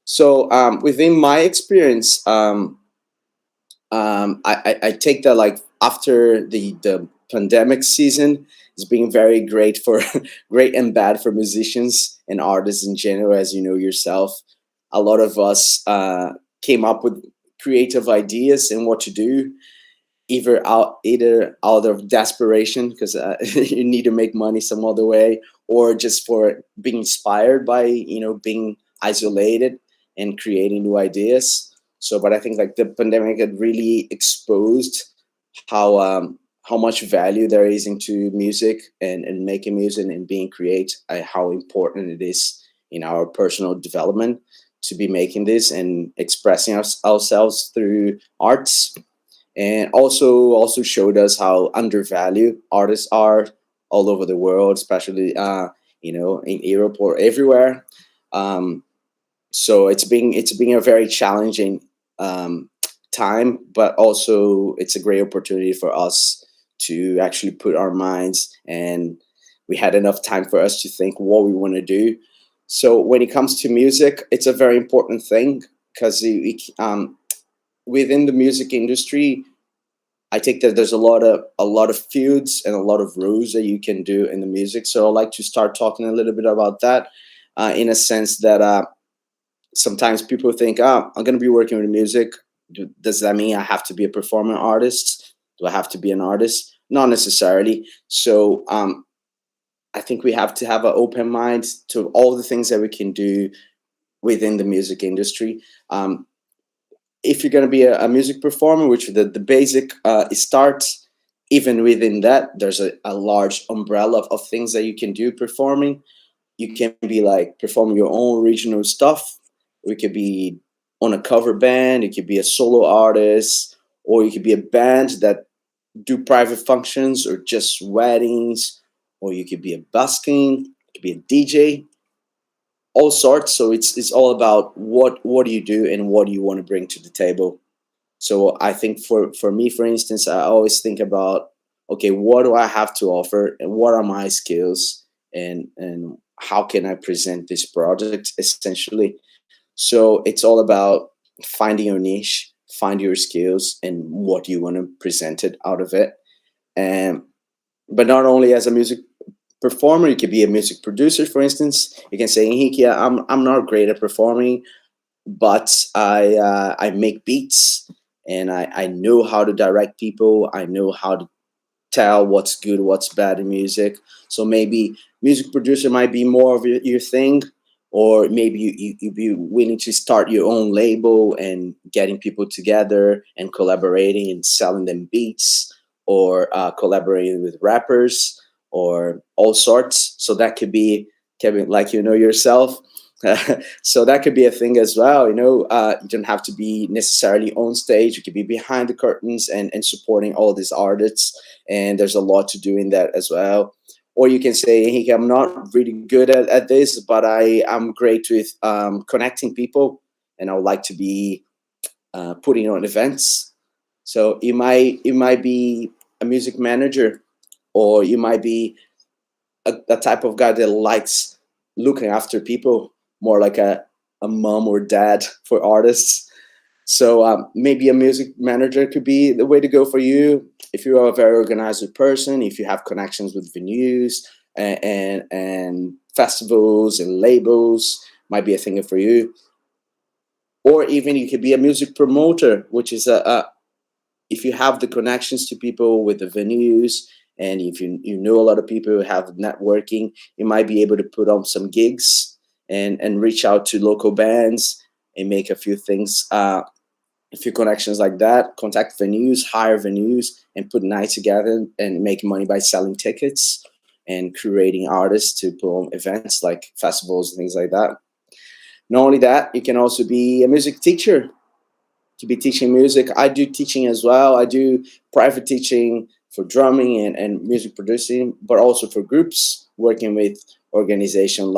Speaker 12: So within my experience, I take that like after the pandemic season, it's been very great for great and bad for musicians and artists in general. As you know yourself, a lot of us came up with creative ideas and what to do, either out of desperation because you need to make money some other way, or just for being inspired by being isolated and creating new ideas. So, but I think like the pandemic had really exposed how much value there is into music and making music and being creative, how important it is in our personal development to be making this and expressing ourselves through arts. And also showed us how undervalued artists are all over the world, especially in Europe or everywhere. So it's been a very challenging time, but also it's a great opportunity for us to actually put our minds, and we had enough time for us to think what we want to do. So when it comes to music, it's a very important thing because within the music industry, I think that there's a lot of fields and a lot of roles that you can do in the music. So I'd like to start talking a little bit about that, in a sense that sometimes people think, I'm going to be working with music. Does that mean I have to be a performing artist? Do I have to be an artist? Not necessarily. So I think we have to have an open mind to all the things that we can do within the music industry. If you're going to be a music performer, which the basic starts, even within that, there's a large umbrella of things that you can do performing. You can be like performing your own original stuff. We could be on a cover band. You could be a solo artist, or you could be a band that do private functions or just weddings, or you could be a busking, you could be a DJ, all sorts. So it's all about what do you do and what do you want to bring to the table. So I think for me, for instance, I always think about, okay, what do I have to offer and what are my skills and how can I present this project essentially. So it's all about finding your niche, find your skills and what you want to present it out of it. But not only as a music performer, you could be a music producer, for instance. You can say, Henrique, I'm not great at performing, but I make beats and I know how to direct people. I know how to tell what's good, what's bad in music. So maybe music producer might be more of your thing, or maybe you be willing to start your own label and getting people together and collaborating and selling them beats, or collaborating with rappers or all sorts. So that could be, Kevin, like yourself. So that could be a thing as well. You don't have to be necessarily on stage. You could be behind the curtains and supporting all these artists. And there's a lot to do in that as well. Or you can say, hey, I'm not really good at this, but I'm great with connecting people, and I would like to be putting on events. So you might be a music manager, or you might be a type of guy that likes looking after people, more like a mom or dad for artists. So maybe a music manager could be the way to go for you. If you are a very organized person, if you have connections with venues and festivals and labels, might be a thing for you. Or even you could be a music promoter, which is if you have the connections to people with the venues, and if you know a lot of people who have networking, you might be able to put on some gigs and reach out to local bands and make a few things, a few connections like that, contact venues, hire venues, and put nights together and make money by selling tickets and creating artists to put on events like festivals and things like that. Not only that, you can also be a music teacher. To be teaching music. I do teaching as well. I do private teaching for drumming and music producing, but also for groups, working with organizations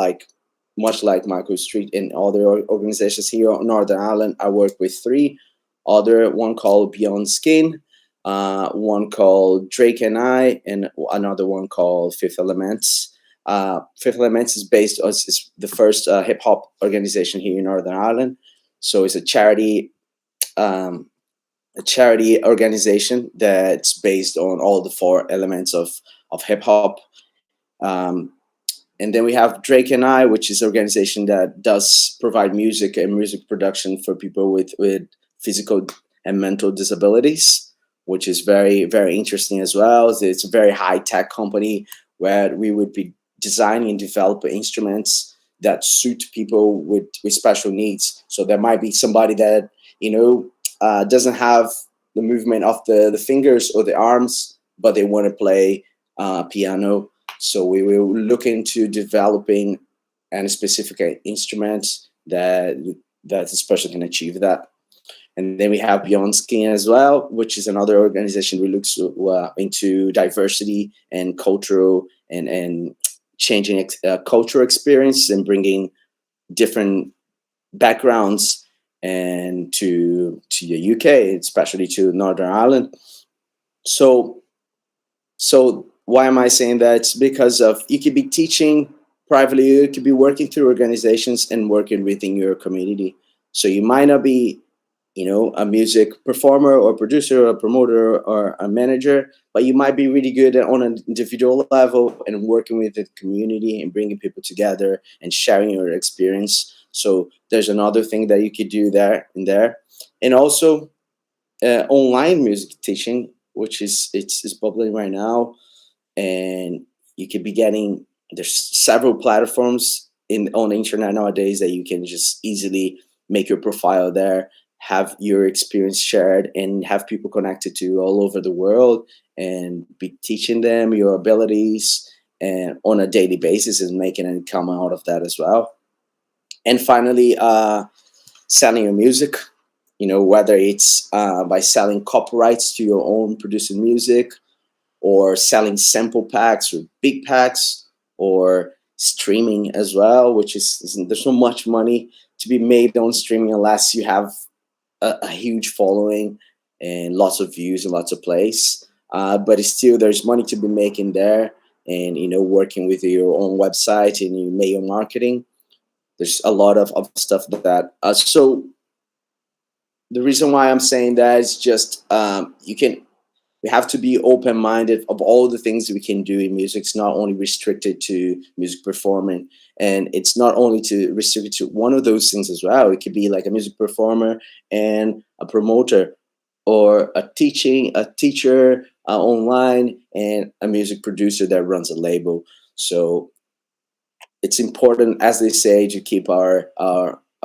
Speaker 12: much like Michael Streete and other organizations here on Northern Ireland. I work with 3 other, one called Beyond Skin, one called Drake and I, and another one called Fifth Elements. Fifth Elements is based on is the first hip hop organization here in Northern Ireland. So it's a charity organization that's based on all the 4 elements of hip hop. And then we have Drake and I, which is an organization that does provide music and music production for people with physical and mental disabilities, which is very, very interesting as well. It's a very high-tech company where we would be designing and developing instruments that suit people with special needs. So there might be somebody that, doesn't have the movement of the fingers or the arms, but they want to play piano. So we will look into developing a specific instrument that this person can achieve that. And then we have Beyond Skin as well, which is another organization who looks into diversity and cultural and changing cultural experience and bringing different backgrounds and to the UK, especially to Northern Ireland. So why am I saying that? It's because of you could be teaching privately, you could be working through organizations and working within your community. So you might not be, a music performer or producer or promoter or a manager, but you might be really good on an individual level and working with the community and bringing people together and sharing your experience. So there's another thing that you could do there. And also online music teaching, which is popular right now. And you could be there's several platforms on the internet nowadays that you can just easily make your profile there, have your experience shared, and have people connected to all over the world and be teaching them your abilities and on a daily basis and making an income out of that as well. And finally, selling your music, whether it's by selling copyrights to your own producing music, or selling sample packs or big packs, or streaming as well, which there's so much money to be made on streaming unless you have a huge following and lots of views and lots of plays. But it's still, there's money to be making there, and working with your own website and your mail marketing. There's a lot of stuff that. So the reason why I'm saying that is just we have to be open-minded of all the things that we can do in music. It's not only restricted to music performing, and it's not only restricted to one of those things as well. It could be like a music performer and a promoter, or a teacher online, and a music producer that runs a label. So it's important, as they say, to keep our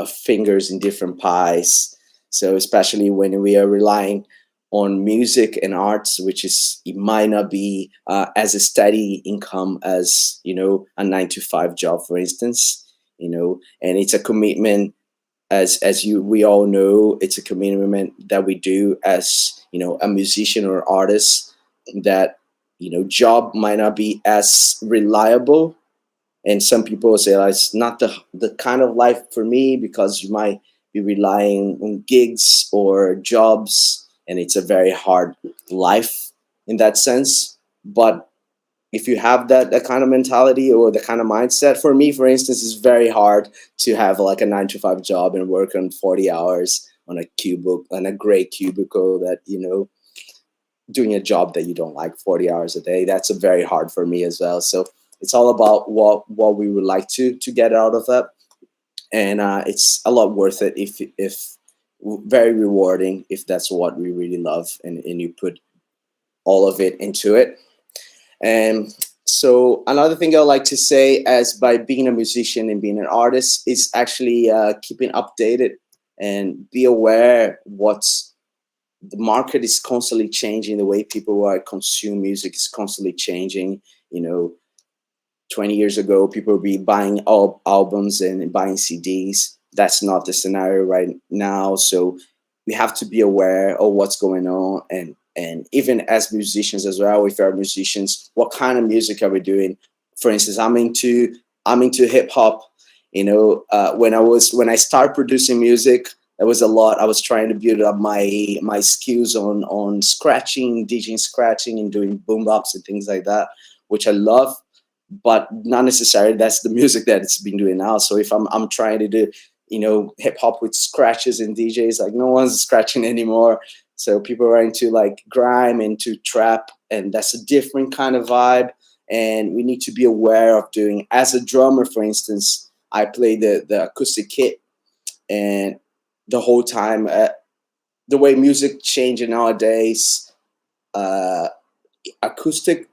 Speaker 12: fingers in different pies. So especially when we are relying on music and arts, it might not be as a steady income as, a 9-to-5 job, for instance, and it's a commitment we all know, it's a commitment that we do as, a musician or artist, that, job might not be as reliable. And some people say, it's not the kind of life for me, because you might be relying on gigs or jobs, and it's a very hard life in that sense. But if you have that kind of mentality or the kind of mindset, for me, for instance, it's very hard to have like a 9-to-5 job and work on 40 hours on a gray cubicle that, doing a job that you don't like 40 hours a day. That's very hard for me as well. So it's all about what we would like to get out of that. And it's a lot worth it if very rewarding if that's what we really love and you put all of it into it. And so another thing I like to say, as by being a musician and being an artist, is actually keeping updated and be aware the market is constantly changing. The way people consume music is constantly changing. 20 years ago, people would be buying albums and buying CDs. That's not the scenario right now. So we have to be aware of what's going on. And even as musicians as well, if we are musicians, what kind of music are we doing? For instance, I'm into hip hop. When I started producing music, there was a lot. I was trying to build up my skills on scratching, DJing scratching, and doing boom bops and things like that, which I love. but not necessarily that's the music that it's been doing now. So if I'm trying to do, you know, hip hop with scratches and DJs, like no one's scratching anymore. So people are into like grime, into trap, and that's a different kind of vibe. And we need to be aware of doing, as a drummer, for instance, I play the acoustic kit, and the whole time, the way music changing nowadays, acoustic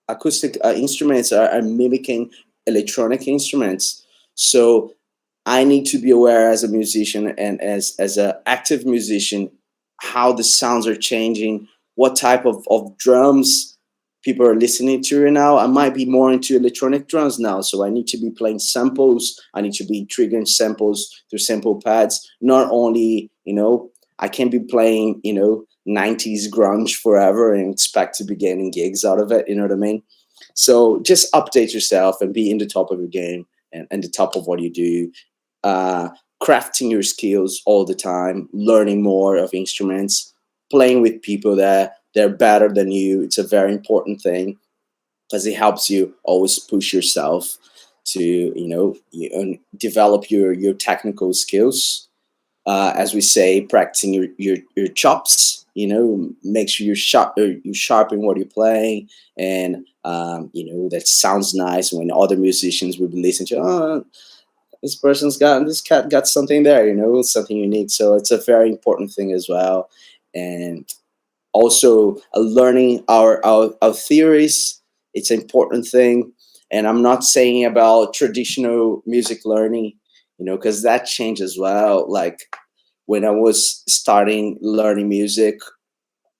Speaker 12: instruments are mimicking electronic instruments. So I need to be aware as a musician and as an active musician how the sounds are changing, what type of drums people are listening to right now. I might be more into electronic drums now, so I need to be playing samples. I need to be triggering samples through sample pads. Not only, you know, I can't be playing, you know, 90s grunge forever and expect to be getting gigs out of it. You know what I mean? So just update yourself and be in the top of your game and the top of what you do. Crafting your skills all the time, learning more of instruments, playing with people that they're better than you. It's a very important thing because it helps you always push yourself to, you know, develop your technical skills. As we say, practicing your chops, you know, make sure you sharpen what you're playing, and you know, that sounds nice when other musicians will be listening to, oh, this cat got something there, you know, something unique. So it's a very important thing as well. And also learning our theories, it's an important thing. And I'm not saying about traditional music learning, you know, because that changed as well. Like when I was starting learning music,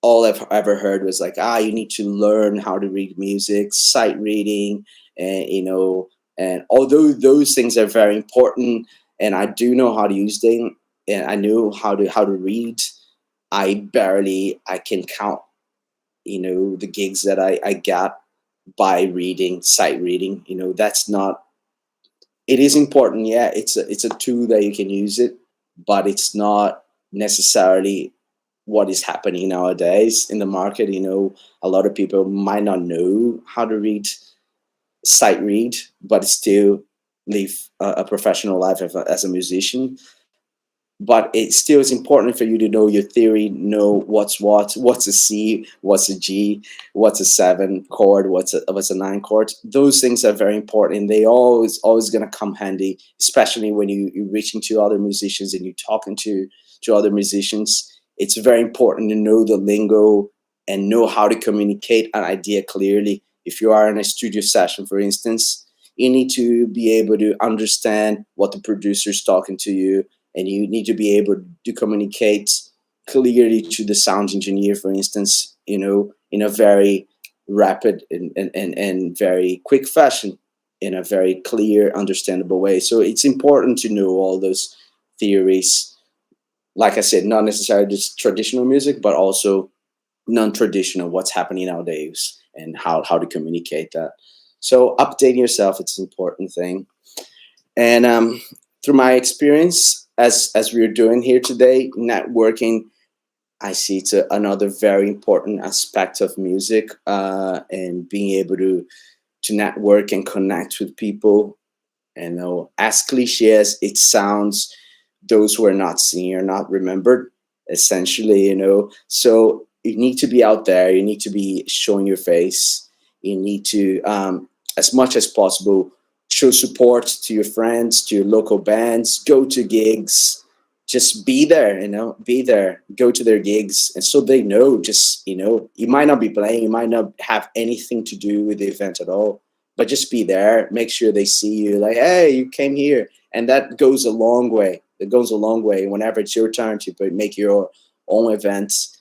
Speaker 12: all I've ever heard was like, you need to learn how to read music, sight reading, and, you know, and although those things are very important, and I do know how to use them, and I know how to read, I can count, you know, the gigs that I got by reading, sight reading. You know, that's not. It is important, yeah. It's a tool that you can use it, but it's not necessarily what is happening nowadays in the market. You know, a lot of people might not know how to sight read, but still live a professional life as a musician. But it still is important for you to know your theory, know what's a C, what's a G, what's a 7 chord, what's a 9 chord. Those things are very important. They always going to come handy, especially when you're reaching to other musicians and you're talking to other musicians. It's very important to know the lingo and know how to communicate an idea clearly. If you are in a studio session, for instance, you need to be able to understand what the producer is talking to you, and you need to be able to communicate clearly to the sound engineer, for instance, you know, in a very rapid and very quick fashion, in a very clear, understandable way. So it's important to know all those theories. Like I said, not necessarily just traditional music, but also non-traditional, what's happening nowadays, and how to communicate that. So updating yourself, it's an important thing. And through my experience, as we're doing here today, networking, I see it's another very important aspect of music, and being able to network and connect with people. And as cliche as it sounds, those who are not seen are not remembered, essentially, you know. So you need to be out there. You need to be showing your face. You need to, as much as possible, show support to your friends, to your local bands, go to gigs, just be there, you know, be there, go to their gigs. And so they know, just, you know, you might not be playing, you might not have anything to do with the event at all, but just be there, make sure they see you, like, hey, you came here. And that goes a long way. It goes a long way. Whenever it's your turn to make your own events,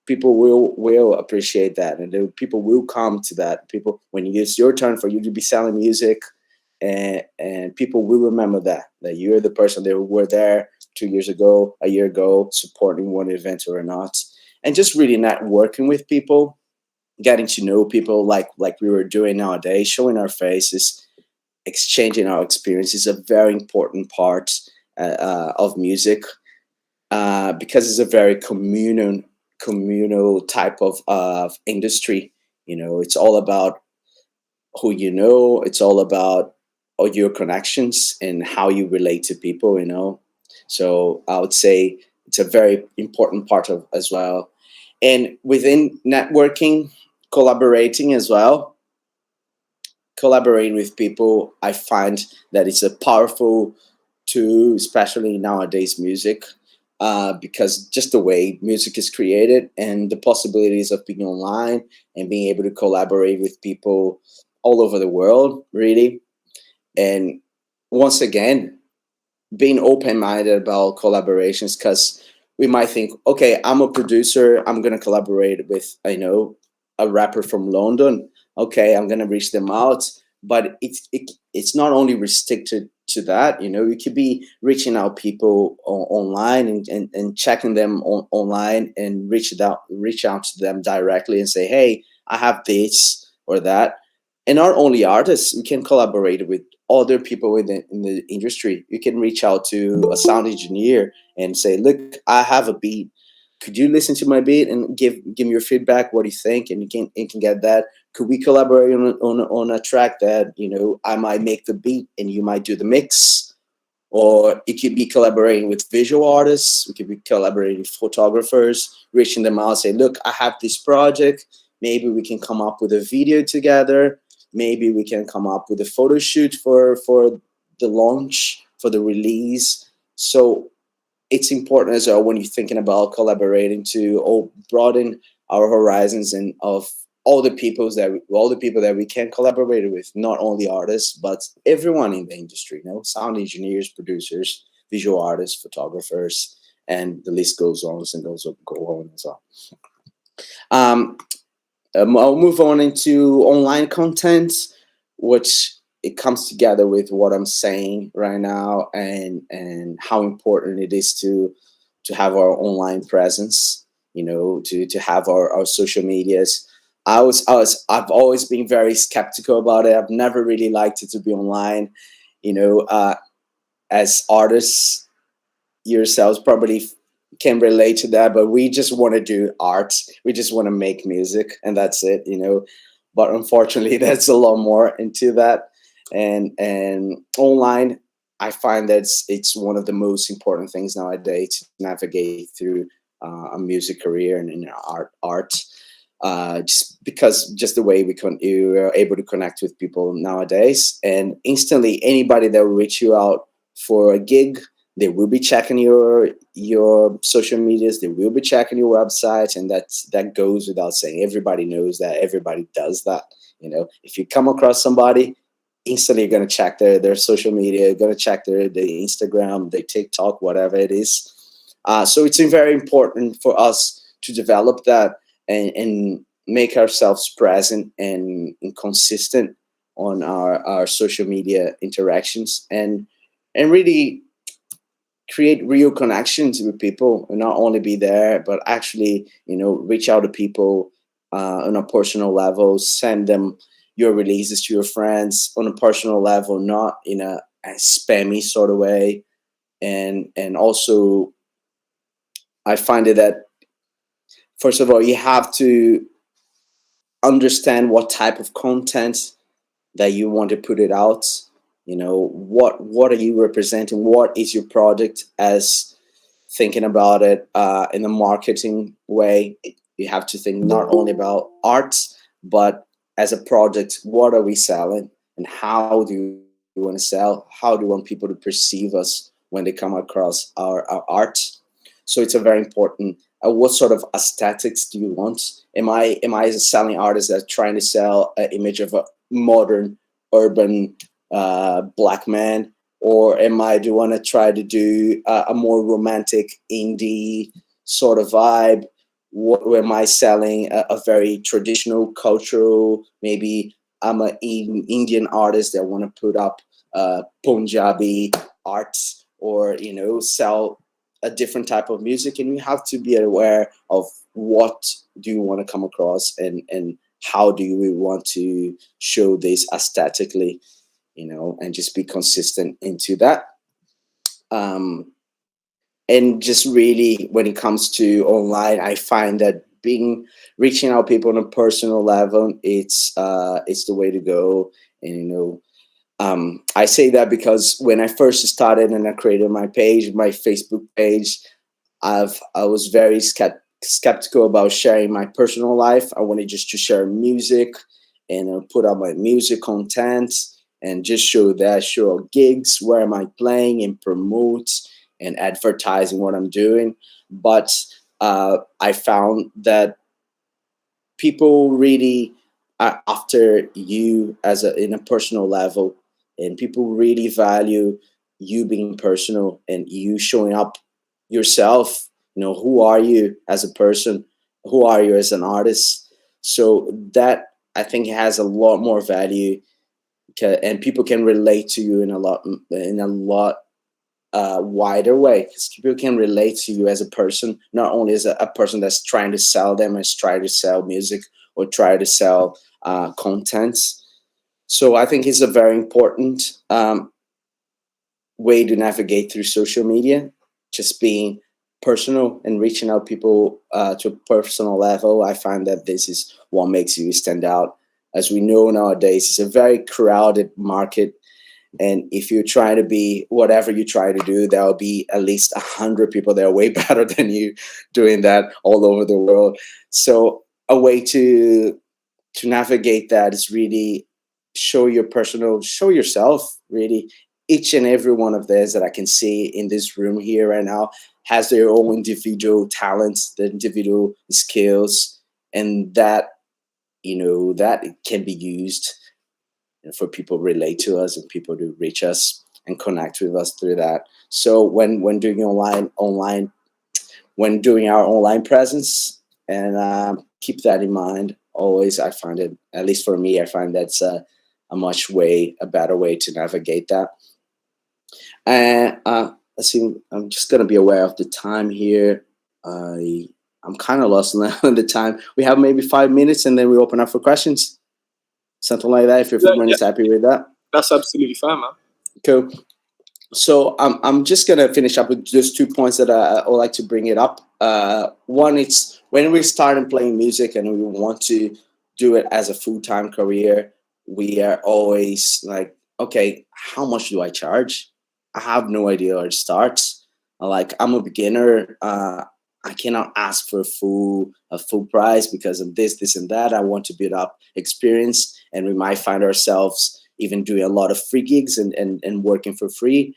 Speaker 12: people will appreciate that, and people will come to that. People, when it's your turn for you to be selling music, and people will remember that you're the person that were there 2 years ago, a year ago, supporting one event or not. And just really networking with people, getting to know people like we were doing nowadays, showing our faces, exchanging our experiences, is a very important part of music, because it's a very communal type of industry. You know, it's all about who you know. It's all about all your connections and how you relate to people, you know. So I would say it's a very important part of as well. And within networking, collaborating as well, collaborating with people, I find that it's a powerful tool, especially nowadays music, because just the way music is created and the possibilities of being online and being able to collaborate with people all over the world, really. And once again, being open-minded about collaborations, because we might think, okay, I'm a producer, I'm going to collaborate with, I know, a rapper from London. Okay, I'm going to reach them out. But it's not only restricted to that, you know, you could be reaching out people online and checking them online and reach out to them directly and say, hey, I have this or that. And not only artists, we can collaborate with other people in the industry. You can reach out to a sound engineer and say, look, I have a beat. Could you listen to my beat and give me your feedback? What do you think? And you can get that. Could we collaborate on a track that, you know, I might make the beat and you might do the mix? Or it could be collaborating with visual artists. We could be collaborating with photographers, reaching them out, say, look, I have this project. Maybe we can come up with a video together. Maybe we can come up with a photo shoot for the launch, for the release. So it's important as well when you're thinking about collaborating to broaden our horizons and of all the people that we can collaborate with, not only artists, but everyone in the industry, you know, sound engineers, producers, visual artists, photographers, and the list goes on and those will go on as well. I'll move on into online content, which it comes together with what I'm saying right now and how important it is to have our online presence, you know, to have our social medias. I've always been very skeptical about it. I've never really liked it to be online, you know, as artists yourselves probably can relate to that, but we just want to do art. We just want to make music and that's it, you know. But unfortunately, there's a lot more into that. And online, I find that it's one of the most important things nowadays to navigate through a music career and in art. Just the way you are able to connect with people nowadays, and instantly anybody that will reach you out for a gig, they will be checking your social medias, they will be checking your website, and that goes without saying. Everybody knows that, everybody does that. You know, if you come across somebody, instantly you're going to check their social media, you're going to check their Instagram, their TikTok, whatever it is. So it's very important for us to develop that and make ourselves present and consistent on our social media interactions and really create real connections with people and not only be there, but actually, you know, reach out to people on a personal level, send them your releases to your friends on a personal level, not in a spammy sort of way. And also, I find it that, first of all, you have to understand what type of content that you want to put it out. You know, what are you representing? What is your product? As thinking about it in a marketing way, you have to think not only about art, but as a product, what are we selling and how do you want to sell? How do you want people to perceive us when they come across our art? So it's a very important. What sort of aesthetics do you want? Am I a selling artist that's trying to sell an image of a modern urban black man, or do I want to try to do a more romantic indie sort of vibe? Am I selling a very traditional cultural? Maybe I'm an Indian artist that want to put up Punjabi art, or you know, sell a different type of music. And you have to be aware of what do you want to come across and how do you want to show this aesthetically, you know, and just be consistent into that. And just really, when it comes to online, I find that reaching out people on a personal level, it's the way to go. And you know, I say that because when I first started and I created my Facebook page, I was very skeptical about sharing my personal life. I wanted just to share music and put out my music content and just show gigs, where am I playing, and promote and advertising what I'm doing. But I found that people really are after you in a personal level, and people really value you being personal and you showing up yourself. You know, who are you as a person? Who are you as an artist? So that, I think, has a lot more value, and people can relate to you in a lot wider way, because people can relate to you as a person, not only as a person that's trying to sell them, as try to sell music or try to sell content. So I think it's a very important way to navigate through social media, just being personal and reaching out people to a personal level. I find that this is what makes you stand out. As we know nowadays, it's a very crowded market. And if you try to be whatever you try to do, there will be at least 100 people that are way better than you doing that all over the world. So a way to navigate that is really show yourself. Really, each and every one of theirs that I can see in this room here right now has their own individual talents, their individual skills, and that, you know, that it can be used for people to relate to us and people to reach us and connect with us through that. So when doing when doing our online presence, and keep that in mind always. I find it, at least for me, I find that's a better way to navigate that. And let's see, I'm just gonna be aware of the time here. I'm kind of lost on the time. We have maybe 5 minutes and then we open up for questions. Something like that, if everyone's happy with that.
Speaker 1: That's absolutely fine, man.
Speaker 12: Cool. So I'm just gonna finish up with just 2 points that I would like to bring it up. One, it's when we started playing music and we want to do it as a full-time career, we are always like, okay, how much do I charge? I have no idea where to start. Like, I'm a beginner. I cannot ask for a full price because of this and that. I want to build up experience, and we might find ourselves even doing a lot of free gigs and working for free,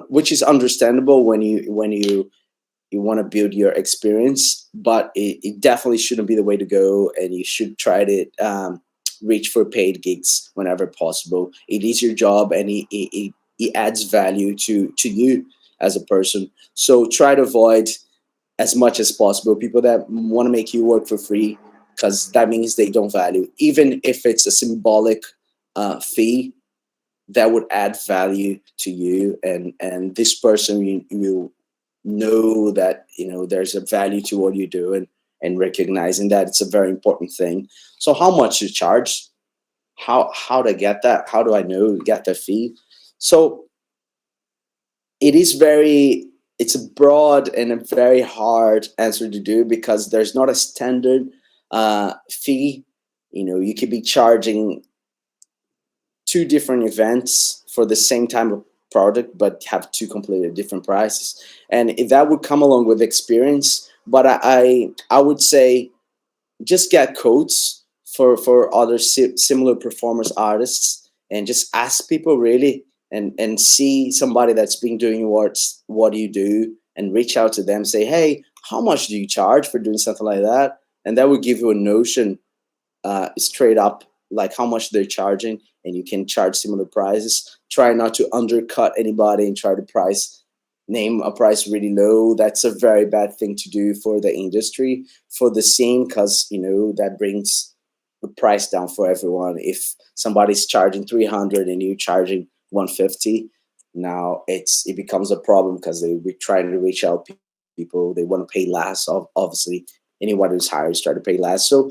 Speaker 12: which is understandable when you want to build your experience. But it definitely shouldn't be the way to go, and you should try to reach for paid gigs whenever possible. It is your job, and it adds value to you as a person. So try to avoid as much as possible people that want to make you work for free, because that means they don't value. Even if it's a symbolic fee, that would add value to you, and this person, you know that, you know, there's a value to what you do, and recognizing that, it's a very important thing. So how much to charge, how to get that, how do I know to get the fee? So it's a broad and a very hard answer to do, because there's not a standard fee. You know, you could be charging 2 different events for the same type of product, but have 2 completely different prices. And if that would come along with experience, but I would say just get quotes for other similar performers artists, and just ask people really, and see somebody that's been doing what you do, and reach out to them, say, hey, how much do you charge for doing something like that? And that will give you a notion straight up, like how much they're charging, and you can charge similar prices. Try not to undercut anybody and try to name a price really low. That's a very bad thing to do for the industry, for the scene, because, you know, that brings the price down for everyone. If somebody's charging 300 and you're charging 150, now it becomes a problem, because we're trying to reach out people. They want to pay less. Obviously, anyone who's hired is trying to pay less. So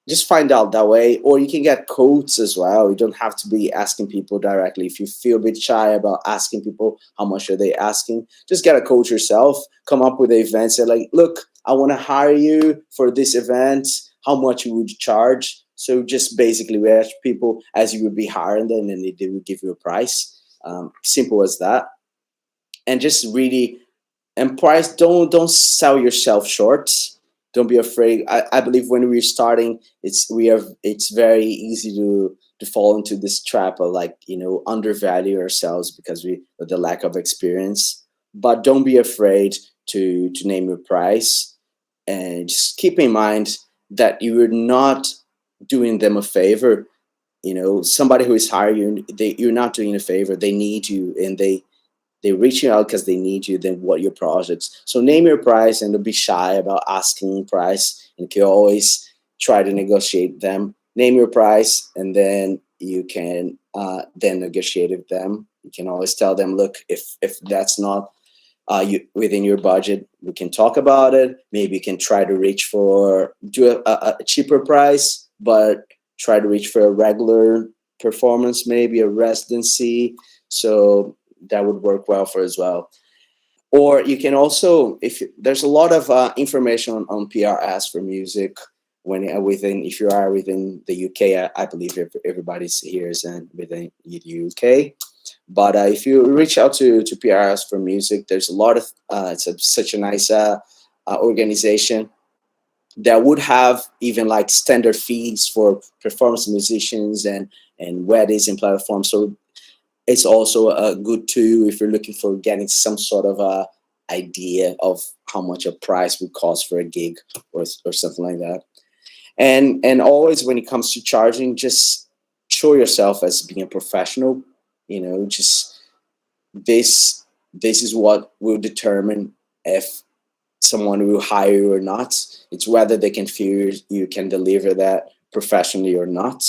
Speaker 12: just find out that way, or you can get quotes as well. You don't have to be asking people directly. If you feel a bit shy about asking people how much are they asking, just get a quote yourself. Come up with an event. Say like, look, I want to hire you for this event. How much you would charge? So just basically we ask people as you would be hiring them, and they would give you a price. Simple as that. And just really, and price, don't sell yourself short. Don't be afraid. I believe when we're starting, it's very easy to fall into this trap of like, undervalue ourselves because of the lack of experience. But don't be afraid to name your price, and just keep in mind that you are not doing them a favor. Somebody who is hiring you, you're not doing a favor. They need you, and they're reaching out because they need you. Then what your projects. So name your price, and don't be shy about asking price. And you can always try to negotiate them. Name your price, and then you can then negotiate with them. You can always tell them, look, if that's not within your budget, we can talk about it. Maybe you can try to do a cheaper price, but try to reach for a regular performance, maybe a residency. So that would work well for as well. Or you can also, there's a lot of information on PRS for music if you are within the UK. I believe everybody's here is within the UK. But if you reach out to PRS for music, there's a lot of it's such a nice organization that would have even like standard fees for performance musicians and weddings and platforms. So it's also a good tool if you're looking for getting some sort of a idea of how much a price would cost for a gig or something like that. And always when it comes to charging, just show yourself as being a professional. Just this is what will determine if someone will hire you or not. It's whether they can feel you can deliver that professionally or not.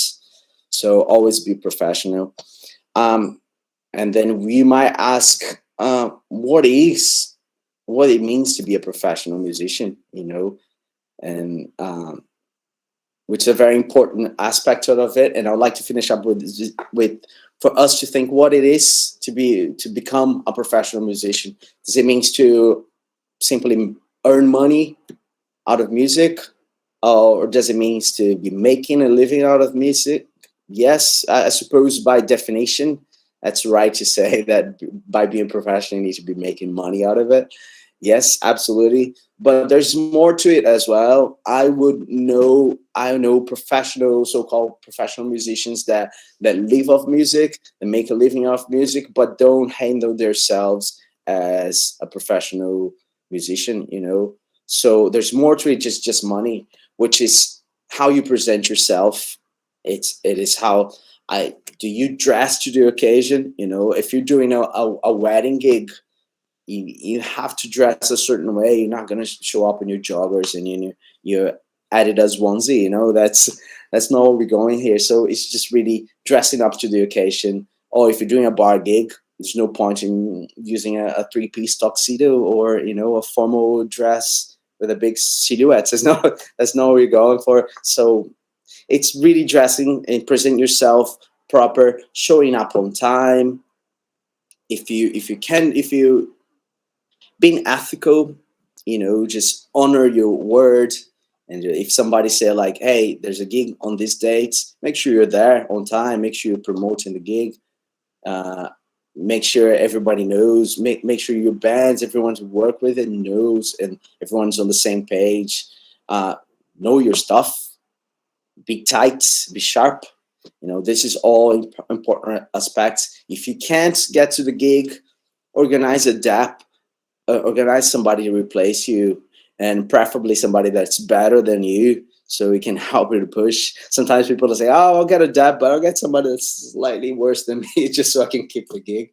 Speaker 12: So always be professional. And then we might ask what it means to be a professional musician, and which is a very important aspect of it. And I would like to finish up with for us to think what it is to become a professional musician. Does it mean to simply earn money out of music, or does it mean to be making a living out of music? Yes, I suppose by definition, that's right to say that by being professional, you need to be making money out of it. Yes, absolutely. But there's more to it as well. I know so-called professional musicians that live off music and make a living off music, but don't handle themselves as a professional musician, So there's more to it just money, which is how you present yourself. It is how do you dress to the occasion? If you're doing a wedding gig, you have to dress a certain way. You're not going to show up in your joggers and your Adidas onesie. That's not where we're going here. So it's just really dressing up to the occasion. Or if you're doing a bar gig, there's no point in using a three-piece tuxedo or a formal dress with a big silhouette. That's not what we're going for. So it's really dressing and present yourself proper, showing up on time. If you being ethical, just honor your word. And if somebody say like, hey, there's a gig on this date, make sure you're there on time. Make sure you're promoting the gig. Make sure everybody knows. Make sure your bands, everyone to work with it knows, and everyone's on the same page. Know your stuff. Be tight. Be sharp. This is all important aspects. If you can't get to the gig, organize a DAP. Organize somebody to replace you, and preferably somebody that's better than you, so we can help you to push. Sometimes people will say, oh, I'll get a DAP, but I'll get somebody that's slightly worse than me just so I can keep the gig.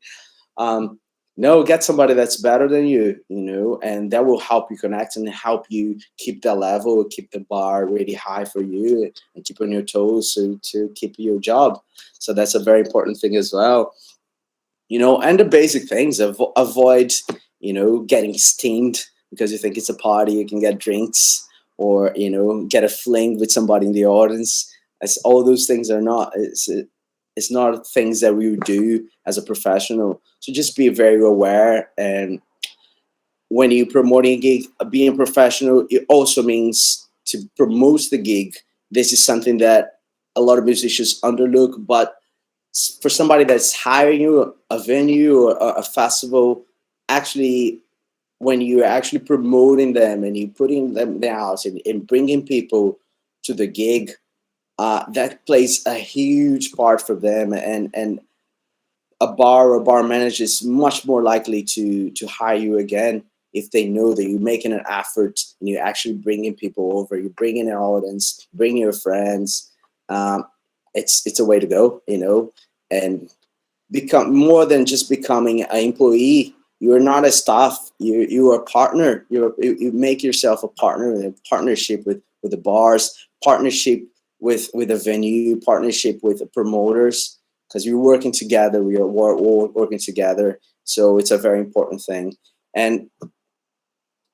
Speaker 12: No, get somebody that's better than you, and that will help you connect and help you keep that level, keep the bar really high for you, and keep on your toes to keep your job. So that's a very important thing as well. And the basic things, avoid getting steamed because you think it's a party. You can get drinks or, get a fling with somebody in the audience. All those things are not, it's not things that we would do as a professional. So just be very aware. And when you're promoting a gig, being professional, it also means to promote the gig. This is something that a lot of musicians underlook, but for somebody that's hiring you, a venue or a festival, actually, when you're actually promoting them and you're putting them out and bringing people to the gig, that plays a huge part for them. And a bar or bar manager is much more likely to hire you again if they know that you're making an effort and you're actually bringing people over, you're bringing an audience, bringing your friends. It's a way to go, you know, and become more than just becoming an employee. You're not a staff. You are a partner. You make yourself a partner in a partnership with the bars, partnership with a venue, partnership with the promoters, because you're working together. We are all working together. So it's a very important thing. And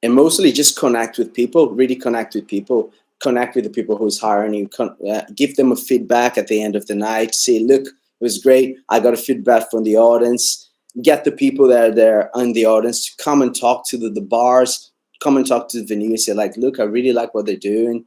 Speaker 12: mostly just connect with people, really connect with people, connect with the people who's hiring you, give them a feedback at the end of the night, say, look, it was great. I got a feedback from the audience. Get the people that are there in the audience to come and talk to the bars, come and talk to the venue and say, like, look, I really like what they're doing.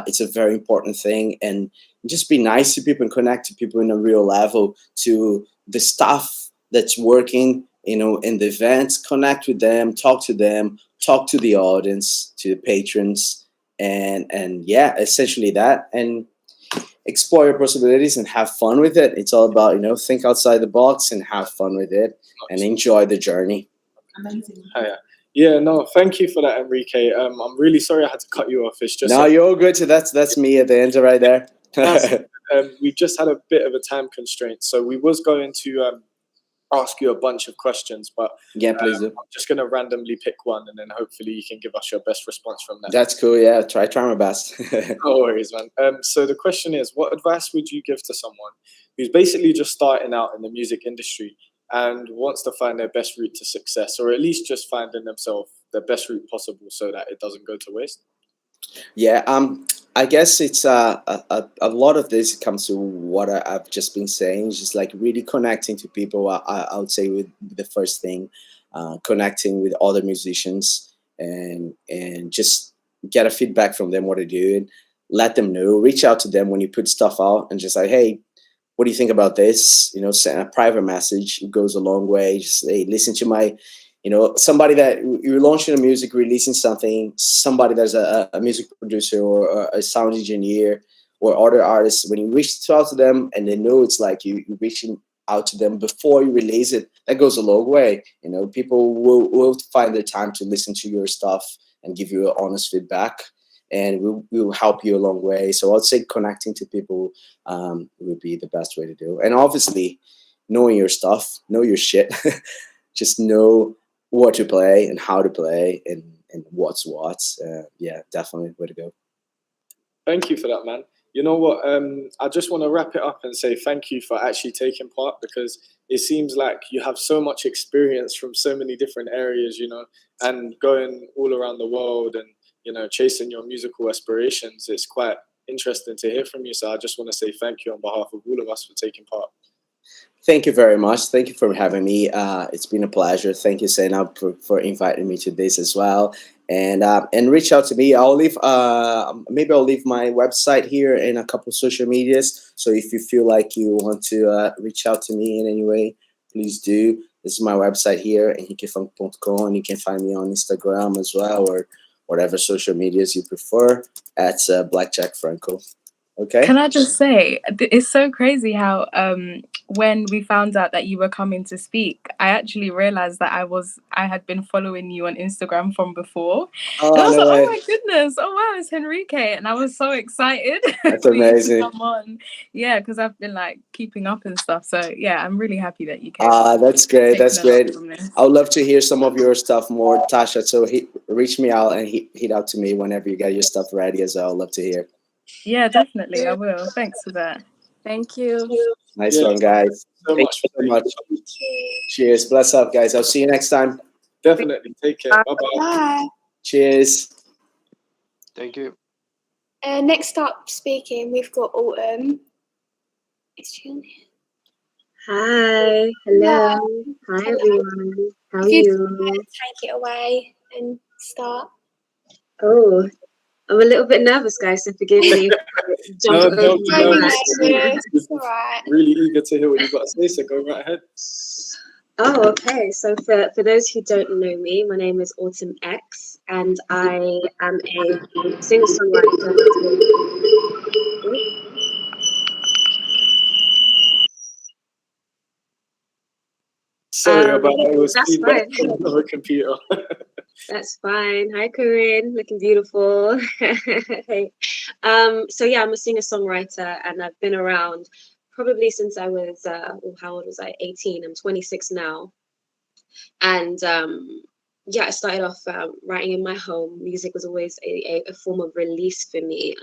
Speaker 12: It's a very important thing. And just be nice to people and connect to people in a real level, to the staff that's working, you know, in the events, connect with them, talk to the audience, to the patrons, and yeah, essentially that. And explore your possibilities and have fun with it. It's all about, you know, think outside the box and have fun with it and enjoy the journey.
Speaker 6: Amazing.
Speaker 1: Yeah, no, thank you for that, Henrique. I'm really sorry I had to cut you off. It's just
Speaker 12: no, you're all good. So that's me at the end right there.
Speaker 1: We just had a bit of a time constraint, so we was going to ask you a bunch of questions, but
Speaker 12: yeah, please do.
Speaker 1: I'm just going to randomly pick one, and then hopefully you can give us your best response from that.
Speaker 12: That's cool. Yeah, try my best.
Speaker 1: No worries, man. So the question is, what advice would you give to someone who's basically just starting out in the music industry and wants to find their best route to success, or at least just finding themselves the best route possible so that it doesn't go to waste?
Speaker 12: Yeah, I guess it's a lot of this comes to what I've just been saying, just like really connecting to people. I would say with the first thing, connecting with other musicians and just get a feedback from them what they're doing, let them know, reach out to them when you put stuff out and just like, hey, what do you think about this? You know, send a private message. It goes a long way. Just, hey, listen to my, you know, somebody that you're launching a music, releasing something, somebody that's a music producer or a sound engineer or other artists, when you reach out to them and they know it's like you're reaching out to them before you release it, that goes a long way. You know, people will find the time to listen to your stuff and give you honest feedback, and we'll help you a long way. So I'd say connecting to people would be the best way to do. And obviously, knowing your stuff, know your shit. Just know what to play and how to play and what's what. Yeah, definitely way to go.
Speaker 1: Thank you for that, man. You know what? I just want to wrap it up and say thank you for actually taking part, because it seems like you have so much experience from so many different areas, you know, and going all around the world and, you know, chasing your musical aspirations. It's quite interesting to hear from you. So I just want to say thank you on behalf of all of us for taking part.
Speaker 12: Thank you very much. Thank you for having me. It's been a pleasure. Thank you, Zainab, for inviting me to this as well. And reach out to me. I'll leave maybe I'll leave my website here and a couple social medias. So if you feel like you want to reach out to me in any way, please do. This is my website here, henriquefunk.com, and you can find me on Instagram as well, or whatever social medias you prefer, at Blackjack Franco. Okay.
Speaker 9: Can I just say, it's so crazy how when we found out that you were coming to speak, I actually realized that I had been following you on Instagram from before.
Speaker 12: Oh,
Speaker 9: and I was
Speaker 12: no
Speaker 9: like,
Speaker 12: way.
Speaker 9: oh my goodness, oh wow, it's Henrique. And I was so excited
Speaker 12: That's
Speaker 9: for you
Speaker 12: amazing.
Speaker 9: to come on. Yeah, because I've been like keeping up and stuff. So yeah, I'm really happy that you came.
Speaker 12: That's great. That's great.
Speaker 9: From this.
Speaker 12: I would love to hear some of your stuff more, Tasha. So reach me out and hit out to me whenever you get your stuff ready as well. I'd love to hear.
Speaker 9: Yeah, definitely. I will. Thanks for that.
Speaker 2: Thank you.
Speaker 12: Nice one, guys.
Speaker 1: So
Speaker 12: Thank
Speaker 1: much.
Speaker 12: you so much. Cheers. Bless up, guys. I'll see you next time.
Speaker 1: Definitely. Take care. Bye-bye.
Speaker 2: Bye.
Speaker 12: Cheers.
Speaker 13: Thank you.
Speaker 2: Next up speaking, we've got Autumn. Is she on here?
Speaker 14: Hi, hello. Hi everyone. How are
Speaker 2: If you
Speaker 14: you?
Speaker 2: take it away and start.
Speaker 14: Oh, I'm a little bit nervous, guys, so forgive me if I jump over
Speaker 1: Don't be
Speaker 14: my
Speaker 1: nervous.
Speaker 14: words.
Speaker 2: It's all right.
Speaker 1: Really eager to hear what you got to say, so go right ahead.
Speaker 14: Oh, okay. So for those who don't know me, my name is Autumn X, and I am a singer-songwriter.
Speaker 1: Sorry about that. It was
Speaker 14: That's
Speaker 1: feedback
Speaker 14: fine.
Speaker 1: from another computer.
Speaker 14: That's fine. Hi, Corinne. Looking beautiful. Hey. So yeah, I'm a singer-songwriter, and I've been around probably since I was, how old was I? 18. I'm 26 now. And yeah, I started off writing in my home. Music was always a form of release for me.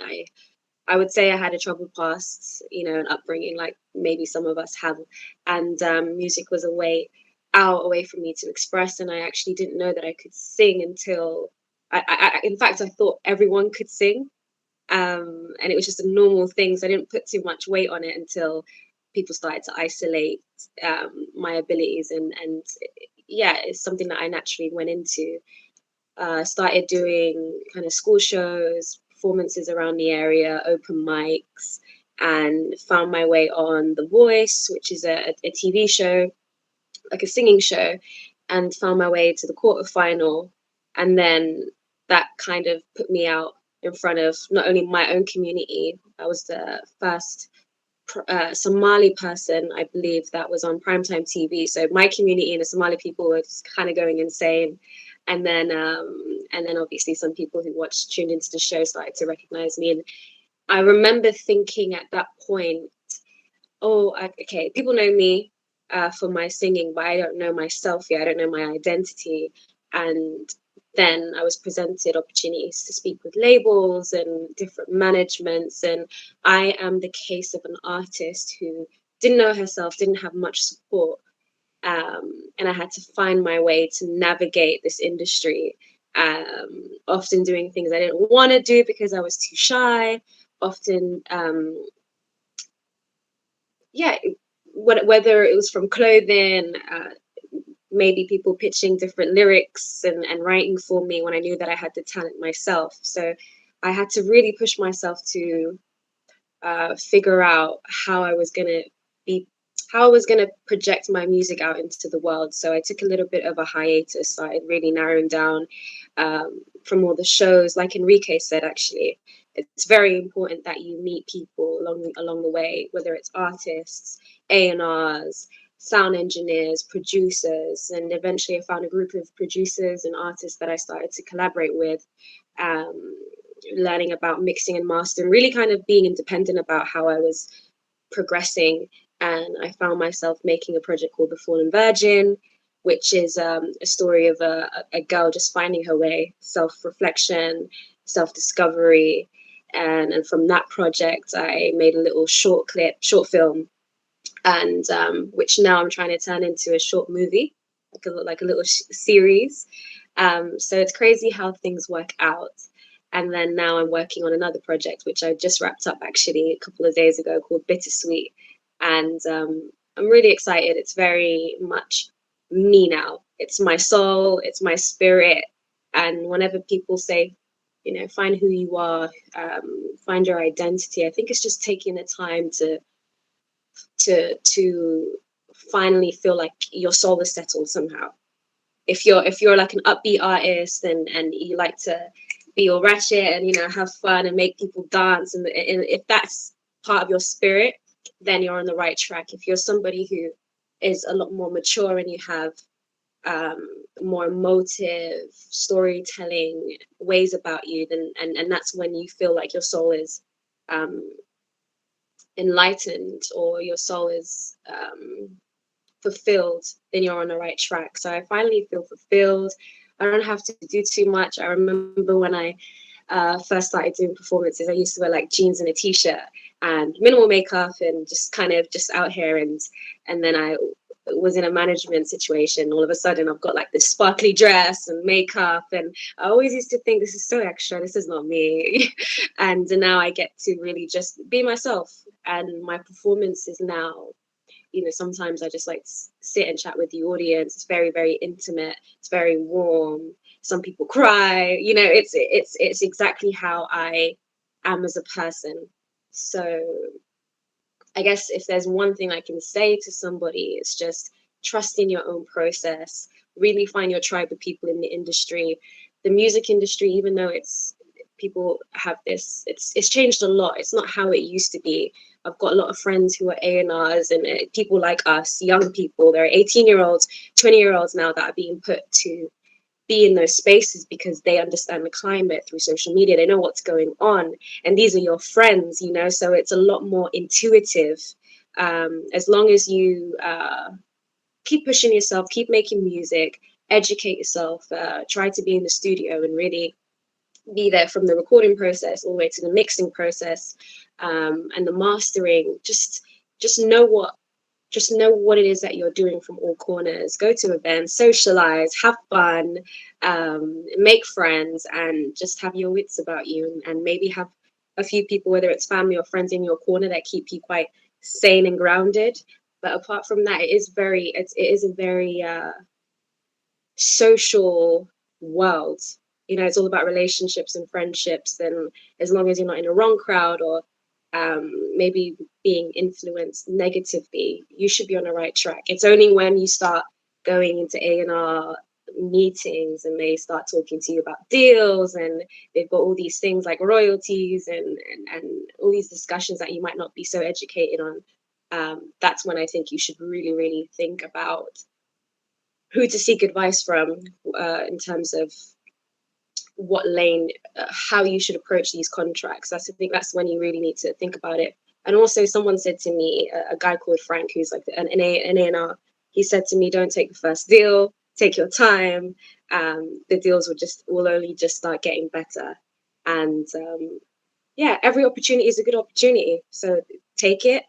Speaker 14: I would say I had a troubled past, you know, an upbringing like maybe some of us have. And music was a way out, a way for me to express. And I actually didn't know that I could sing until in fact, I thought everyone could sing. And it was just a normal thing. So I didn't put too much weight on it until people started to isolate my abilities. And yeah, it's something that I naturally went into. Started doing kind of school shows, performances around the area, open mics, and found my way on The Voice, which is a TV show, like a singing show, and found my way to the quarterfinal. And then that kind of put me out in front of not only my own community. I was the first Somali person, I believe, that was on primetime TV. So my community and the Somali people were just kind of going insane. And then obviously some people who tuned into the show started to recognize me. And I remember thinking at that point, oh, okay, people know me for my singing, but I don't know myself yet. I don't know my identity. And then I was presented opportunities to speak with labels and different managements. And I am the case of an artist who didn't know herself, didn't have much support. And I had to find my way to navigate this industry, often doing things I didn't want to do because I was too shy, often, yeah, whether it was from clothing, maybe people pitching different lyrics and writing for me when I knew that I had the talent myself. So I had to really push myself to figure out how I was going to project my music out into the world. So I took a little bit of a hiatus, started really narrowing down from all the shows. Like Henrique said, actually, it's very important that you meet people along the way, whether it's artists, A&Rs, sound engineers, producers, and eventually I found a group of producers and artists that I started to collaborate with, learning about mixing and mastering, really kind of being independent about how I was progressing. And I found myself making a project called The Fallen Virgin, which is a story of a girl just finding her way, self-reflection, self-discovery. And from that project, I made a little short film, and which now I'm trying to turn into a short movie, like a little series. So it's crazy how things work out. And then now I'm working on another project, which I just wrapped up actually a couple of days ago, called Bittersweet. And I'm really excited. It's very much me now. It's my soul, it's my spirit. And whenever people say, you know, find who you are, find your identity, I think it's just taking the time to finally feel like your soul is settled somehow. If you're like an upbeat artist and you like to be all ratchet and, you know, have fun and make people dance, and if that's part of your spirit, then you're on the right track. If you're somebody who is a lot more mature and you have more emotive storytelling ways about you, then and that's when you feel like your soul is enlightened, or your soul is fulfilled, then you're on the right track. So I finally feel fulfilled. I don't have to do too much. I remember when I first started doing performances, I used to wear like jeans and a t-shirt and minimal makeup and just kind of just out here, and then I was in a management situation. All of a sudden I've got like this sparkly dress and makeup, and I always used to think, this is so extra, this is not me. And now I get to really just be myself, and my performances now sometimes I just like sit and chat with the audience. It's very, very intimate. It's very warm. Some people cry. It's exactly how I am as a person. So I guess if there's one thing I can say to somebody, it's just trust in your own process. Really find your tribe of people in the industry. The music industry, even though people have this, it's changed a lot. It's not how it used to be. I've got a lot of friends who are A&Rs and people like us, young people. There are 18-year-olds, 20-year-olds now that are being put to be in those spaces because they understand the climate through social media. They know what's going on, and these are your friends, so it's a lot more intuitive. As long as you keep pushing yourself, keep making music, educate yourself, try to be in the studio and really be there from the recording process all the way to the mixing process, and the mastering. Just know what it is that you're doing from all corners. Go to events, socialize, have fun, make friends, and just have your wits about you, and maybe have a few people, whether it's family or friends, in your corner that keep you quite sane and grounded. But apart from that, it is a very social world. It's all about relationships and friendships, and as long as you're not in a wrong crowd or maybe being influenced negatively, you should be on the right track. It's only when you start going into A&R meetings and they start talking to you about deals, and they've got all these things like royalties and all these discussions that you might not be so educated on. That's when I think you should really, really think about who to seek advice from in terms of what lane, how you should approach these contracts. I think that's when you really need to think about it. And also, someone said to me, a guy called Frank, who's like an A&R, he said to me, don't take the first deal, take your time. The deals will only just start getting better. And every opportunity is a good opportunity. So take it.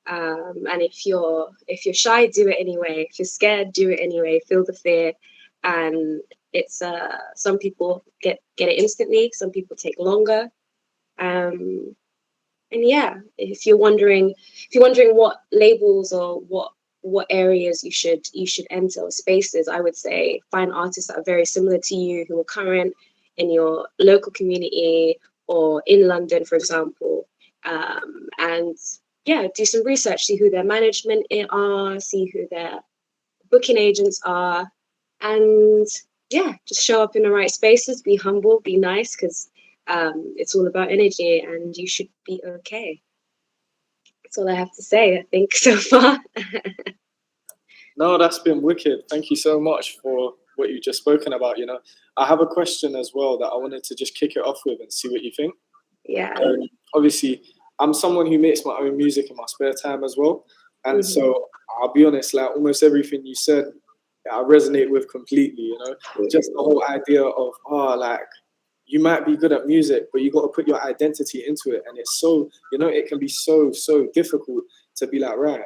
Speaker 14: And if you're shy, do it anyway. If you're scared, do it anyway. Feel the fear. And it's some people get it instantly, some people take longer. And if you're wondering what labels or what areas you should enter, or spaces, I would say find artists that are very similar to you, who are current in your local community or in London, for example. And do some research, see who their management are, see who their booking agents are, and just show up in the right spaces, be humble, be nice, because it's all about energy, and you should be okay. That's all I have to say, I think, so far.
Speaker 1: No, that's been wicked. Thank you so much for what you've just spoken about. I have a question as well that I wanted to just kick it off with and see what you think.
Speaker 14: Yeah.
Speaker 1: Obviously, I'm someone who makes my own music in my spare time as well. And so I'll be honest, like almost everything you said, I resonate with completely, just the whole idea of, you might be good at music, but you got to put your identity into it. And it's so, it can be so difficult to be like, right,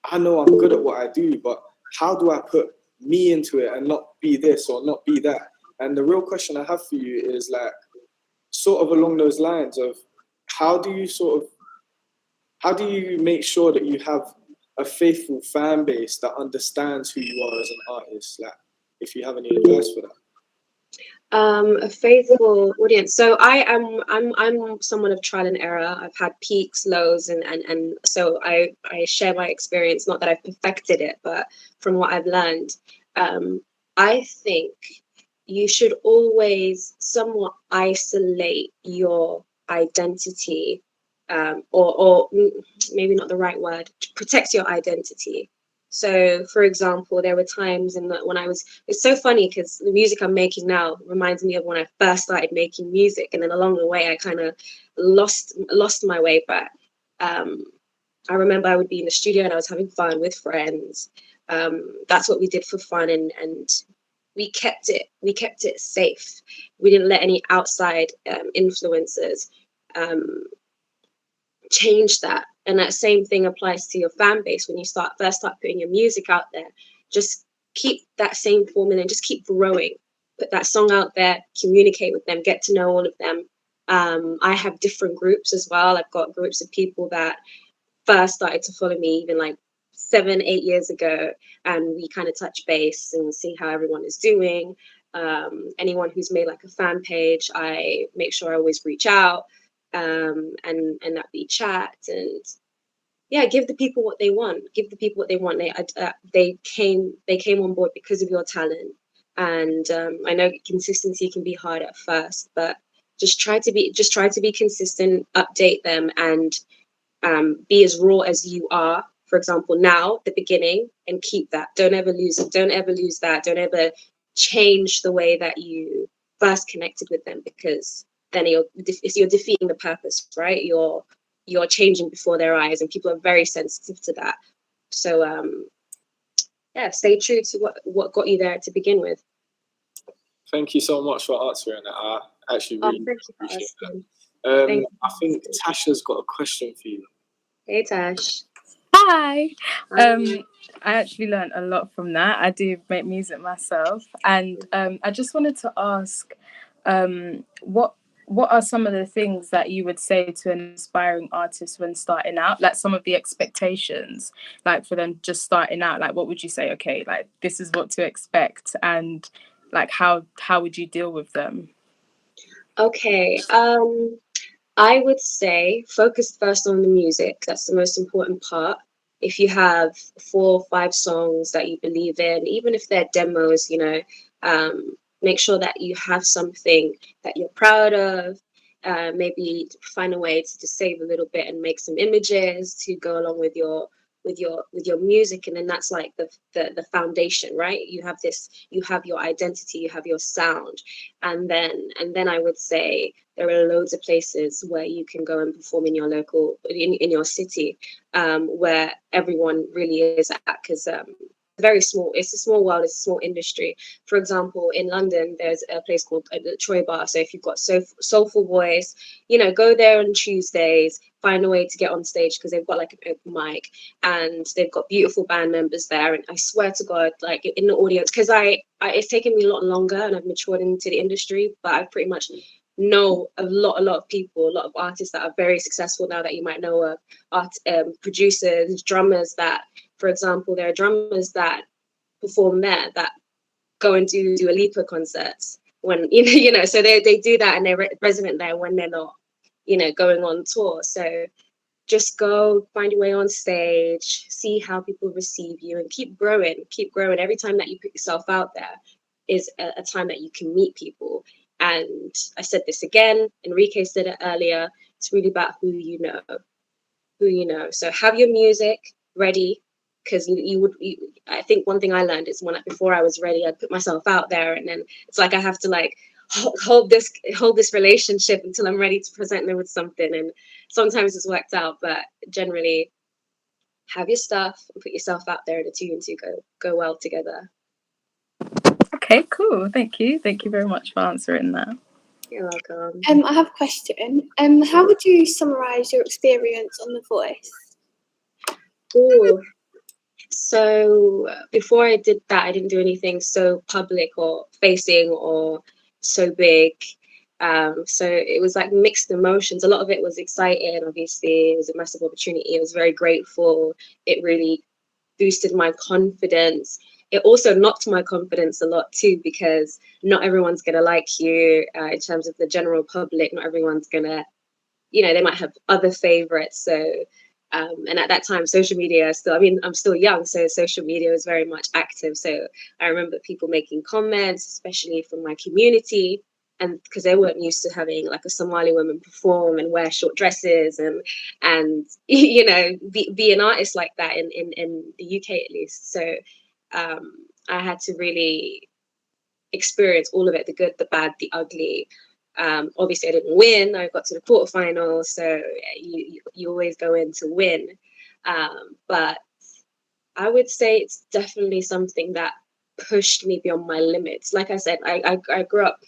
Speaker 1: I know I'm good at what I do, but how do I put me into it and not be this or not be that? And the real question I have for you is like, sort of along those lines of, how do you make sure that you have a faithful fan base that understands who you are as an artist? Like, if you have any advice for that.
Speaker 14: A faithful audience. So I'm someone of trial and error. I've had peaks, lows, and so I share my experience. Not that I've perfected it, but from what I've learned, I think you should always somewhat isolate your identity, or maybe not the right word, protect your identity. So, for example, there were times when it's so funny because the music I'm making now reminds me of when I first started making music, and then along the way I kind of lost my way. But I remember I would be in the studio and I was having fun with friends. That's what we did for fun, and we kept it safe. We didn't let any outside influences change that. And that same thing applies to your fan base. When you first start putting your music out there, just keep that same formula and just keep growing. Put that song out there, communicate with them, get to know all of them. I have different groups as well. I've got groups of people that first started to follow me even like 7-8 years ago, and we kind of touch base and see how everyone is doing. Anyone who's made like a fan page, I make sure I always reach out, and that we chat, and yeah, give the people what they want. Give the people what they want. They came on board because of your talent, and I know consistency can be hard at first, but just try to be consistent. Update them, and be as raw as you are. For example, now the beginning, and keep that. Don't ever lose it. Don't ever lose that. Don't ever change the way that you first connected with them, because then you're defeating the purpose, right? You're changing before their eyes, and people are very sensitive to that. So yeah, stay true to what got you there to begin with.
Speaker 1: Thank you so much for answering that. I actually really appreciate that. I think Tasha's got a question for you.
Speaker 14: Hey, Tash.
Speaker 9: Hi. I actually learned a lot from that. I do make music myself, and I just wanted to ask, what are some of the things that you would say to an aspiring artist when starting out? Like some of the expectations, like for them just starting out. Like, what would you say? Okay, like this is what to expect, and like how would you deal with them?
Speaker 14: Okay. I would say focus first on the music. That's the most important part. If you have 4 or 5 songs that you believe in, even if they're demos, make sure that you have something that you're proud of. Maybe find a way to just save a little bit and make some images to go along with your music, and then that's like the foundation, right? You have your identity, you have your sound, and then I would say there are loads of places where you can go and perform in your local, in your city, where everyone really is at, because it's a small world, it's a small industry. For example, in London, there's a place called the Troy Bar. So if you've got soulful voice, go there on Tuesdays, find a way to get on stage, because they've got like an open mic, and they've got beautiful band members there. And I swear to God, like in the audience, because it's taken me a lot longer and I've matured into the industry, but I pretty much know a lot of people, a lot of artists that are very successful now that you might know of, producers, drummers that, for example, there are drummers that perform there that go and do Dua Lipa concerts when, so they do that, and they're resident there when they're not, going on tour. So just go find your way on stage, see how people receive you, and keep growing. Every time that you put yourself out there is a time that you can meet people. And I said this again, Henrique said it earlier, it's really about who you know. So have your music ready, because I think one thing I learned is before I was ready, I'd put myself out there, and then it's like I have to like hold this relationship until I'm ready to present them with something. And sometimes it's worked out, but generally have your stuff and put yourself out there, and the two and two go well together.
Speaker 9: Okay, cool. Thank you very much for answering that.
Speaker 14: You're welcome.
Speaker 2: I have a question. How would you summarize your experience on The Voice?
Speaker 14: Ooh. So before I did that, I didn't do anything so public or facing or so big. So it was like mixed emotions. A lot of it was exciting, obviously. It was a massive opportunity. I was very grateful. It really boosted my confidence. It also knocked my confidence a lot too, because not everyone's going to like you in terms of the general public. Not everyone's going to, they might have other favorites. So, and at that time, social media I'm still young, so social media was very much active. So I remember people making comments, especially from my community, and because they weren't used to having like a Somali woman perform and wear short dresses and be an artist like that in the UK at least. So I had to really experience all of it, the good, the bad, the ugly. Obviously I didn't win. I got to the quarterfinals, so you always go in to win. But I would say it's definitely something that pushed me beyond my limits. Like I said, I grew up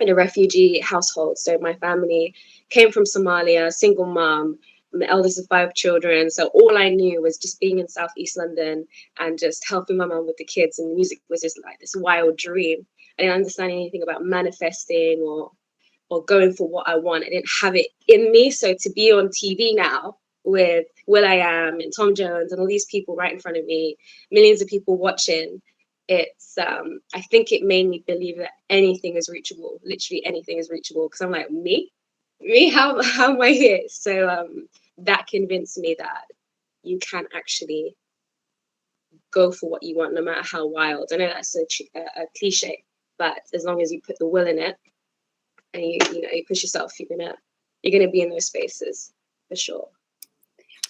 Speaker 14: in a refugee household. So my family came from Somalia, single mom. I'm the eldest of 5 children. So all I knew was just being in Southeast London and just helping my mom with the kids. And music was just like this wild dream. I didn't understand anything about manifesting or going for what I want. I didn't have it in me. So to be on TV now with will.i.am and Tom Jones and all these people right in front of me, millions of people watching, it's I think it made me believe that anything is reachable. Literally anything is reachable. Because I'm like, me, how am I here? So that convinced me that you can actually go for what you want, no matter how wild. I know that's a cliche, but as long as you put the will in it and you push yourself, you're gonna be in those spaces for sure.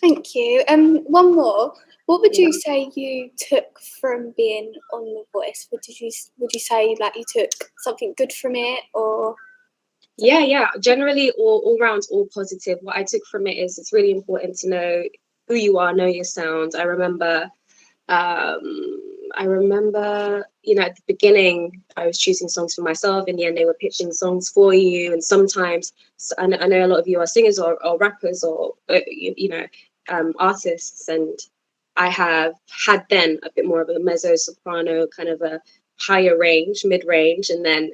Speaker 2: Thank you. One more. What would you say you took from being on The Voice? Would you say like you took something good from it, or?
Speaker 14: Yeah. Generally, all round, all positive. What I took from it is it's really important to know who you are, know your sound. I remember, at the beginning, I was choosing songs for myself. In the end, they were pitching songs for you. And sometimes, I know a lot of you are singers or rappers or artists, and I have had then a bit more of a mezzo soprano, kind of a higher range, mid-range, and then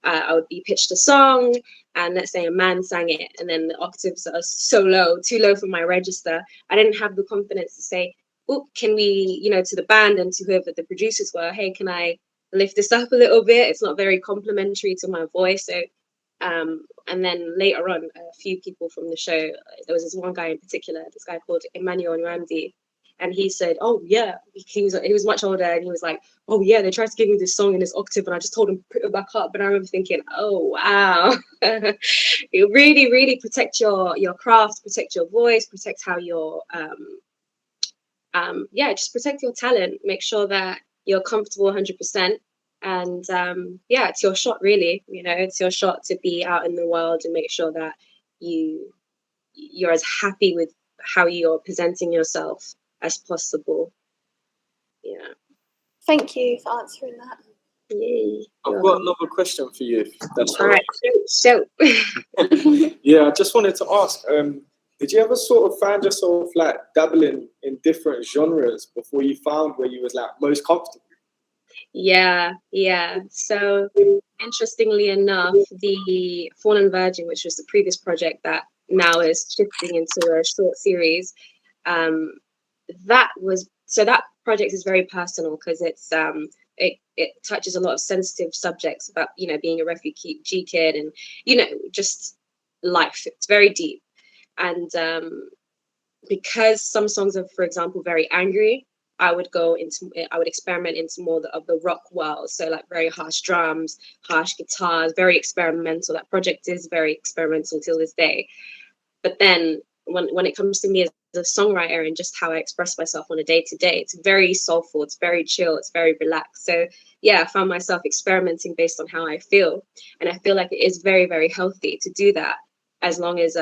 Speaker 14: I would be pitched a song, and let's say a man sang it, and then the octaves are so low, too low for my register. I didn't have the confidence to say, oh, can we, to the band and to whoever the producers were, hey, can I lift this up a little bit? It's not very complimentary to my voice. So, and then later on, a few people from the show, there was this one guy in particular, this guy called Emmanuel Nwamdi, and he said, oh yeah, he was much older, and he was like, oh yeah, they tried to give me this song in this octave, and I just told him put it back up. And I remember thinking, oh wow, you really, really protect your craft, protect your voice, protect how you're, just protect your talent. Make sure that you're comfortable 100%, and it's your shot, really. It's your shot to be out in the world and make sure that you're as happy with how you're presenting yourself as possible. Yeah.
Speaker 2: Thank you for answering that.
Speaker 14: Yay.
Speaker 1: I've got another question for you. That's
Speaker 14: all right. So.
Speaker 1: Yeah, I just wanted to ask, did you ever sort of find yourself like dabbling in different genres before you found where you was like most comfortable?
Speaker 14: Yeah. So interestingly enough, the Fallen Virgin, which was the previous project that now is shifting into a short series, that project is very personal because it's it touches a lot of sensitive subjects about being a refugee kid and just life. It's very deep, and because some songs are, for example, very angry, I would experiment into more of the rock world. So like very harsh drums, harsh guitars, very experimental. That project is very experimental till this day. But then when it comes to me as a songwriter and just how I express myself on a day-to-day, it's very soulful, it's very chill, it's very relaxed. So yeah, I found myself experimenting based on how I feel. And I feel like it is very, very healthy to do that, as long as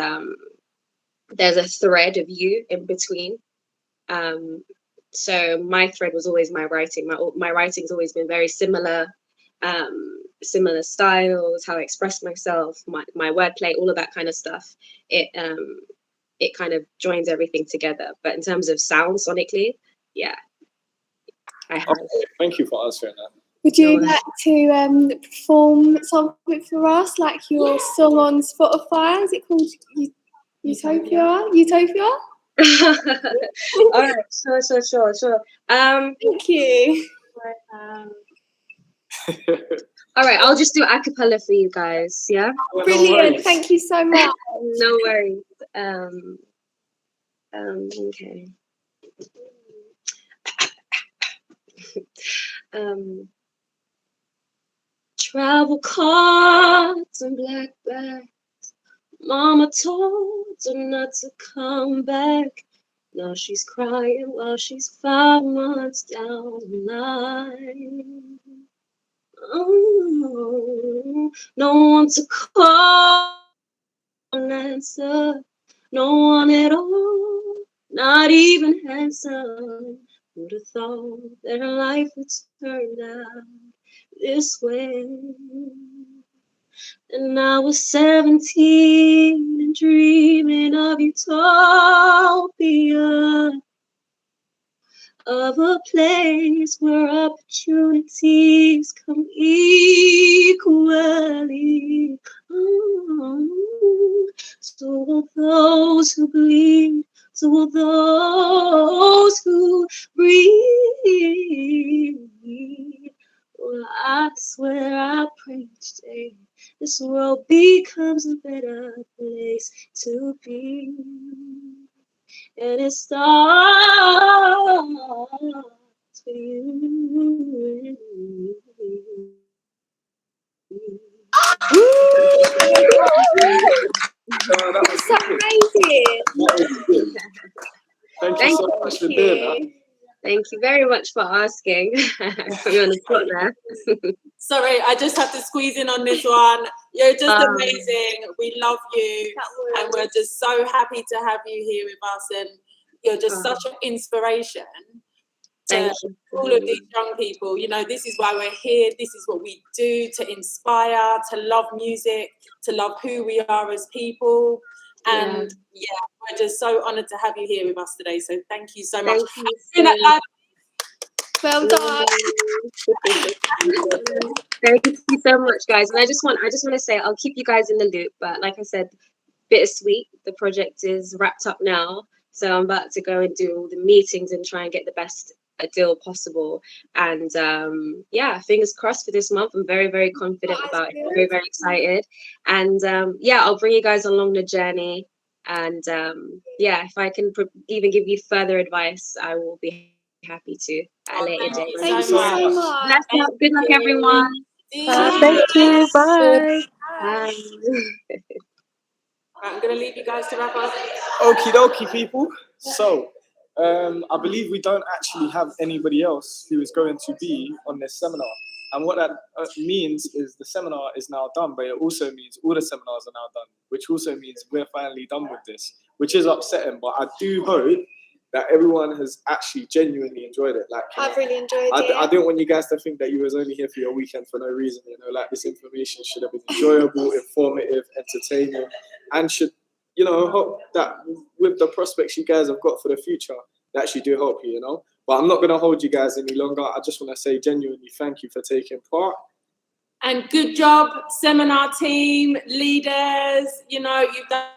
Speaker 14: there's a thread of you in between. So my thread was always my writing. My writing's always been very similar, similar styles, how I express myself, my wordplay, all of that kind of stuff. It kind of joins everything together. But in terms of sound, sonically, yeah, I have.
Speaker 1: Okay, thank you for answering that.
Speaker 2: Would you like to perform something for us, like your song on Spotify? Is it called Utopia?
Speaker 14: All right, sure.
Speaker 2: Thank you.
Speaker 14: All right, I'll just do a cappella for you guys. Yeah.
Speaker 2: Brilliant. Thank you so much.
Speaker 14: No worries. Okay. Travel cards and black bags. Mama told her not to come back. Now she's crying while she's 5 months down the line. Oh, no one to call and answer. No one at all, not even handsome. Who'd have thought that her life would turn out this way? And I was 17 and dreaming of utopia, of a place where opportunities come equally. Oh, so will those who bleed, so I pray each day this world becomes a better place to be. And it starts with you.
Speaker 2: That's so amazing.
Speaker 1: Thank you so much for doing that.
Speaker 14: Thank you very much for asking. Put me on the spot there.
Speaker 10: Sorry, I just have to squeeze in on this one. You're just amazing. We love you. And we're just so happy to have you here with us. And you're just such an inspiration to all of these young people. You know, this is why we're here. This is what we do, to inspire, to love music, to love who we are as people. And we're just so honoured to have you here with us today. So thank you so much.
Speaker 2: Well done.
Speaker 14: Thank you so much, guys. And I just want to say, I'll keep you guys in the loop. But like I said, bittersweet. The project is wrapped up now, so I'm about to go and do all the meetings and try and get the best deal possible. And fingers crossed for this month. I'm very, very confident about it. Very, very excited. And I'll bring you guys along the journey. And if I can even give you further advice, I will be happy to at a later date.
Speaker 2: Thank you so much.
Speaker 14: Good luck, everyone.
Speaker 8: Thank you. Bye.
Speaker 14: Bye.
Speaker 10: I'm going to leave you guys to wrap up.
Speaker 1: Okie dokie, people. So, I believe we don't actually have anybody else who is going to be on this seminar. And what that means is the seminar is now done, but it also means all the seminars are now done, which also means we're finally done with this, which is upsetting. But I do hope that everyone has actually genuinely enjoyed it. Like,
Speaker 2: I've really enjoyed it.
Speaker 1: I didn't want you guys to think that you was only here for your weekend for no reason. You know, like, this information should have been enjoyable, informative, entertaining, and should, you know, hope that with the prospects you guys have got for the future, that actually do help you, you know. But I'm not going to hold you guys any longer. I just want to say genuinely thank you for taking part.
Speaker 10: And good job, seminar team, leaders. You know, you've done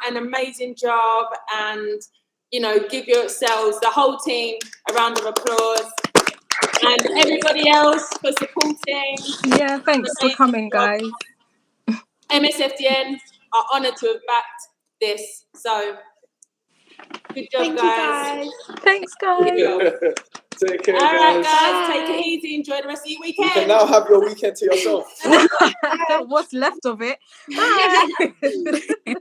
Speaker 10: an amazing job. And, you know, give yourselves, the whole team, a round of applause. And everybody else for supporting.
Speaker 9: Yeah, thanks for coming, guys.
Speaker 10: MSFDN are honoured to have backed this. So, good job, guys.
Speaker 9: Thanks, guys.
Speaker 1: Take care,
Speaker 10: All right,
Speaker 1: guys.
Speaker 10: guys. Take it easy. Enjoy the rest of your weekend.
Speaker 1: You can now have your weekend to yourself.
Speaker 9: What's left of it. Bye.